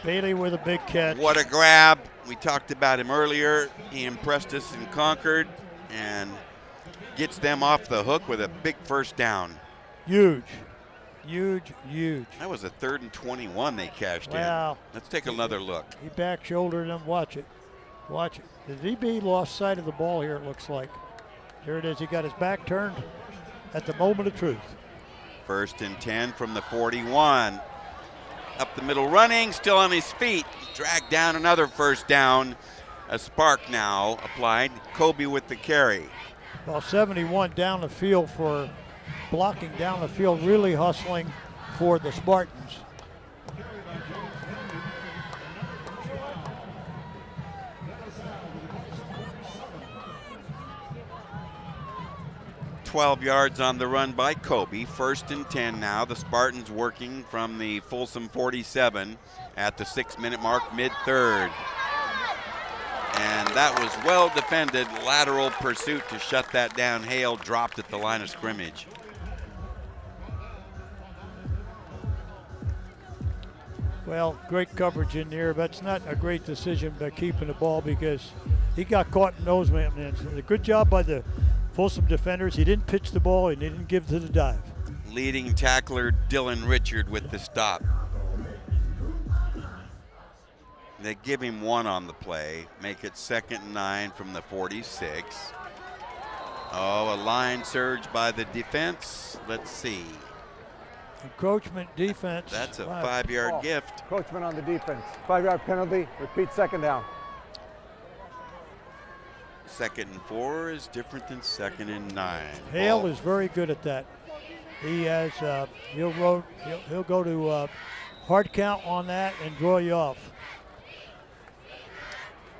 Bailey with a big catch. What a grab. We talked about him earlier. He impressed us in Concord and gets them off the hook with a big first down. Huge. Huge, huge. That was a 3rd and 21 they cashed Wow. in. Let's take another look. He back shouldered him. Watch it. Watch it. The DB lost sight of the ball here, it looks like. There it is. He got his back turned at the moment of truth. 1st and 10 from the 41. Up the middle running, still on his feet. Dragged down another first down. A spark now applied. Kobe with the carry. Well, 71 down the field for blocking down the field, really hustling for the Spartans. $12 yards on the run by Kobe. 1st and 10 now. The Spartans working from the Folsom 47 at the 6-minute mark, mid-third. And that was well defended. Lateral pursuit to shut that down. Hale dropped at the line of scrimmage. Well, great coverage in there. That's not a great decision by keeping the ball because he got caught in nose man. A good job by the Folsom defenders. He didn't pitch the ball and he didn't give to the dive. Leading tackler Dylan Richard with the stop. They give him 1 on the play, make it 2nd and 9 from the 46. Oh, a line surge by the defense. Let's see. Encroachment defense. That's a 5-yard gift. Encroachment on the defense. 5-yard penalty. Repeat 2nd down. 2nd and 4 is different than 2nd and 9. Hale is very good at that. He has he'll go to hard count on that and draw you off.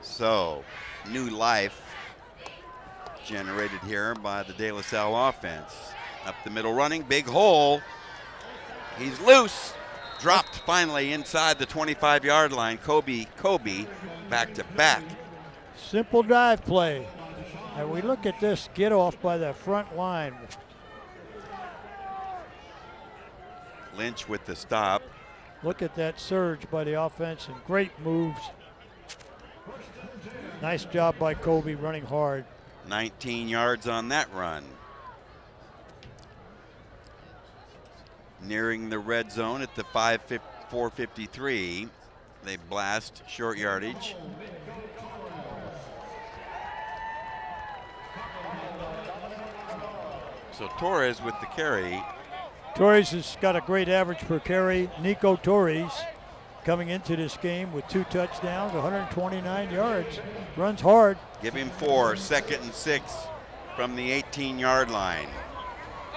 So, new life generated here by the De La Salle offense. Up the middle running, big hole. He's loose. Dropped finally inside the 25-yard line. Kobe back to back. Simple dive play. And we look at this get off by the front line. Lynch with the stop. Look at that surge by the offense and great moves. Nice job by Kobe running hard. 19 yards on that run. Nearing the red zone at the 4:53. They blast short yardage. So Torres with the carry. Torres has got a great average per carry. Nico Torres coming into this game with 2 touchdowns, 129 yards. Runs hard. Give him 4, 2nd and 6 from the 18-yard line.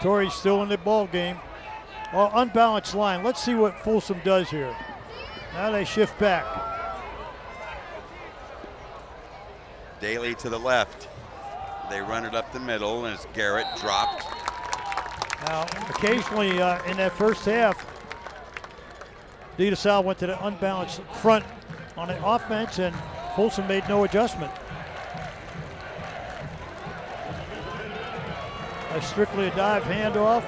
Torres still in the ball game. Well, unbalanced line. Let's see what Folsom does here. Now they shift back. Daly to the left. They run it up the middle as Garrett dropped. Now, occasionally in that first half, De La Salle went to the unbalanced front on the offense, and Folsom made no adjustment. Strictly a dive handoff.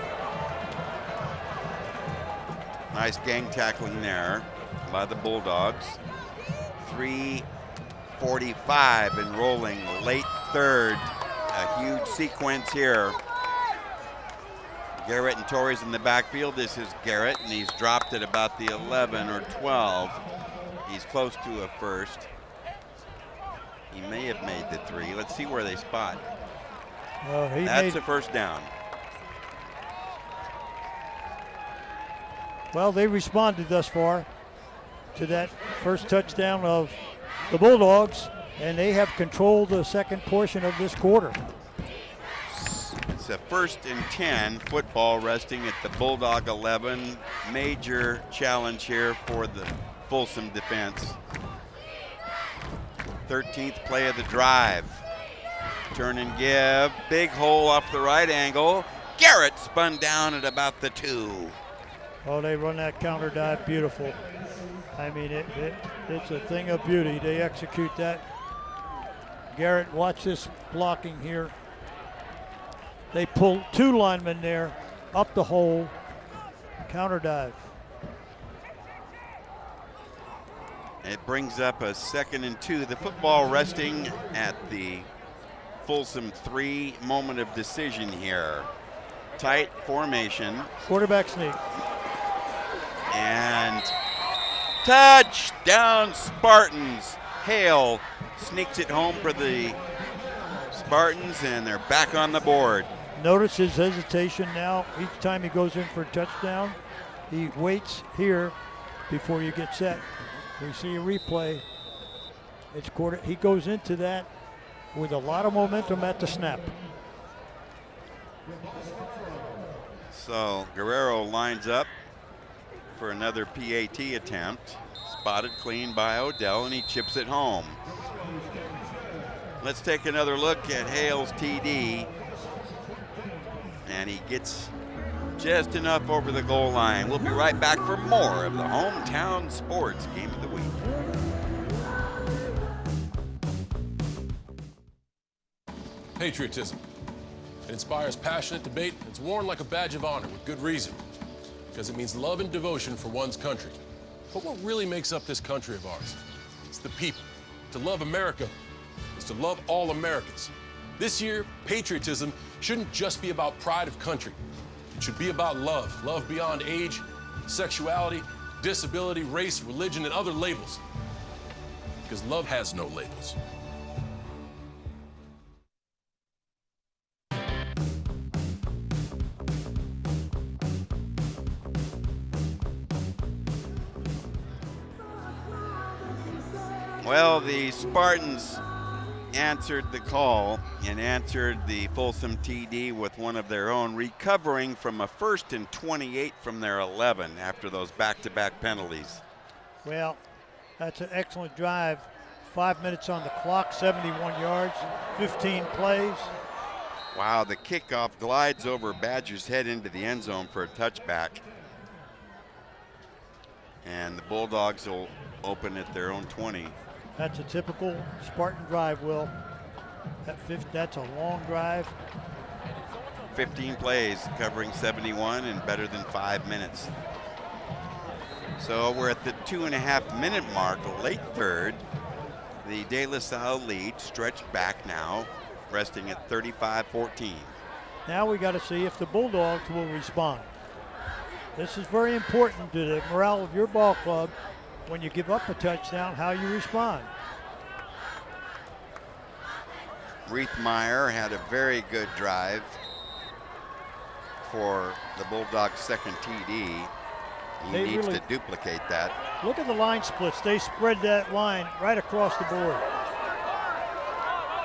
Nice gang tackling there by the Bulldogs. 3:45 and rolling, late third. A huge sequence here. Garrett and Torres in the backfield. This is Garrett, and he's dropped at about the 11 or 12. He's close to a first. He may have made the 3. Let's see where they spot. That's a first down. Well, they responded thus far to that first touchdown of the Bulldogs, and they have controlled the second portion of this quarter. It's a 1st and 10 football resting at the Bulldog 11. Major challenge here for the Folsom defense. 13th play of the drive. Turn and give. Big hole off the right angle. Garrett spun down at about the 2. Oh, they run that counter dive beautiful. I mean, it's a thing of beauty. They execute that. Garrett, watch this blocking here. They pull 2 linemen there up the hole, counter dive. It brings up a 2nd and 2. The football resting at the Folsom 3 moment of decision here. Tight formation. Quarterback sneak. And touchdown Spartans. Hale sneaks it home for the Spartans, and they're back on the board. Notice his hesitation now. Each time he goes in for a touchdown, he waits here before you get set. We see a replay. He goes into that with a lot of momentum at the snap. So Guerrero lines up for another PAT attempt. Spotted clean by Odell, and he chips it home. Let's take another look at Hale's TD. And he gets just enough over the goal line. We'll be right back for more of the Hometown Sports Game of the Week. Patriotism. It inspires passionate debate. It's worn like a badge of honor with good reason, because it means love and devotion for one's country. But what really makes up this country of ours? It's the people. To love America is to love all Americans. This year, patriotism shouldn't just be about pride of country. It should be about love. Love beyond age, sexuality, disability, race, religion, and other labels. Because love has no labels. Well, the Spartans answered the call and answered the Folsom TD with one of their own, recovering from a 1st and 28 from their 11 after those back-to-back penalties. Well, that's an excellent drive. 5 minutes on the clock, 71 yards, 15 plays. Wow, the kickoff glides over Badger's head into the end zone for a touchback. And the Bulldogs will open at their own 20. That's a typical Spartan drive, Will. That's a long drive. 15 plays covering 71 in better than 5 minutes. So we're at the 2.5 minute mark, late third. The De La Salle lead stretched back now, resting at 35-14. Now we got to see if the Bulldogs will respond. This is very important to the morale of your ball club. When you give up a touchdown, how you respond. Reithmeyer had a very good drive for the Bulldogs' second TD. He needs to duplicate that. Look at the line splits. They spread that line right across the board.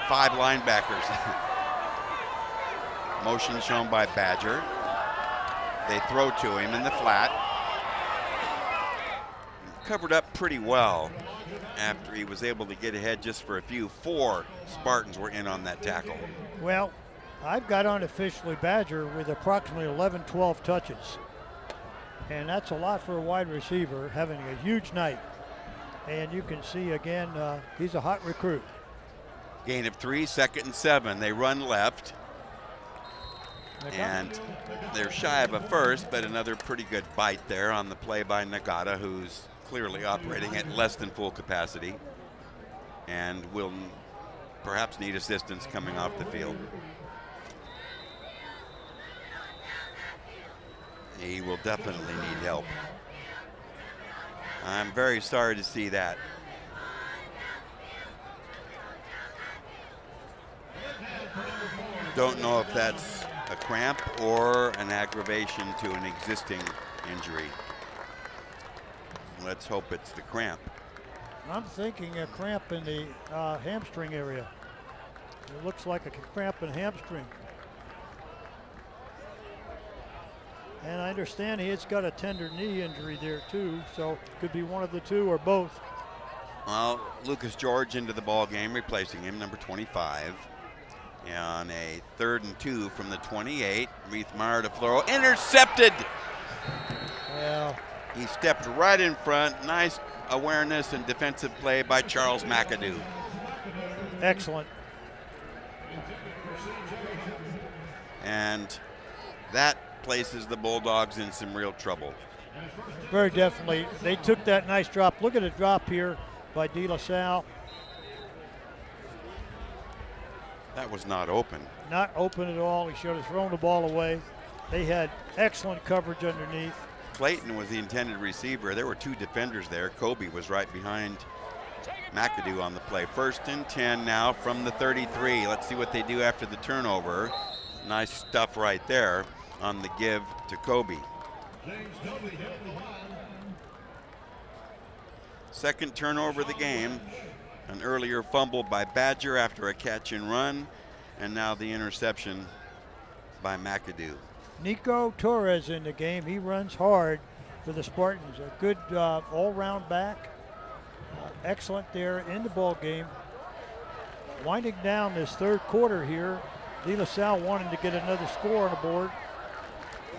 5 linebackers. Motion shown by Badger. They throw to him in the flat. Covered up pretty well after he was able to get ahead just for a few. 4 Spartans were in on that tackle. Well, I've got unofficially Badger with approximately 11, 12 touches. And that's a lot for a wide receiver, having a huge night. And you can see again, he's a hot recruit. Gain of 3, 2nd and 7. They run left. And they're shy of a first, but another pretty good bite there on the play by Nagata, who's clearly operating at less than full capacity and will perhaps need assistance coming off the field. He will definitely need help. I'm very sorry to see that. Don't know if that's a cramp or an aggravation to an existing injury. Let's hope it's the cramp. I'm thinking a cramp in the hamstring area. It looks like a cramp in hamstring. And I understand he's got a tender knee injury there too, so could be one of the two or both. Well, Lucas George into the ball game, replacing him, number 25. On a 3rd and 2 from the 28, Reithmeyer to throw, intercepted. Yeah. He stepped right in front. Nice awareness and defensive play by Charles McAdoo. Excellent. And that places the Bulldogs in some real trouble. Very definitely. They took that nice drop. Look at the drop here by De La Salle. That was not open. Not open at all. He should have thrown the ball away. They had excellent coverage underneath. Clayton was the intended receiver. There were two defenders there. Kobe was right behind McAdoo on the play. 1st and 10 now from the 33. Let's see what they do after the turnover. Nice stuff right there on the give to Kobe. Second turnover of the game. An earlier fumble by Badger after a catch and run, and now the interception by McAdoo. Nico Torres in the game. He runs hard for the Spartans. A good all-round back. Excellent there in the ball game. Winding down this third quarter here. De La Salle wanting to get another score on the board.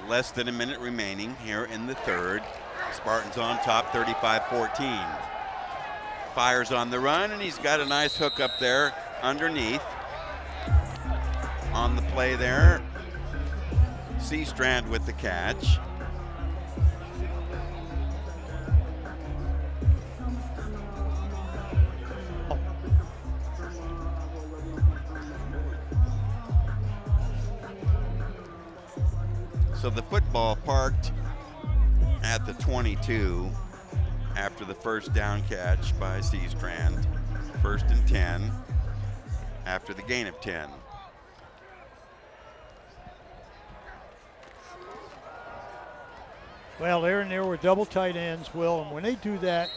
Less than a minute remaining here in the third. Spartans on top, 35-14. Fires on the run, and he's got a nice hook up there underneath. On the play there, Seastrand with the catch. So the football parked at the 22 after the first down catch by Seastrand. 1st and 10 after the gain of 10. Well, there were double tight ends, Will, and when they do that,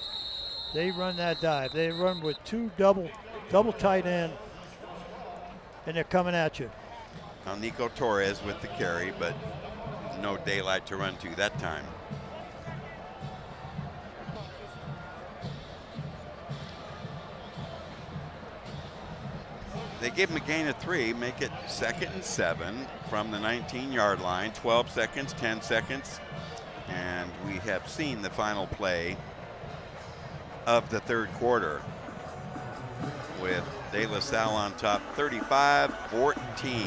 they run that dive. They run with two double tight end, and they're coming at you. Now Nico Torres with the carry, but no daylight to run to that time. They give him a gain of 3, make it 2nd and 7 from the 19-yard line. 12 seconds, 10 seconds, and we have seen the final play of the third quarter with De La Salle on top, 35-14.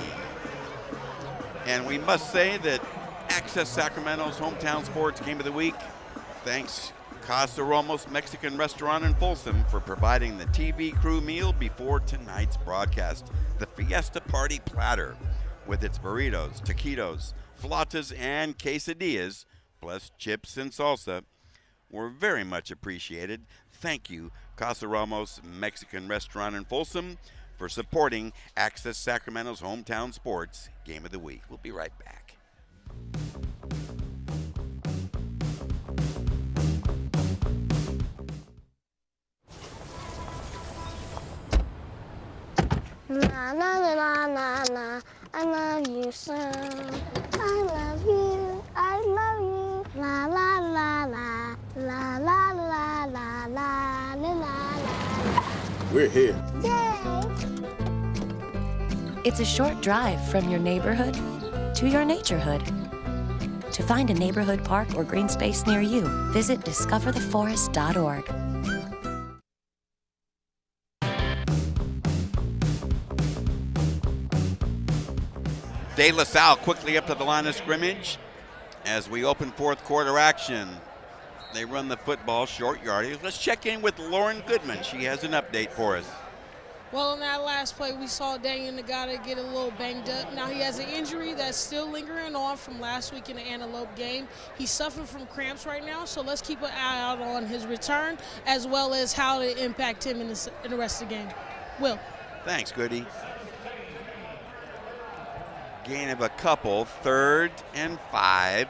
And we must say that Access Sacramento's Hometown Sports Game of the Week, thanks Casa Ramos Mexican Restaurant in Folsom for providing the TV crew meal before tonight's broadcast. The Fiesta Party Platter with its burritos, taquitos, flautas, and quesadillas, plus chips and salsa, were very much appreciated. Thank you, Casa Ramos Mexican Restaurant in Folsom, for supporting Access Sacramento's Hometown Sports Game of the Week. We'll be right back. Na na na na na, I love you so. I love you, I love you. La la la la, la la la la la la la. We're here. Yay! It's a short drive from your neighborhood to your naturehood. To find a neighborhood park or green space near you, visit discovertheforest.org. De La Salle quickly up to the line of scrimmage as we open fourth quarter action. They run the football short yardage. Let's check in with Lauren Goodman. She has an update for us. Well, in that last play, we saw Daniel Nagata get a little banged up. Now, he has an injury that's still lingering on from last week in the Antelope game. He's suffering from cramps right now, so let's keep an eye out on his return as well as how to impact him in the rest of the game. Will. Thanks, Goody. Gain of a couple, 3rd and 5.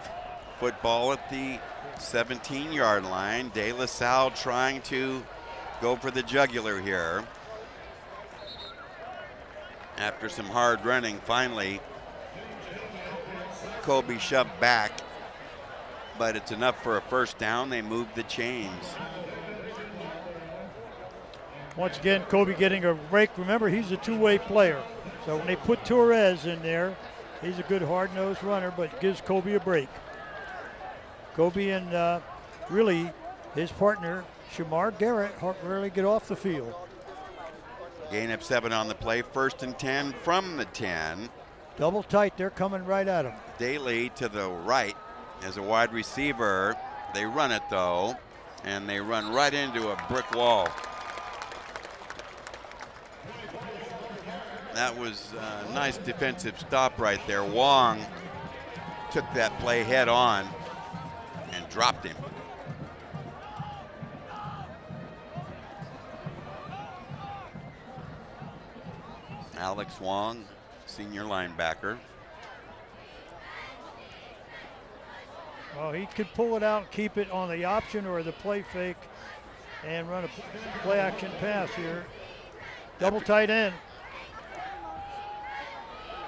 Football at the 17-yard line. De La Salle trying to go for the jugular here. After some hard running, finally, Kobe shoved back, but it's enough for a first down. They moved the chains. Once again, Kobe getting a break. Remember, he's a two-way player. So when they put Torres in there, he's a good hard-nosed runner, but gives Kobe a break. Kobe and really his partner, Shamar Garrett, rarely get off the field. Gain of 7 on the play, 1st and 10 from the 10. Double tight, they're coming right at him. Daly to the right as a wide receiver. They run it though, and they run right into a brick wall. That was a nice defensive stop right there. Wong took that play head on and dropped him. Alex Wong, senior linebacker. Well, he could pull it out and keep it on the option or the play fake and run a play action pass here. Double tight end.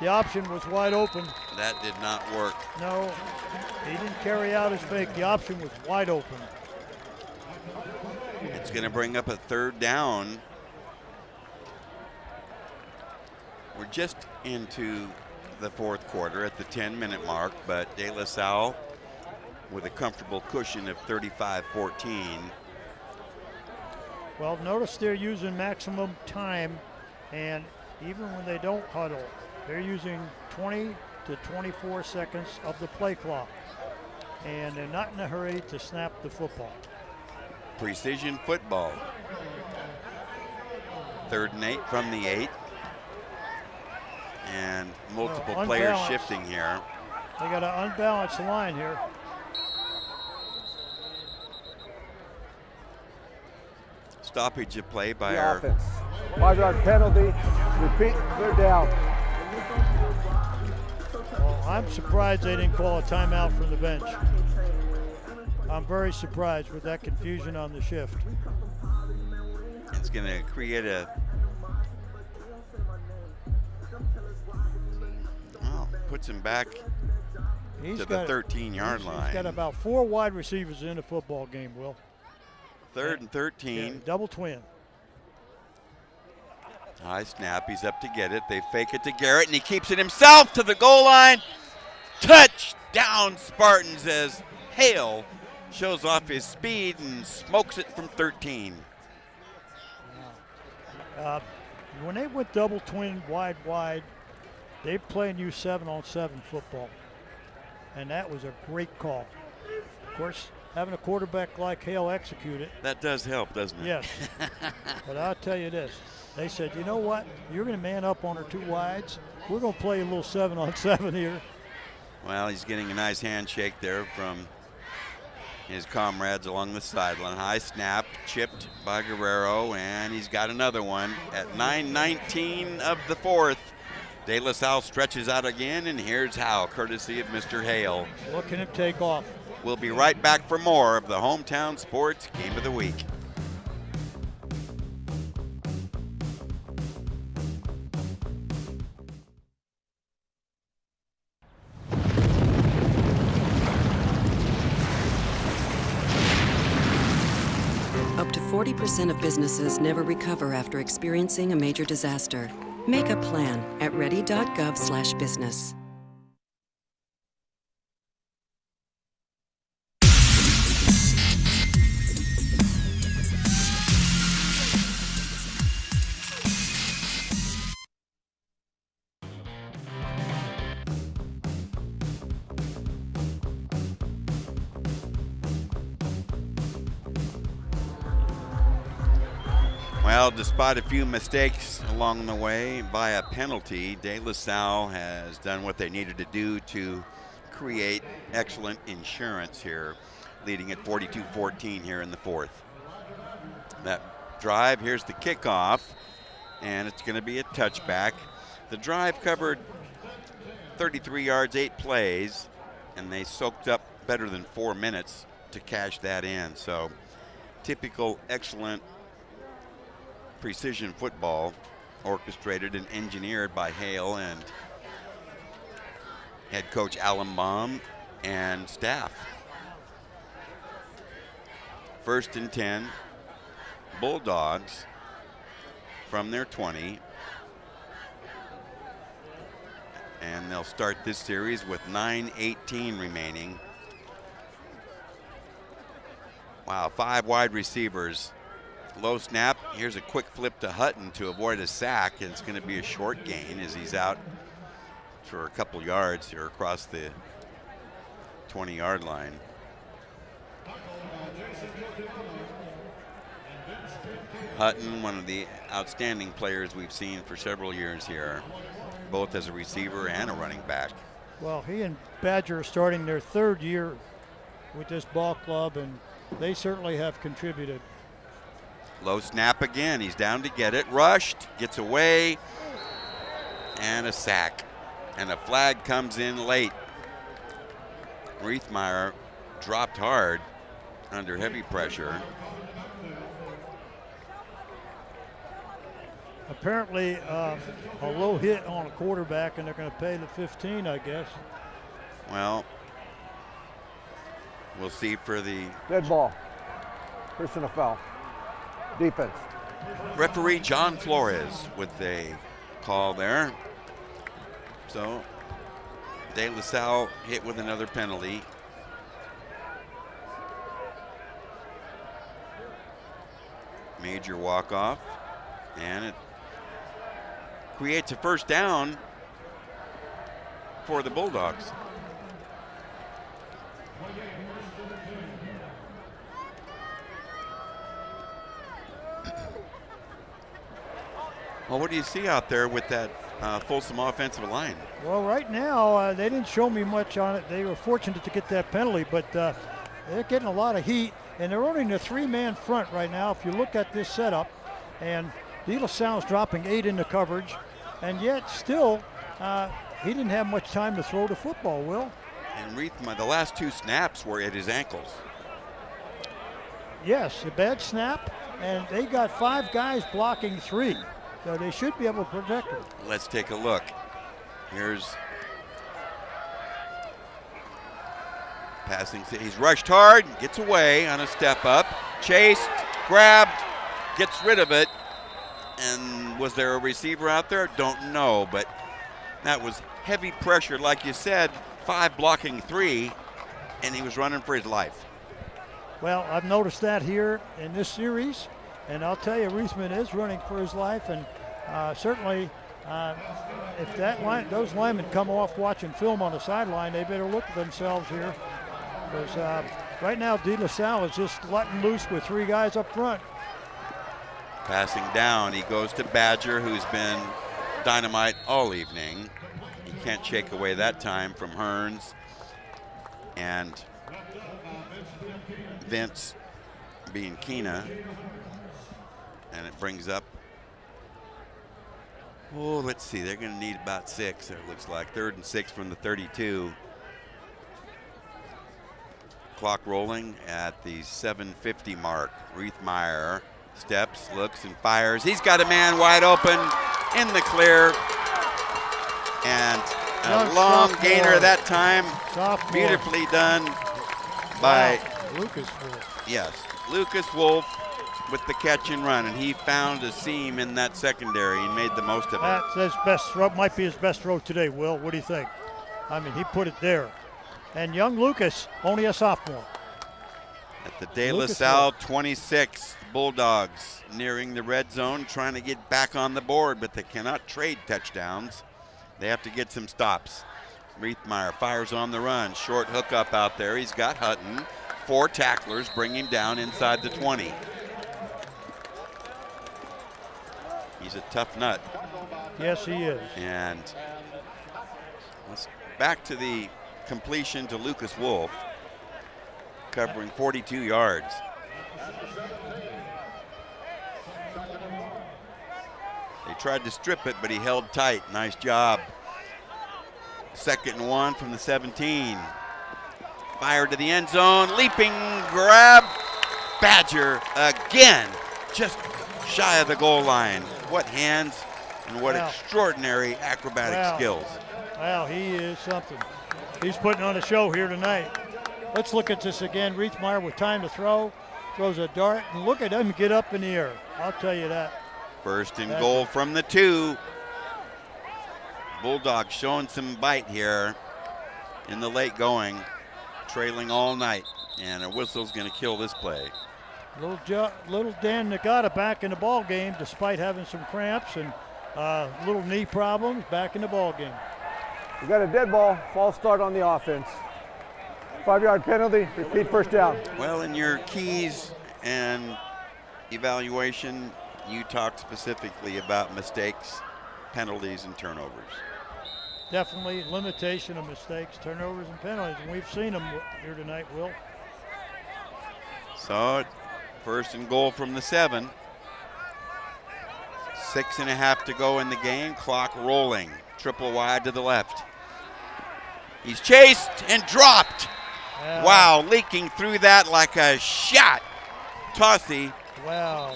The option was wide open. That did not work. No, he didn't carry out his fake. The option was wide open. It's going to bring up a third down. We're just into the fourth quarter at the 10-minute mark, but De La Salle with a comfortable cushion of 35-14. Well, notice they're using maximum time, and even when they don't huddle, they're using 20 to 24 seconds of the play clock, and they're not in a hurry to snap the football. Precision football. 3rd and 8 from the 8. And multiple players shifting here. They got an unbalanced line here. Stoppage of play by The our offense. 5-yard penalty. Repeat, third down. Well, I'm surprised they didn't call a timeout from the bench. I'm very surprised with that confusion on the shift. It's going to create a puts him back to the 13-yard line. He's got about 4 wide receivers in the football game, Will. 3rd and 13. Yeah, double twin. High snap. He's up to get it. They fake it to Garrett, and he keeps it himself to the goal line. Touchdown, Spartans, as Hale shows off his speed and smokes it from 13. When they went double twin wide, they play and use 7-on-7 football, and that was a great call. Of course, having a quarterback like Hale execute it. That does help, doesn't it? Yes. But I'll tell you this. They said, you know what? You're going to man up on our 2 wides. We're going to play a little 7-on-7 here. Well, he's getting a nice handshake there from his comrades along the sideline. High snap, chipped by Guerrero, and he's got another one at 9:19 of the 4th. De La Salle stretches out again, and here's how, courtesy of Mr. Hale. Look at him take off. We'll be right back for more of the Hometown Sports Game of the Week. Up to 40% of businesses never recover after experiencing a major disaster. Make a plan at ready.gov/business. Well, despite a few mistakes along the way by a penalty, De La Salle has done what they needed to do to create excellent insurance here, leading at 42-14 here in the 4th. That drive, here's the kickoff, and it's going to be a touchback. The drive covered 33 yards, 8 plays, and they soaked up better than 4 minutes to cash that in. So typical excellent precision football, orchestrated and engineered by Hale and head coach Alan Baum and staff. 1st and 10, Bulldogs from their 20. And they'll start this series with 9:18 remaining. Wow, 5 wide receivers. Low snap. Here's a quick flip to Hutton to avoid a sack, and it's going to be a short gain as he's out for a couple yards here across the 20-yard line. Hutton, one of the outstanding players we've seen for several years here, both as a receiver and a running back. Well, he and Badger are starting their 3rd year with this ball club, and they certainly have contributed. Low snap again. He's down to get it. Rushed, gets away, and a sack. And a flag comes in late. Riethmeyer dropped hard under heavy pressure. Apparently a low hit on a quarterback, and they're going to pay the 15, I guess. Well, we'll see for the Dead ball. Personal foul. Defense. referee John Flores with a call there. So De La Salle hit with another penalty. Major walk-off, and it creates a first down for the Bulldogs. Well, what do you see out there with that Folsom offensive line? Well, right now, they didn't show me much on it. They were fortunate to get that penalty, but they're getting a lot of heat, and they're only in a 3-man front right now. If you look at this setup, and De La Salle's dropping 8 into coverage, and yet still, he didn't have much time to throw the football, Will. And Riethmeyer, the last 2 snaps were at his ankles. Yes, a bad snap, and they got 5 guys blocking 3. So they should be able to protect him. Let's take a look. Here's passing. He's rushed hard, gets away on a step up, chased, grabbed, gets rid of it. And was there a receiver out there? Don't know, but that was heavy pressure. Like you said, 5 blocking 3, and he was running for his life. Well, I've noticed that here in this series. And I'll tell you, Riethmeyer is running for his life, and certainly if those linemen come off watching film on the sideline, they better look at themselves here. Because right now, De La Salle is just letting loose with 3 guys up front. Passing down, he goes to Badger, who's been dynamite all evening. He can't shake away that time from Hearns. And Vince being Keena. And it brings up, let's see, they're going to need about 6, it looks like. 3rd and 6 from the 32. Clock rolling at the 7:50 mark. Riethmeyer steps, looks, and fires. He's got a man wide open in the clear. And a long gainer that time. Sophomore. Beautifully done by Lucas Wolf. Yes, Lucas Wolf with the catch and run, and he found a seam in that secondary and made the most of it. That's his best throw, might be his best throw today, Will. What do you think? I mean, he put it there. And young Lucas, only a sophomore. At the De La Salle 26, Bulldogs nearing the red zone, trying to get back on the board, but they cannot trade touchdowns. They have to get some stops. Riethmeyer fires on the run, short hookup out there. He's got Hutton. 4 tacklers bring him down inside the 20. He's a tough nut. Yes, he is. And back to the completion to Lucas Wolf, covering 42 yards. They tried to strip it, but he held tight. Nice job. 2nd and 1 from the 17. Fired to the end zone, leaping grab. Badger again, just shy of the goal line. What hands and what extraordinary acrobatic skills. Wow, he is something. He's putting on a show here tonight. Let's look at this again. Riethmeyer with time to throw, throws a dart, and look at him get up in the air. I'll tell you that. 1st and goal from the 2. Bulldogs showing some bite here in the late going, trailing all night, and a whistle's going to kill this play. Little Dan Nagata back in the ball game, despite having some cramps and little knee problems. Back in the ball game. We got a dead ball, false start on the offense. 5-yard penalty, repeat first down. Well, in your keys and evaluation, you talked specifically about mistakes, penalties, and turnovers. Definitely limitation of mistakes, turnovers, and penalties, and we've seen them here tonight, Will. So, first and goal from the 7. 6.5 to go in the game, clock rolling. Triple wide to the left. He's chased and dropped. Wow, leaking through that like a shot. Tossy. Wow.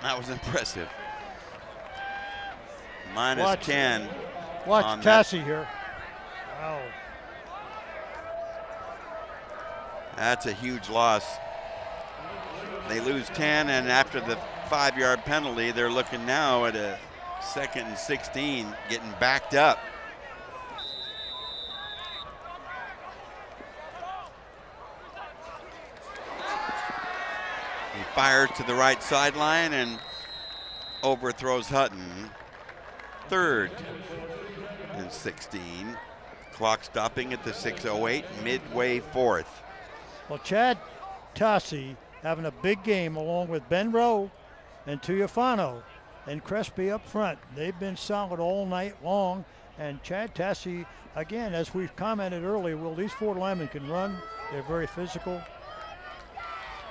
That was impressive. Minus 10. Watch Tassie here. Wow. That's a huge loss. They lose 10, and after the 5-yard penalty, they're looking now at a 2nd and 16, getting backed up. He fires to the right sideline and overthrows Hutton. 3rd and 16. Clock stopping at the 6:08, midway 4th. Well, Chad Tassie having a big game along with Ben Rowe and Tuiafano and Crespi up front. They've been solid all night long. And Chad Tassie, again, as we've commented earlier, well, these 4 linemen can run. They're very physical.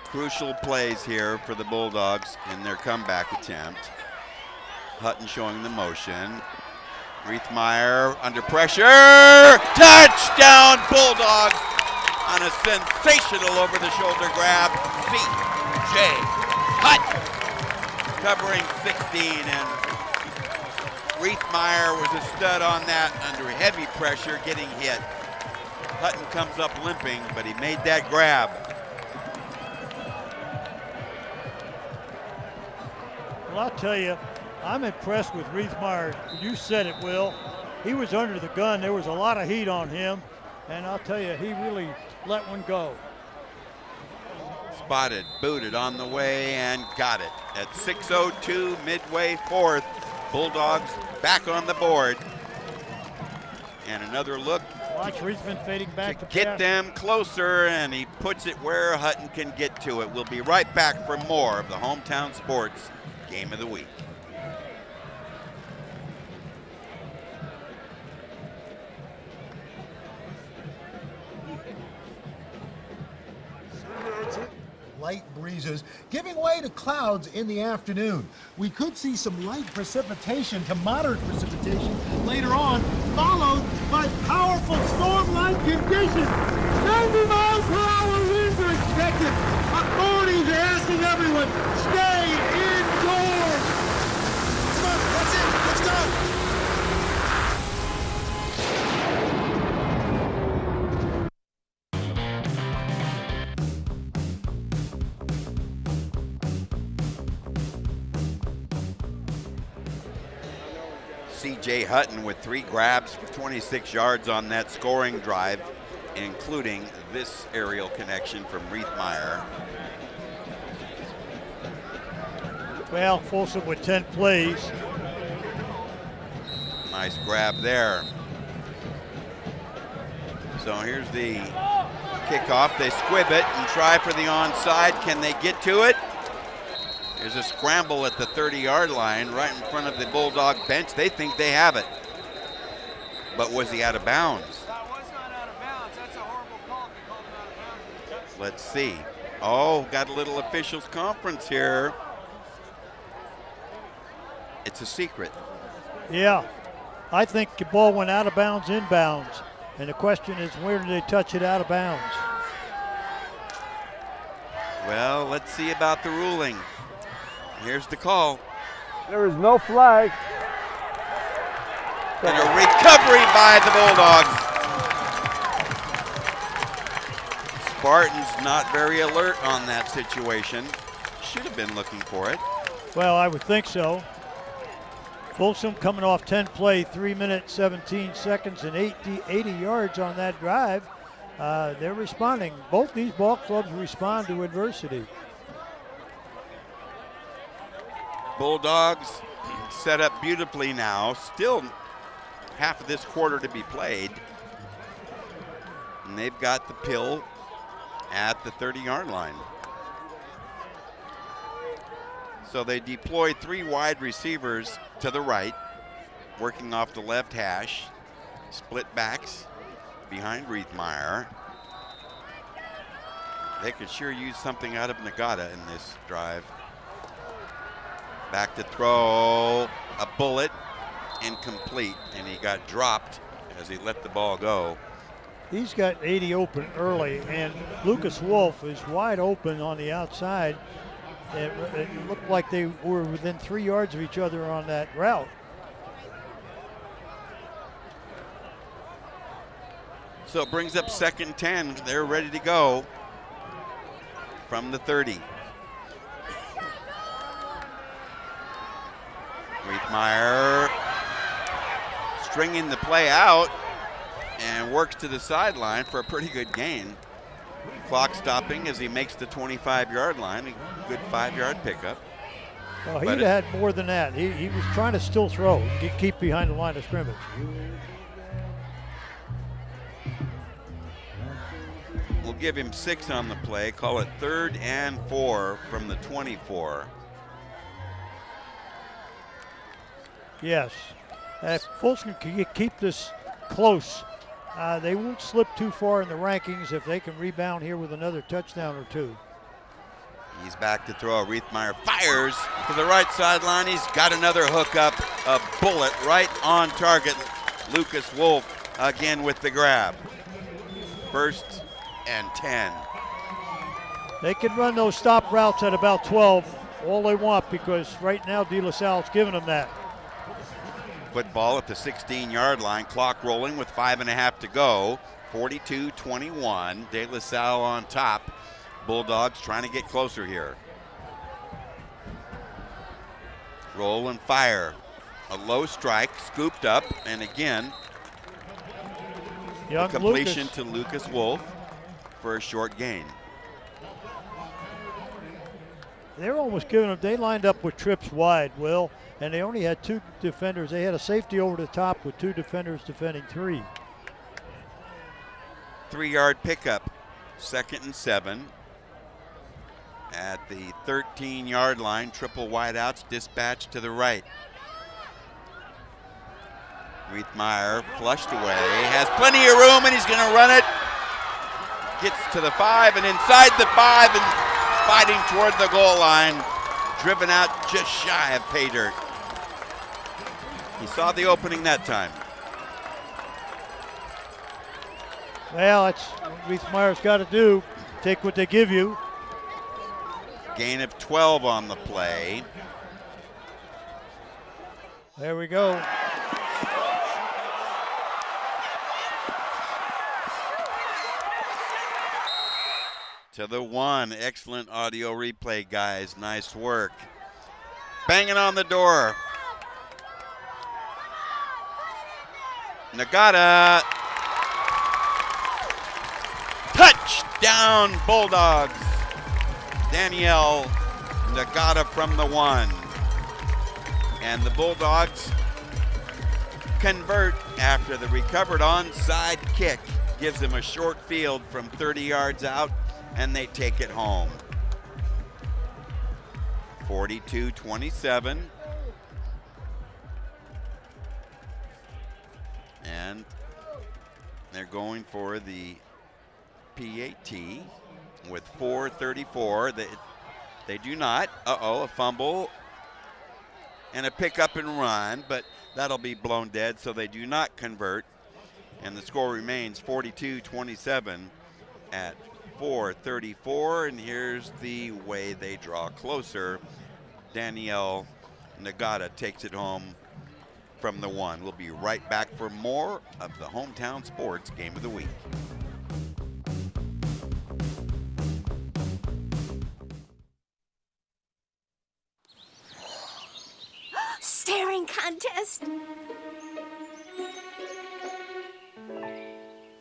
Crucial plays here for the Bulldogs in their comeback attempt. Hutton showing the motion. Riethmeyer under pressure. Touchdown Bulldogs on a sensational over-the-shoulder grab. C.J. Hutton covering 16, and Riethmeyer was a stud on that under heavy pressure, getting hit. Hutton comes up limping, but he made that grab. Well, I'll tell you, I'm impressed with Riethmeyer. You said it, Will. He was under the gun. There was a lot of heat on him, and I'll tell you, he really let one go. Spotted, booted on the way, and got it. At 6:02, midway 4th, Bulldogs back on the board. And another look. Watch Riesman fading back to get them closer, and he puts it where Hutton can get to it. We'll be right back for more of the Hometown Sports Game of the Week. Light breezes giving way to clouds in the afternoon. We could see some light precipitation to moderate precipitation later on, followed by powerful storm-like conditions. 90 miles per hour winds are expected. Authorities are asking everyone, stay indoors. Come on, that's it, let's go. C.J. Hutton with 3 grabs for 26 yards on that scoring drive, including this aerial connection from Riethmeyer. Well, Folsom with 10 plays. Nice grab there. So here's the kickoff. They squib it and try for the onside. Can they get to it? There's a scramble at the 30-yard line right in front of the Bulldog bench. They think they have it. But was he out of bounds? That was not out of bounds. That's a horrible call. They called him out of bounds. Let's see. Oh, got a little officials conference here. It's a secret. Yeah, I think the ball went out of bounds, inbounds. And the question is, where did they touch it out of bounds? Well, let's see about the ruling. Here's the call. There is no flag. And a recovery by the Bulldogs. Spartans not very alert on that situation. Should have been looking for it. Well, I would think so. Folsom coming off 10 play, 3 minutes, 17 seconds, and 80 yards on that drive. They're responding. Both these ball clubs respond to adversity. Bulldogs set up beautifully now. Still half of this quarter to be played. And they've got the pill at the 30-yard line. So they deploy 3 wide receivers to the right, working off the left hash. Split backs behind Riethmeyer. They could sure use something out of Nagata in this drive. Back to throw, a bullet, incomplete, and he got dropped as he let the ball go. He's got 80 open early, and Lucas Wolf is wide open on the outside. It looked like they were within 3 yards of each other on that route. So it brings up 2nd and 10. They're ready to go from the 30. Riethmeyer stringing the play out and works to the sideline for a pretty good gain. Clock stopping as he makes the 25-yard line. A good 5-yard pickup. Well, he'd had more than that. He was trying to still throw, keep behind the line of scrimmage. We'll give him 6 on the play. Call it 3rd and 4 from the 24. Yes. If Folsom can keep this close, they won't slip too far in the rankings if they can rebound here with another touchdown or 2. He's back to throw. Riethmeyer fires to the right sideline. He's got another hookup, a bullet right on target. Lucas Wolf again with the grab. 1st and 10. They can run those stop routes at about 12 all they want, because right now De La Salle's giving them that. Football at the 16-yard line, clock rolling with 5.5 to go. 42-21, De La Salle on top. Bulldogs trying to get closer here. Roll and fire. A low strike, scooped up, and again, a completion to Lucas Wolf for a short gain. They're almost giving them, they lined up with trips wide, Will, and they only had 2 defenders. They had a safety over the top with 2 defenders defending 3. 3-yard pickup, 2nd and 7. At the 13-yard line, triple wideouts dispatched to the right. Riethmeyer flushed away, has plenty of room, and he's going to run it. Gets to the 5 and inside the 5 and fighting toward the goal line. Driven out just shy of pay dirt. He saw the opening that time. Well, that's what Riethmeyer's got to do. Take what they give you. Gain of 12 on the play. There we go. To the 1. Excellent audio replay, guys. Nice work. Banging on the door. Nagata. Touchdown, Bulldogs. Danielle Nagata from the 1. And the Bulldogs convert after the recovered onside kick. Gives them a short field from 30 yards out, and they take it home. 42-27. And they're going for the PAT with 4:34. They do not. A fumble and a pick up and run, but that'll be blown dead, so they do not convert. And the score remains 42-27 at 4:34. And here's the way they draw closer. Danielle Nagata takes it home from the 1. We'll be right back for more of the Hometown Sports Game of the Week. Staring contest.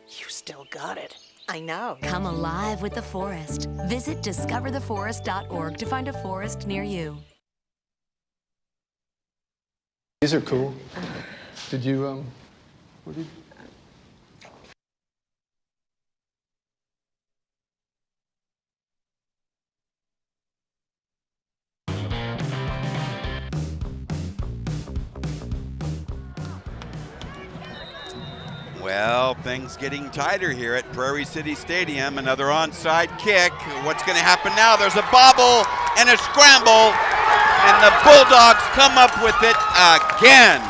You still got it. I know. Come alive with the forest. Visit discovertheforest.org to find a forest near you. These are cool. Did you, what did you? Well, things getting tighter here at Prairie City Stadium. Another onside kick. What's going to happen now? There's a bobble and a scramble, and the Bulldogs come up with it again.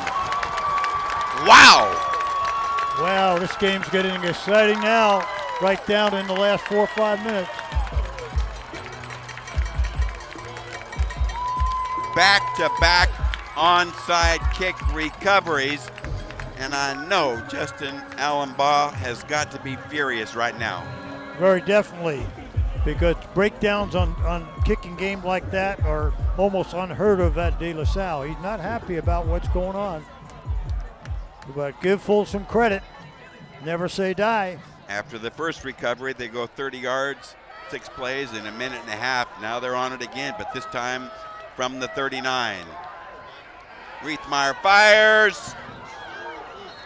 Wow. Wow, this game's getting exciting now, right down in the last 4 or 5 minutes. Back-to-back onside kick recoveries. And I know Justin Allenbaugh has got to be furious right now. Very definitely, because breakdowns on kicking game like that are almost unheard of at De La Salle. He's not happy about what's going on. But give Folsom credit. Never say die. After the first recovery, they go 30 yards, 6 plays in a minute and a half. Now they're on it again, but this time from the 39. Riethmeyer fires.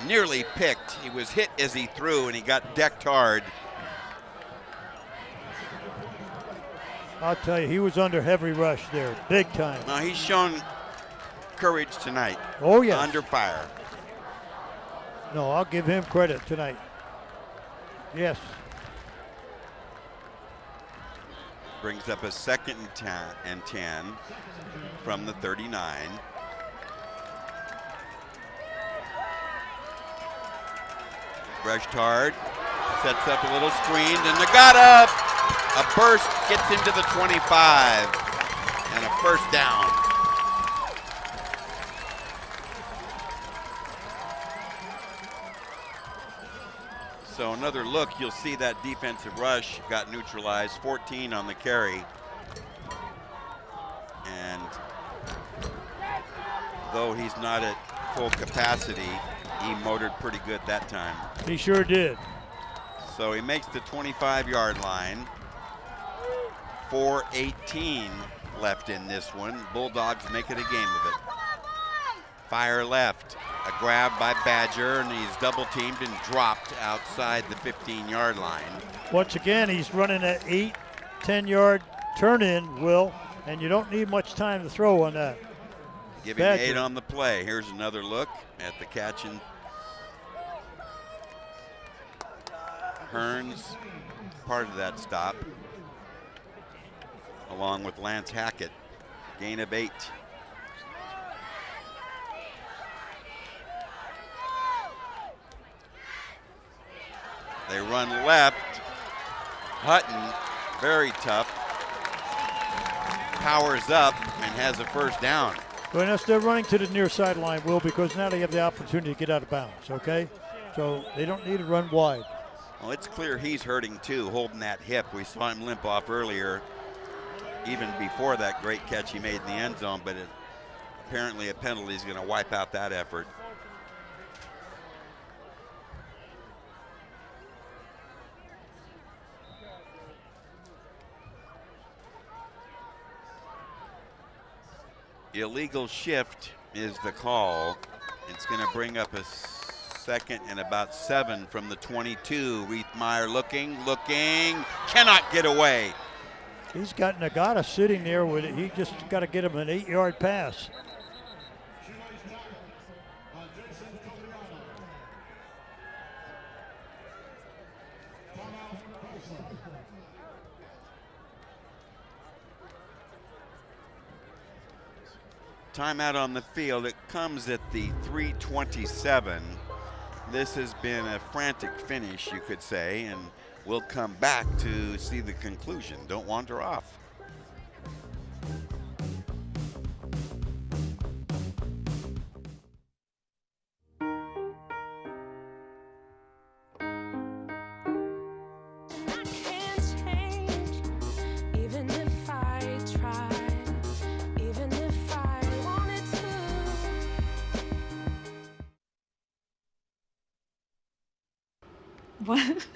Nearly picked. He was hit as he threw, and he got decked hard. I'll tell you, he was under heavy rush there, big time. Now he's shown courage tonight. Oh, yes. Under fire. No, I'll give him credit tonight. Yes. Brings up a 2nd and 10 from the 39. Rushed hard, sets up a little screen, and Nagata, a burst, gets into the 25, and a first down. So another look, you'll see that defensive rush got neutralized, 14 on the carry. And though he's not at full capacity, he motored pretty good that time. He sure did. So he makes the 25-yard line. 4:18 left in this one. Bulldogs make it a game of it. Fire left. A grab by Badger, and he's double teamed and dropped outside the 15-yard line. Once again, he's running an 8-10-yard turn-in, Will, and you don't need much time to throw on that. Giving 8 on the play. Here's another look at the catch and Hearns, part of that stop, along with Lance Hackett. Gain of 8. They run left. Hutton, very tough, powers up and has a first down. Well, they're running to the near sideline, Will, because now they have the opportunity to get out of bounds, okay? So they don't need to run wide. Well, it's clear he's hurting too, holding that hip. We saw him limp off earlier, even before that great catch he made in the end zone, but apparently a penalty is going to wipe out that effort. Illegal shift is the call. It's going to bring up a 2nd and about 7 from the 22. Riethmeyer looking, cannot get away. He's got Nagata sitting there with it. He just got to get him an 8-yard pass. Timeout on the field. It comes at the 3:27. This has been a frantic finish, you could say, and we'll come back to see the conclusion. Don't wander off. What?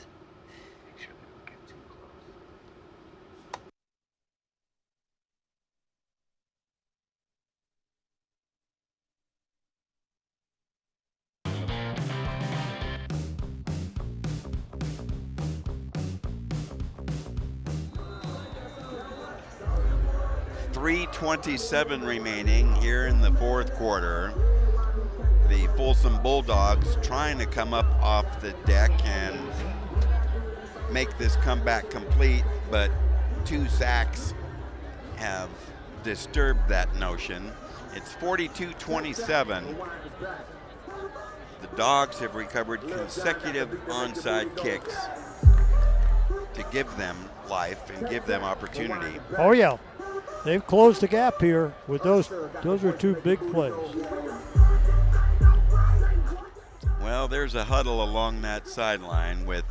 3:27 remaining here in the fourth quarter. The Folsom Bulldogs trying to come up off the deck and make this comeback complete, but 2 sacks have disturbed that notion. It's 42-27. The Dogs have recovered consecutive onside kicks to give them life and give them opportunity. Oh yeah, they've closed the gap here with those. Those are 2 big plays. Well, there's a huddle along that sideline with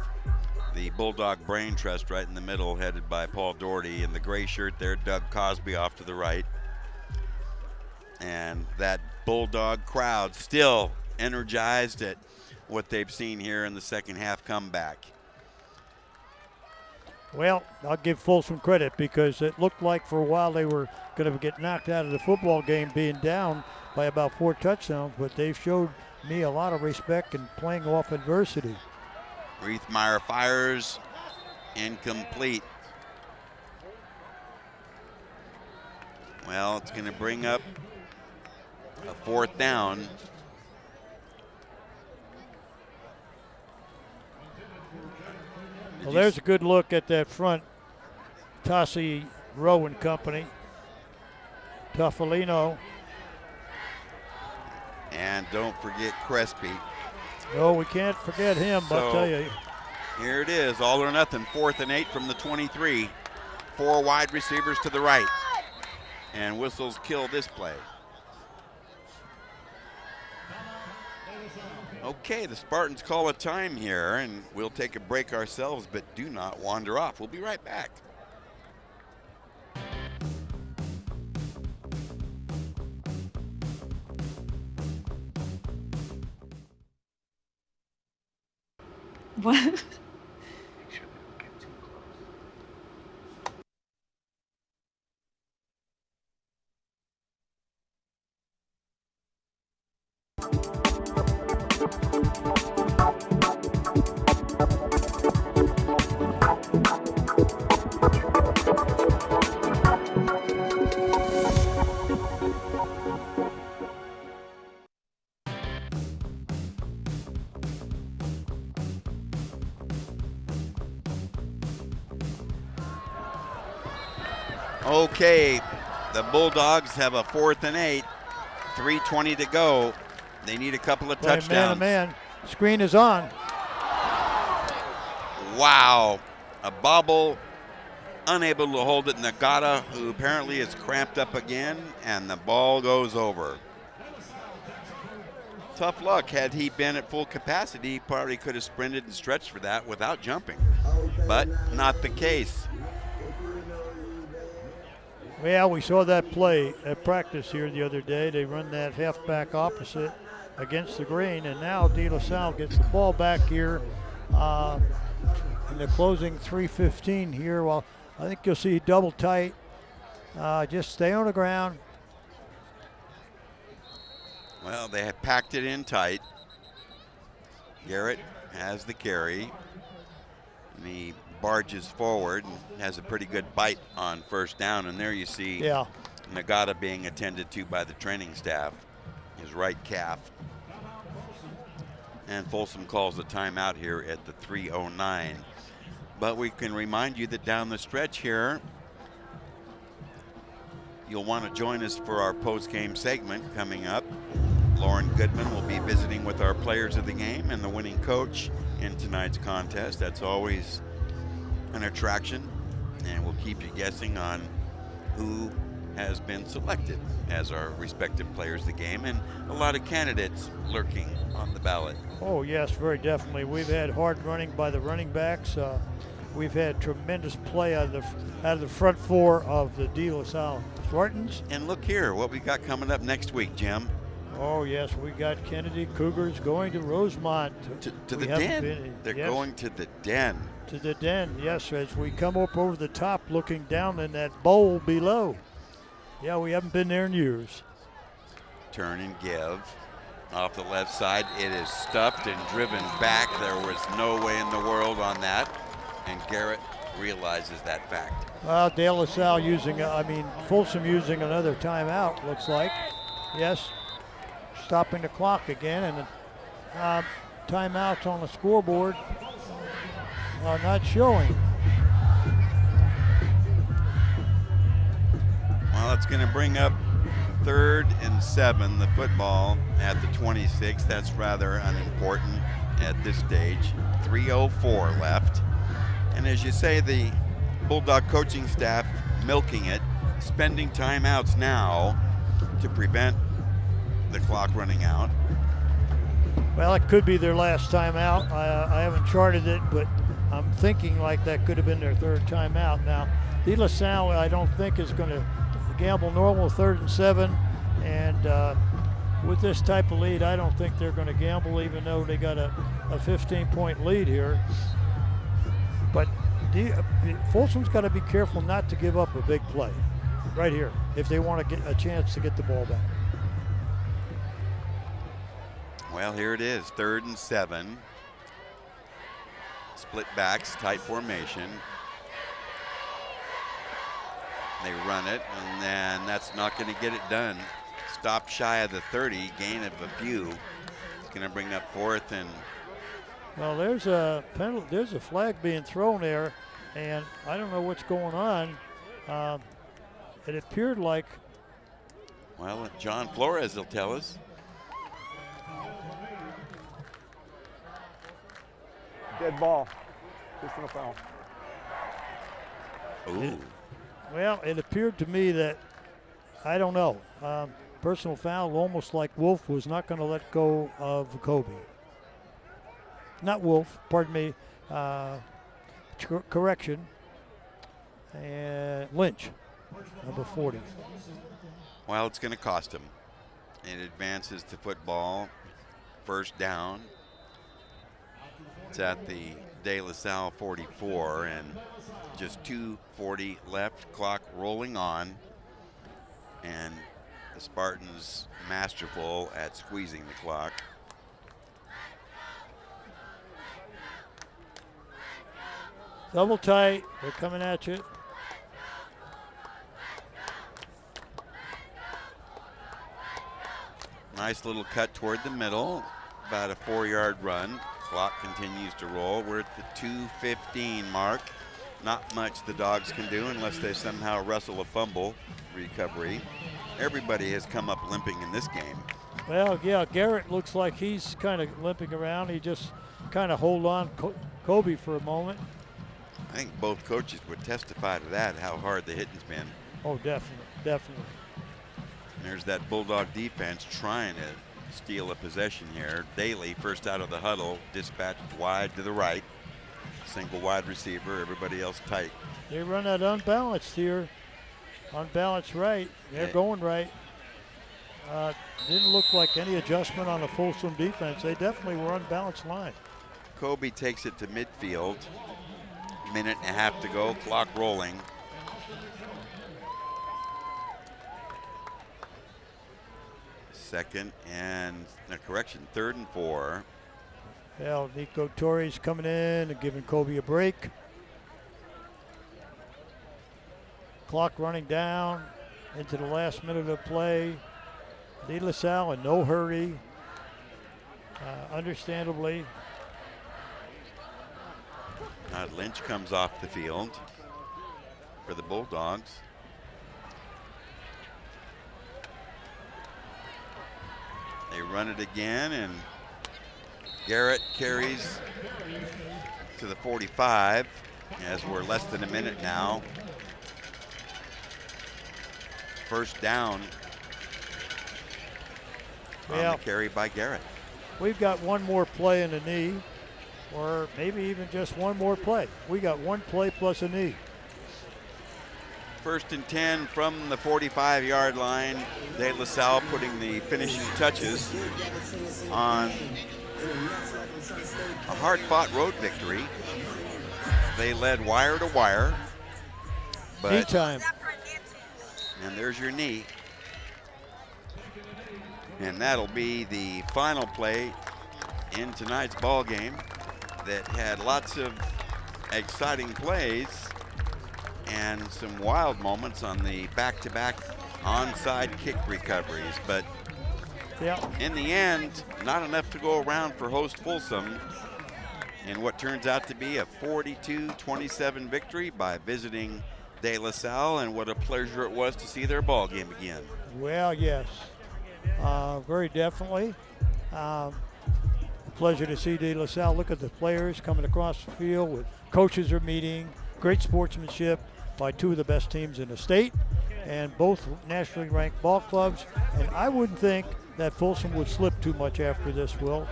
the Bulldog Brain Trust right in the middle, headed by Paul Doherty. In the gray shirt there, Doug Cosby off to the right. And that Bulldog crowd still energized at what they've seen here in the second half comeback. Well, I'll give Folsom credit because it looked like for a while they were going to get knocked out of the football game being down by about 4 touchdowns, but they've showed me a lot of respect in playing off adversity. Reithmeyer fires, incomplete. Well, it's going to bring up a 4th down. Well, there's a good look at that front. Tassi Rowe and company. Toffolino. And don't forget Crespi. Oh, we can't forget him, but I'll tell you. Here it is, all or nothing, 4th and 8 from the 23. 4 wide receivers to the right. And whistles kill this play. Okay, the Spartans call a time here, and we'll take a break ourselves, but do not wander off. We'll be right back. What? Okay, the Bulldogs have a 4th and 8, 3:20 to go. They need a couple of touchdowns. Man. Screen is on. Wow, a bobble, unable to hold it. Nagata, who apparently is cramped up again, and the ball goes over. Tough luck. Had he been at full capacity, he probably could have sprinted and stretched for that without jumping, but not the case. Well, we saw that play at practice here the other day. They run that halfback opposite against the green, and now De La Salle gets the ball back here in the closing 3:15 here. Well, I think you'll see double tight. Just stay on the ground. Well, they have packed it in tight. Garrett has the carry, and he barges forward and has a pretty good bite on 1st down, and there you see Nagata being attended to by the training staff, his right calf. And Folsom calls the timeout here at the 3:09. But we can remind you that down the stretch here, you'll want to join us for our post-game segment coming up. Lauren Goodman will be visiting with our players of the game and the winning coach in tonight's contest. That's always an attraction, and we'll keep you guessing on who has been selected as our respective players of the game, and a lot of candidates lurking on the ballot. Oh yes, very definitely. We've had hard running by the running backs. We've had tremendous play out of the front 4 of the De La Salle Spartans. And look here, what we got coming up next week, Jim. Oh yes, we got Kennedy Cougars going to Rosemont. To the Den. They're going to the Den. To the Den, yes, as we come up over the top looking down in that bowl below. Yeah, we haven't been there in years. Turn and give. Off the left side, it is stuffed and driven back. There was no way in the world on that. And Garrett realizes that fact. Well, De La Salle Folsom using another timeout, looks like. Yes, stopping the clock again, and timeouts on the scoreboard are not showing. Well, it's going to bring up 3rd and 7, the football at the 26. That's rather unimportant at this stage. 3:04 left. And as you say, the Bulldog coaching staff milking it, spending timeouts now to prevent the clock running out. Well, it could be their last timeout. I haven't charted it, but I'm thinking like that could have been their 3rd timeout. Now, De La Salle, I don't think is going to gamble normal 3rd and 7, and with this type of lead, I don't think they're going to gamble, even though they got a 15-point lead here. But Folsom's got to be careful not to give up a big play right here if they want to get a chance to get the ball back. Well, here it is, 3rd and 7. Split backs, tight formation. They run it, and then that's not going to get it done. Stop shy of the 30, gain of a few. It's going to bring up 4th and. Well, there's a penalty. There's a flag being thrown there, and I don't know what's going on. It appeared like. Well, John Flores will tell us. Dead ball. Personal foul. Ooh. Well, it appeared to me that, I don't know, personal foul, almost like Wolf was not going to let go of Kobe. Not Wolf, pardon me, correction, and Lynch, number 40. Well, it's going to cost him. It advances to football, 1st down. It's at the De La Salle 44, and just 2:40 left, clock rolling on, and the Spartans masterful at squeezing the clock. Double tight, they're coming at you. Nice little cut toward the middle, about a 4-yard run. Clock continues to roll. We're at the 2:15 mark. Not much the Dogs can do unless they somehow wrestle a fumble recovery. Everybody has come up limping in this game. Well, yeah, Garrett looks like he's kind of limping around. He just kind of hold on Kobe for a moment. I think both coaches would testify to that, how hard the hitting's been. Oh, definitely, definitely. And there's that Bulldog defense trying to steal a possession here. Daly, first out of the huddle, dispatched wide to the right. Single wide receiver, everybody else tight. They run that unbalanced here. Unbalanced right. They're going right. Didn't look like any adjustment on the Folsom defense. They definitely were unbalanced line. Kobe takes it to midfield. Minute and a half to go, clock rolling. Second and, correction, 3rd and 4. Well, Nico Torres coming in and giving Kobe a break. Clock running down into the last minute of play. De La Salle in no hurry, understandably. Lynch comes off the field for the Bulldogs. They run it again, and Garrett carries to the 45 as we're less than a minute now. First down on the carry by Garrett. We've got one more play in the knee, or maybe even just one more play. We got one play plus a knee. 1st and 10 from the 45-yard line. De La Salle putting the finishing touches on a hard-fought road victory. They led wire to wire. Knee time. And there's your knee. And that'll be the final play in tonight's ball game that had lots of exciting plays and some wild moments on the back-to-back onside kick recoveries, but in the end, not enough to go around for host Folsom in what turns out to be a 42-27 victory by visiting De La Salle, and what a pleasure it was to see their ball game again. Well, yes, very definitely. Pleasure to see De La Salle. Look at the players coming across the field. With coaches are meeting. Great sportsmanship by two of the best teams in the state, and both nationally ranked ball clubs. And I wouldn't think that Folsom would slip too much after this, Will,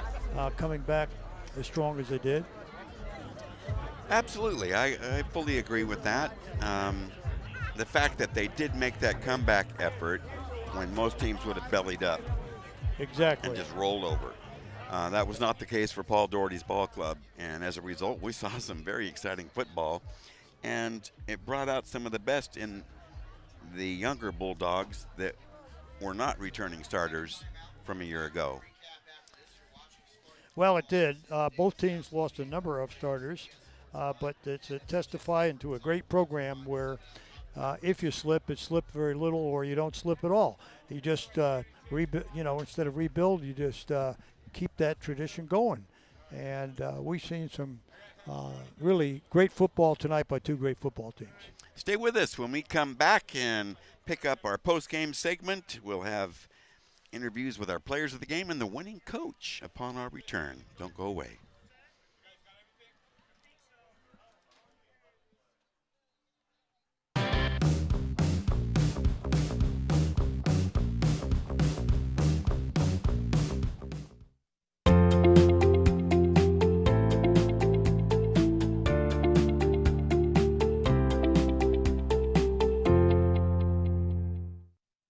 coming back as strong as they did. Absolutely, I fully agree with that. The fact that they did make that comeback effort when most teams would have bellied up. Exactly. And just rolled over. That was not the case for Paul Doherty's ball club, and as a result, we saw some very exciting football, and it brought out some of the best in the younger Bulldogs that were not returning starters from a year ago. Well, it did. Both teams lost a number of starters, but it's a testifying to a great program where if you slip, it slipped very little, or you don't slip at all. You just instead of rebuild, you just keep that tradition going. And we've seen some really great football tonight by two great football teams. Stay with us. When we come back and pick up our post-game segment, we'll have interviews with our players of the game and the winning coach upon our return. Don't go away.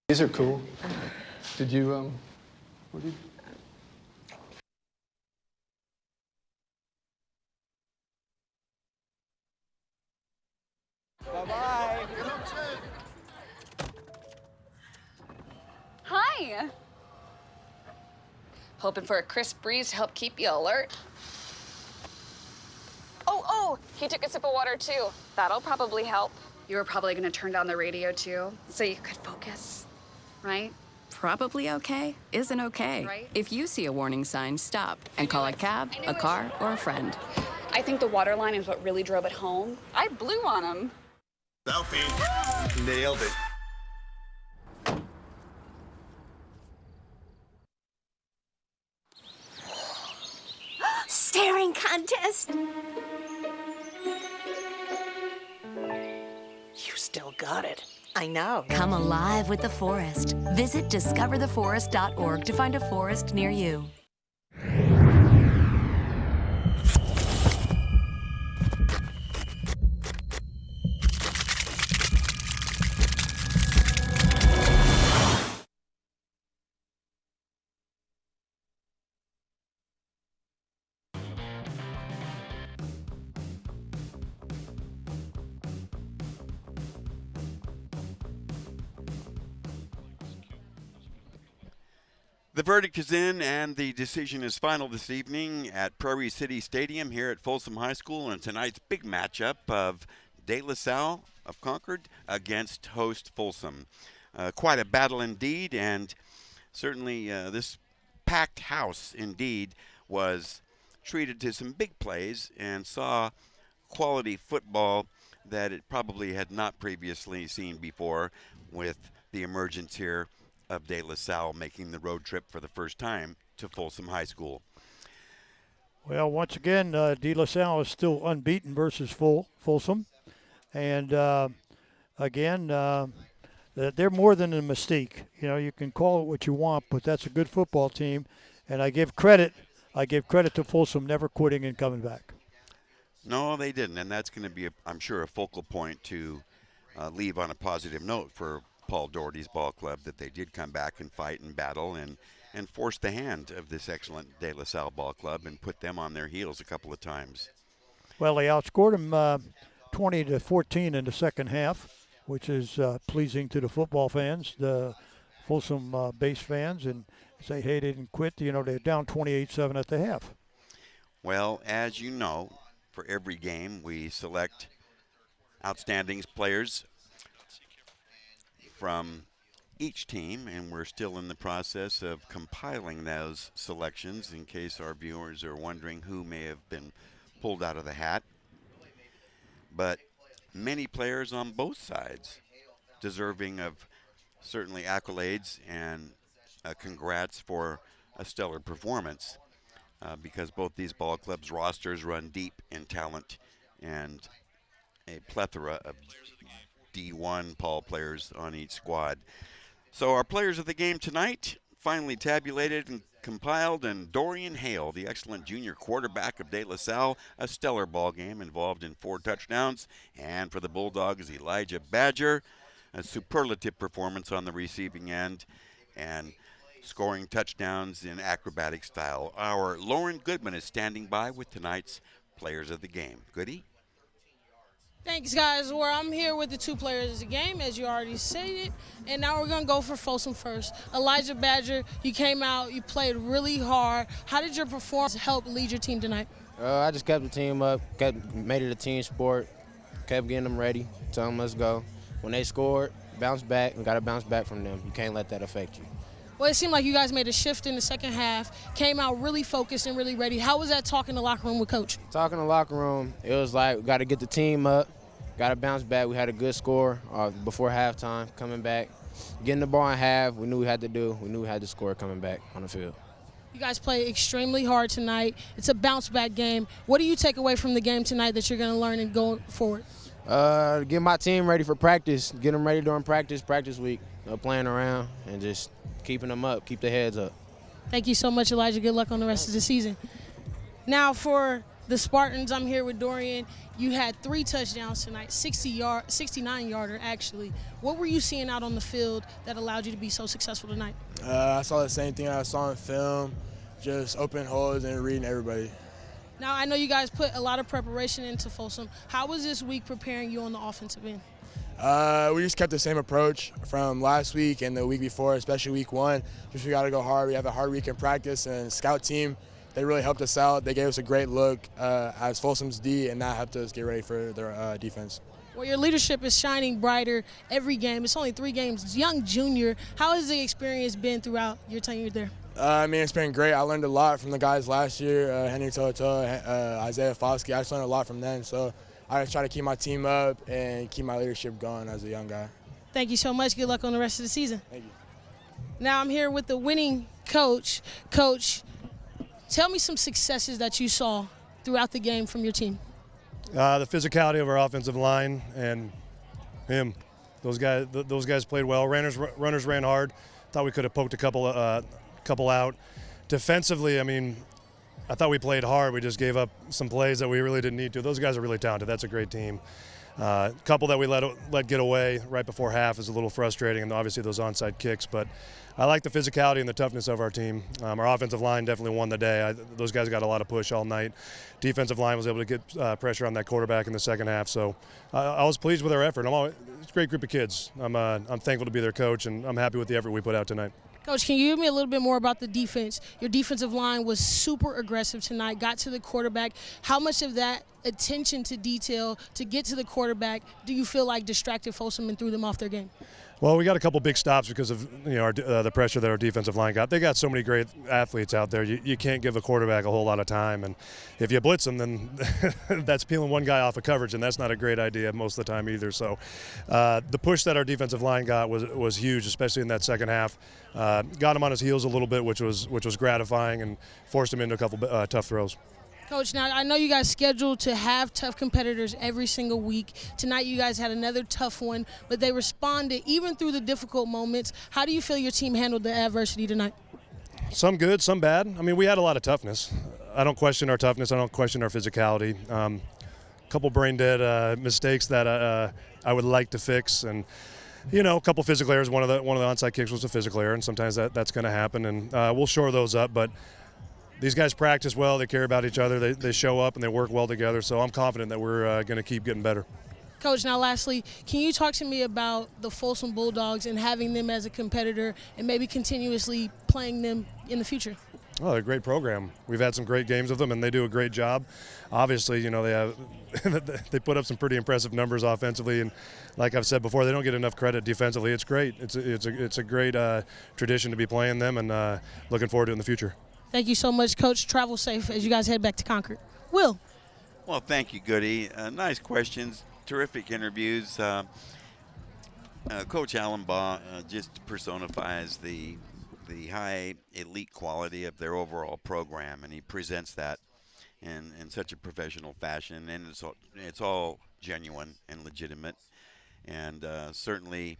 These are cool. Did you, what did Bye-bye. Hi. Hoping for a crisp breeze to help keep you alert. Oh, he took a sip of water too. That'll probably help. You were probably gonna turn down the radio too, so you could focus, right? Probably okay isn't okay. Right. If you see a warning sign, stop and call a cab, a car, or a friend. I think the water line is what really drove it home. I blew on him. Selfie. Nailed it. Staring contest. You still got it. I know. Come alive with the forest. Visit discovertheforest.org to find a forest near you. The verdict is in, and the decision is final this evening at Prairie City Stadium here at Folsom High School in tonight's big matchup of De La Salle of Concord against host Folsom. Quite a battle indeed, and certainly this packed house indeed was treated to some big plays and saw quality football that it probably had not previously seen before, with the emergence here of De La Salle making the road trip for the first time to Folsom High School. Well, once again, De La Salle is still unbeaten versus Folsom. And again, they're more than a mystique. You know, you can call it what you want, but that's a good football team. And I give credit to Folsom never quitting and coming back. No, they didn't, and that's going to be, I'm sure, a focal point to leave on a positive note for Paul Doherty's ball club, that they did come back and fight and battle and force the hand of this excellent De La Salle ball club and put them on their heels a couple of times. Well, they outscored them 20-14 in the second half, which is pleasing to the football fans, the Folsom base fans, and say, hey, they didn't quit. You know, they're down 28-7 at the half. Well, as you know, for every game. We select outstanding players from each team, and we're still in the process of compiling those selections in case our viewers are wondering who may have been pulled out of the hat. But many players on both sides deserving of certainly accolades and congrats for a stellar performance because both these ball clubs' rosters run deep in talent and a plethora of D1 ball players on each squad. So our players of the game tonight, finally tabulated and compiled, and Dorian Hale, the excellent junior quarterback of De La Salle, a stellar ball game involved in 4 touchdowns. And for the Bulldogs, Elijah Badger, a superlative performance on the receiving end and scoring touchdowns in acrobatic style. Our Lauren Goodman is standing by with tonight's players of the game. Goody? Thanks, guys. Well, I'm here with the 2 players of the game, as you already stated, and now we're going to go for Folsom first. Elijah Badger, you came out, you played really hard. How did your performance help lead your team tonight? I just kept the team up, made it a team sport, kept getting them ready, telling them let's go. When they scored, bounced back, and got to bounce back from them. You can't let that affect you. Well, it seemed like you guys made a shift in the second half, came out really focused and really ready. How was that talk in the locker room with Coach? Talking in the locker room, it was like we got to get the team up, got to bounce back. We had a good score before halftime, coming back. Getting the ball in half, we knew we had to do. We knew we had to score coming back on the field. You guys played extremely hard tonight. It's a bounce-back game. What do you take away from the game tonight that you're going to learn and go forward? Get my team ready for practice, get them ready during practice week, no playing around, and just keeping them up, keep their heads up. Thank you so much, Elijah. Good luck on the rest of the season. Now for the Spartans, I'm here with Dorian. You had 3 touchdowns tonight, 69-yarder actually. What were you seeing out on the field that allowed you to be so successful tonight? I saw the same thing I saw in film, just open holes and reading everybody. Now, I know you guys put a lot of preparation into Folsom. How was this week preparing you on the offensive end? We just kept the same approach from last week and the week before, especially week 1. Just we got to go hard. We have a hard week in practice, and scout team, they really helped us out. They gave us a great look as Folsom's D, and that helped us get ready for their defense. Well, your leadership is shining brighter every game. It's only 3 games. Young junior, how has the experience been throughout your tenure there? It's been great. I learned a lot from the guys last year, Henry To'oto'o, Isaiah Foskey. I just learned a lot from them. So I just try to keep my team up and keep my leadership going as a young guy. Thank you so much. Good luck on the rest of the season. Thank you. Now I'm here with the winning coach. Coach, tell me some successes that you saw throughout the game from your team. The physicality of our offensive line and him. Those guys played well. Runners ran hard. Thought we could have poked a couple out. Defensively, I thought we played hard. We just gave up some plays that we really didn't need to. Those guys are really talented. That's a great team. Couple that we let get away right before half is a little frustrating, and obviously those onside kicks. But I like the physicality and the toughness of our team. Our offensive line definitely won the day. Those guys got a lot of push all night. Defensive line was able to get pressure on that quarterback in the second half. So I was pleased with our effort. It's a great group of kids. I'm thankful to be their coach, and I'm happy with the effort we put out tonight. Coach, can you give me a little bit more about the defense? Your defensive line was super aggressive tonight, got to the quarterback. How much of that attention to detail to get to the quarterback do you feel like distracted Folsom and threw them off their game? Well, we got a couple big stops because of the pressure that our defensive line got. They got so many great athletes out there. You can't give a quarterback a whole lot of time, and if you blitz them, then that's peeling one guy off of coverage, and that's not a great idea most of the time either. So, the push that our defensive line got was huge, especially in that second half. Got him on his heels a little bit, which was gratifying, and forced him into a couple tough throws. Coach, now I know you guys scheduled to have tough competitors every single week. Tonight you guys had another tough one, but they responded even through the difficult moments. How do you feel your team handled the adversity tonight? Some good, some bad. We had a lot of toughness. I don't question our toughness. I don't question our physicality. A couple brain-dead mistakes that I would like to fix, and a couple physical errors. One of the onside kicks was a physical error, and sometimes that's going to happen, and we'll shore those up. But these guys practice well. They care about each other. They show up and they work well together. So I'm confident that we're going to keep getting better. Coach, now lastly, can you talk to me about the Folsom Bulldogs and having them as a competitor and maybe continuously playing them in the future? Oh, they're a great program. We've had some great games with them, and they do a great job. Obviously, you know, they put up some pretty impressive numbers offensively, and like I've said before, they don't get enough credit defensively. It's great. It's a great tradition to be playing them, and looking forward to it in the future. Thank you so much, Coach. Travel safe as you guys head back to Concord. Will. Well, thank you, Goody. Nice questions, terrific interviews. Coach Allenbaugh just personifies the high elite quality of their overall program, and he presents that in such a professional fashion, and it's all genuine and legitimate. And certainly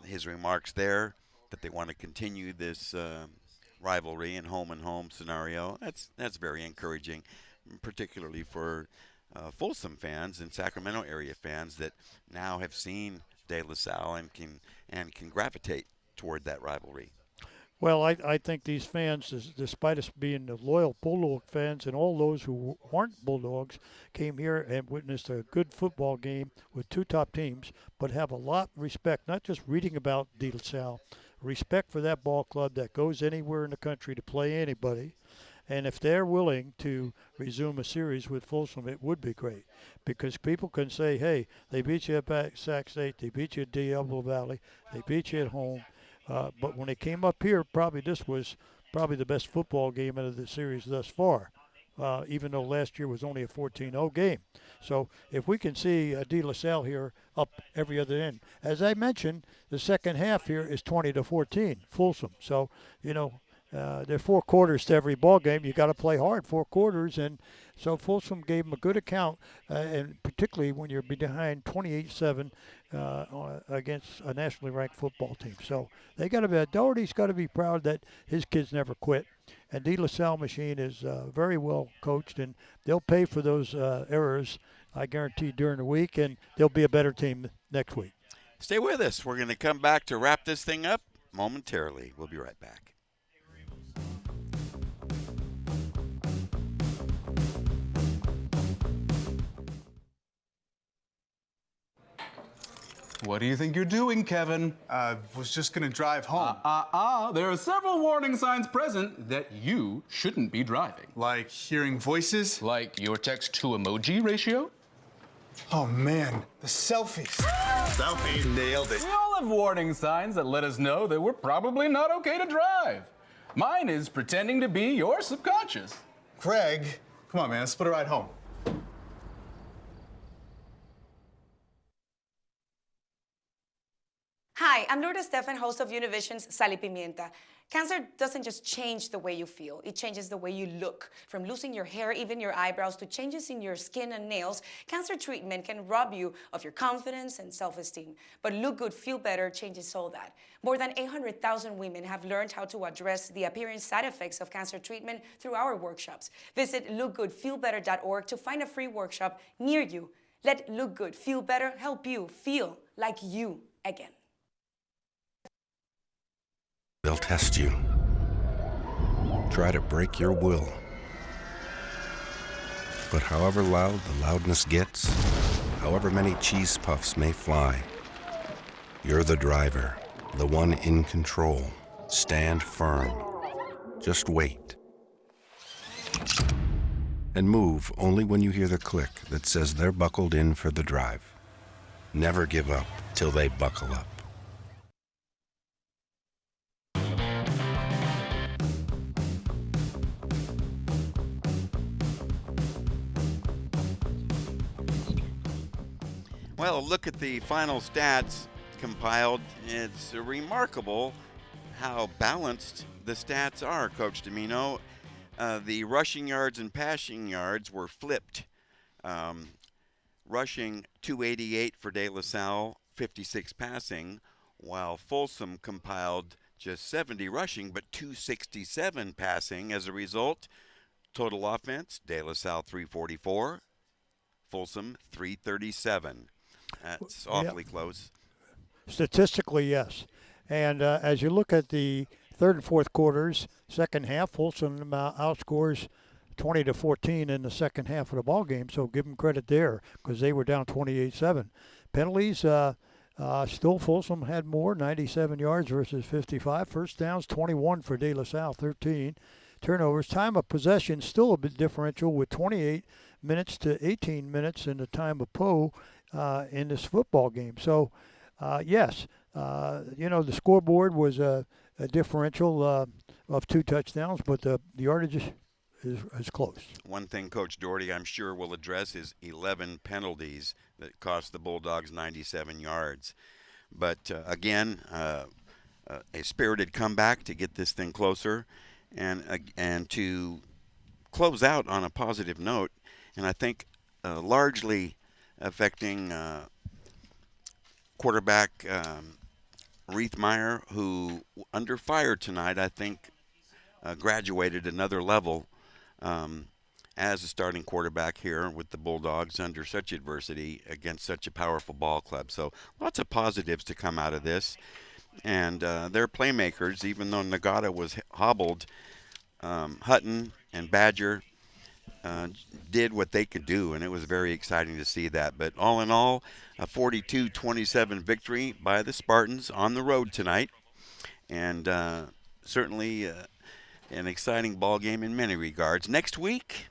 his remarks there that they want to continue this rivalry and home scenario, that's very encouraging, particularly for Folsom fans and Sacramento area fans that now have seen De La Salle and can gravitate toward that rivalry. Well, I think these fans, despite us being the loyal Bulldog fans, and all those who aren't Bulldogs, came here and witnessed a good football game with two top teams, but have a lot of respect, not just reading about De La Salle, respect for that ball club that goes anywhere in the country to play anybody. And if they're willing to resume a series with Folsom, it would be great, because people can say, hey, they beat you at Sac State, they beat you at Diablo Valley, they beat you at home. But when they came up here, this was probably the best football game out of the series thus far, even though last year was only a 14-0 game. So if we can see De La Salle here up every other end. As I mentioned, the second half here is 20-14, Folsom. So, you know, there are 4 quarters to every ball game. You got to play hard 4 quarters, and so Folsom gave them a good account, and particularly when you're behind 28-7 against a nationally ranked football team. So they got to be. Doherty's got to be proud that his kids never quit, and De La Salle machine is very well coached, and they'll pay for those errors, I guarantee, during the week, and they'll be a better team next week. Stay with us. We're going to come back to wrap this thing up momentarily. We'll be right back. What do you think you're doing, Kevin? Was just gonna drive home. There are several warning signs present that you shouldn't be driving. Like hearing voices? Like your text-to-emoji ratio? Oh man, the selfies. Selfie, nailed it. We all have warning signs that let us know that we're probably not okay to drive. Mine is pretending to be your subconscious. Craig, come on man, let's split a ride home. Hi, I'm Lourdes Stefan, host of Univision's Sal y Pimienta. Cancer doesn't just change the way you feel, it changes the way you look. From losing your hair, even your eyebrows, to changes in your skin and nails, cancer treatment can rob you of your confidence and self-esteem. But Look Good, Feel Better changes all that. More than 800,000 women have learned how to address the appearing side effects of cancer treatment through our workshops. Visit lookgoodfeelbetter.org to find a free workshop near you. Let Look Good, Feel Better help you feel like you again. They'll test you, try to break your will. But however loud the loudness gets, however many cheese puffs may fly, you're the driver, the one in control. Stand firm. Just wait. And move only when you hear the click that says they're buckled in for the drive. Never give up till they buckle up. Well, look at the final stats compiled. It's remarkable how balanced the stats are, Coach Domino. The rushing yards and passing yards were flipped. Rushing 288 for De La Salle, 56 passing, while Folsom compiled just 70 rushing but 267 passing. As a result, total offense, De La Salle 344, Folsom 337. That's awfully close. Statistically, yes. And as you look at the third and fourth quarters, second half, Folsom outscores 20-14 in the second half of the ball game. So give them credit there because they were down 28-7. Penalties, still Folsom had more, 97 yards versus 55. First downs, 21 for De La Salle, 13. turnovers. Time of possession still a bit differential with 28 minutes to 18 minutes in the time of Poe in this football game. So, yes, the scoreboard was a differential of 2 touchdowns, but the yardage is close. One thing Coach Doherty, I'm sure, will address is 11 penalties that cost the Bulldogs 97 yards. But again, a spirited comeback to get this thing closer and to close out on a positive note. And I think largely affecting quarterback Reithmeyer, who under fire tonight, I think graduated another level as a starting quarterback here with the Bulldogs under such adversity against such a powerful ball club. So lots of positives to come out of this. And their playmakers, even though Nagata was hobbled, Hutton and Badger did what they could do, and it was very exciting to see that. But all in all, a 42-27 victory by the Spartans on the road tonight. And certainly an exciting ball game in many regards. Next week,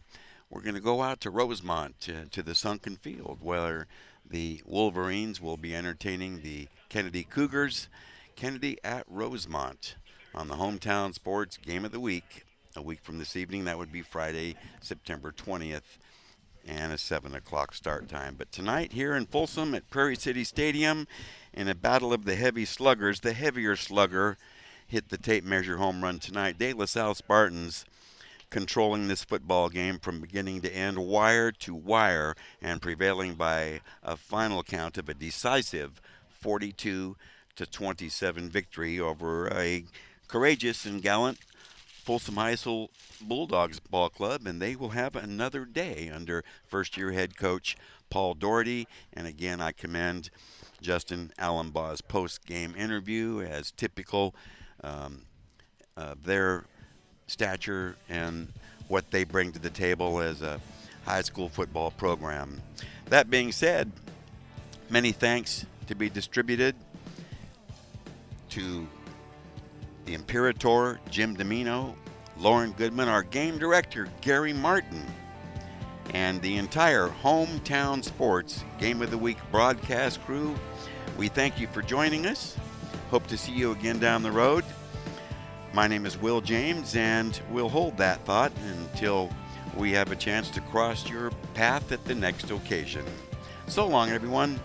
we're going to go out to Rosemont to the Sunken Field, where the Wolverines will be entertaining the Kennedy Cougars. Kennedy at Rosemont on the Hometown Sports Game of the Week. A week from this evening, that would be Friday, September 20th, and a 7 o'clock start time. But tonight here in Folsom at Prairie City Stadium, in a battle of the heavy sluggers, the heavier slugger hit the tape measure home run tonight. De La Salle Spartans controlling this football game from beginning to end, wire to wire, and prevailing by a final count of a decisive 42-27 victory over a courageous and gallant Folsom High School Bulldogs ball club, and they will have another day under first-year head coach Paul Doherty. And again, I commend Justin Allenbaugh's post-game interview as typical of their stature and what they bring to the table as a high school football program. That being said, many thanks to be distributed to the Imperator, Jim Domino, Lauren Goodman, our game director, Gary Martin, and the entire Hometown Sports Game of the Week broadcast crew. We thank you for joining us. Hope to see you again down the road. My name is Will James, and we'll hold that thought until we have a chance to cross your path at the next occasion. So long, everyone.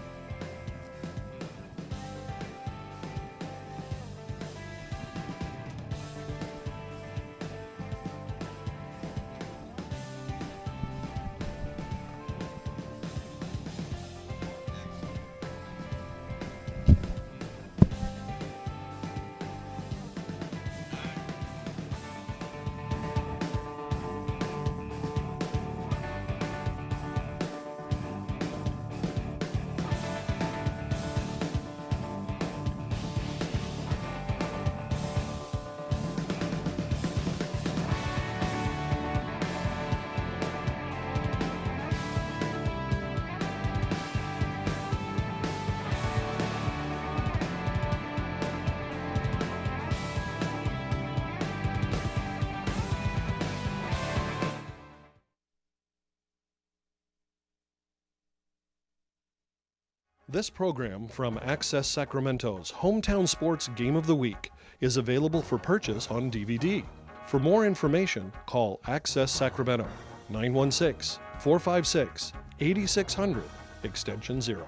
This program from Access Sacramento's Hometown Sports Game of the Week is available for purchase on DVD. For more information, call Access Sacramento, 916-456-8600, extension 0.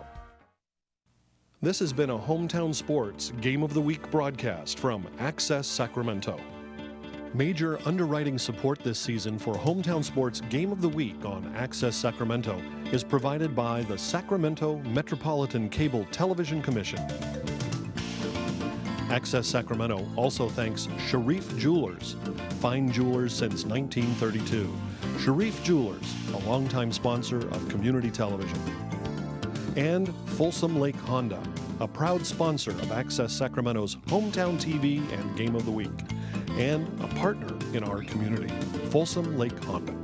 This has been a Hometown Sports Game of the Week broadcast from Access Sacramento. Major underwriting support this season for Hometown Sports Game of the Week on Access Sacramento is provided by the Sacramento Metropolitan Cable Television Commission. Access Sacramento also thanks Sharif Jewelers, fine jewelers since 1932. Sharif Jewelers, a longtime sponsor of community television. And Folsom Lake Honda, a proud sponsor of Access Sacramento's Hometown TV and Game of the Week, and a partner in our community, Folsom Lake Honda.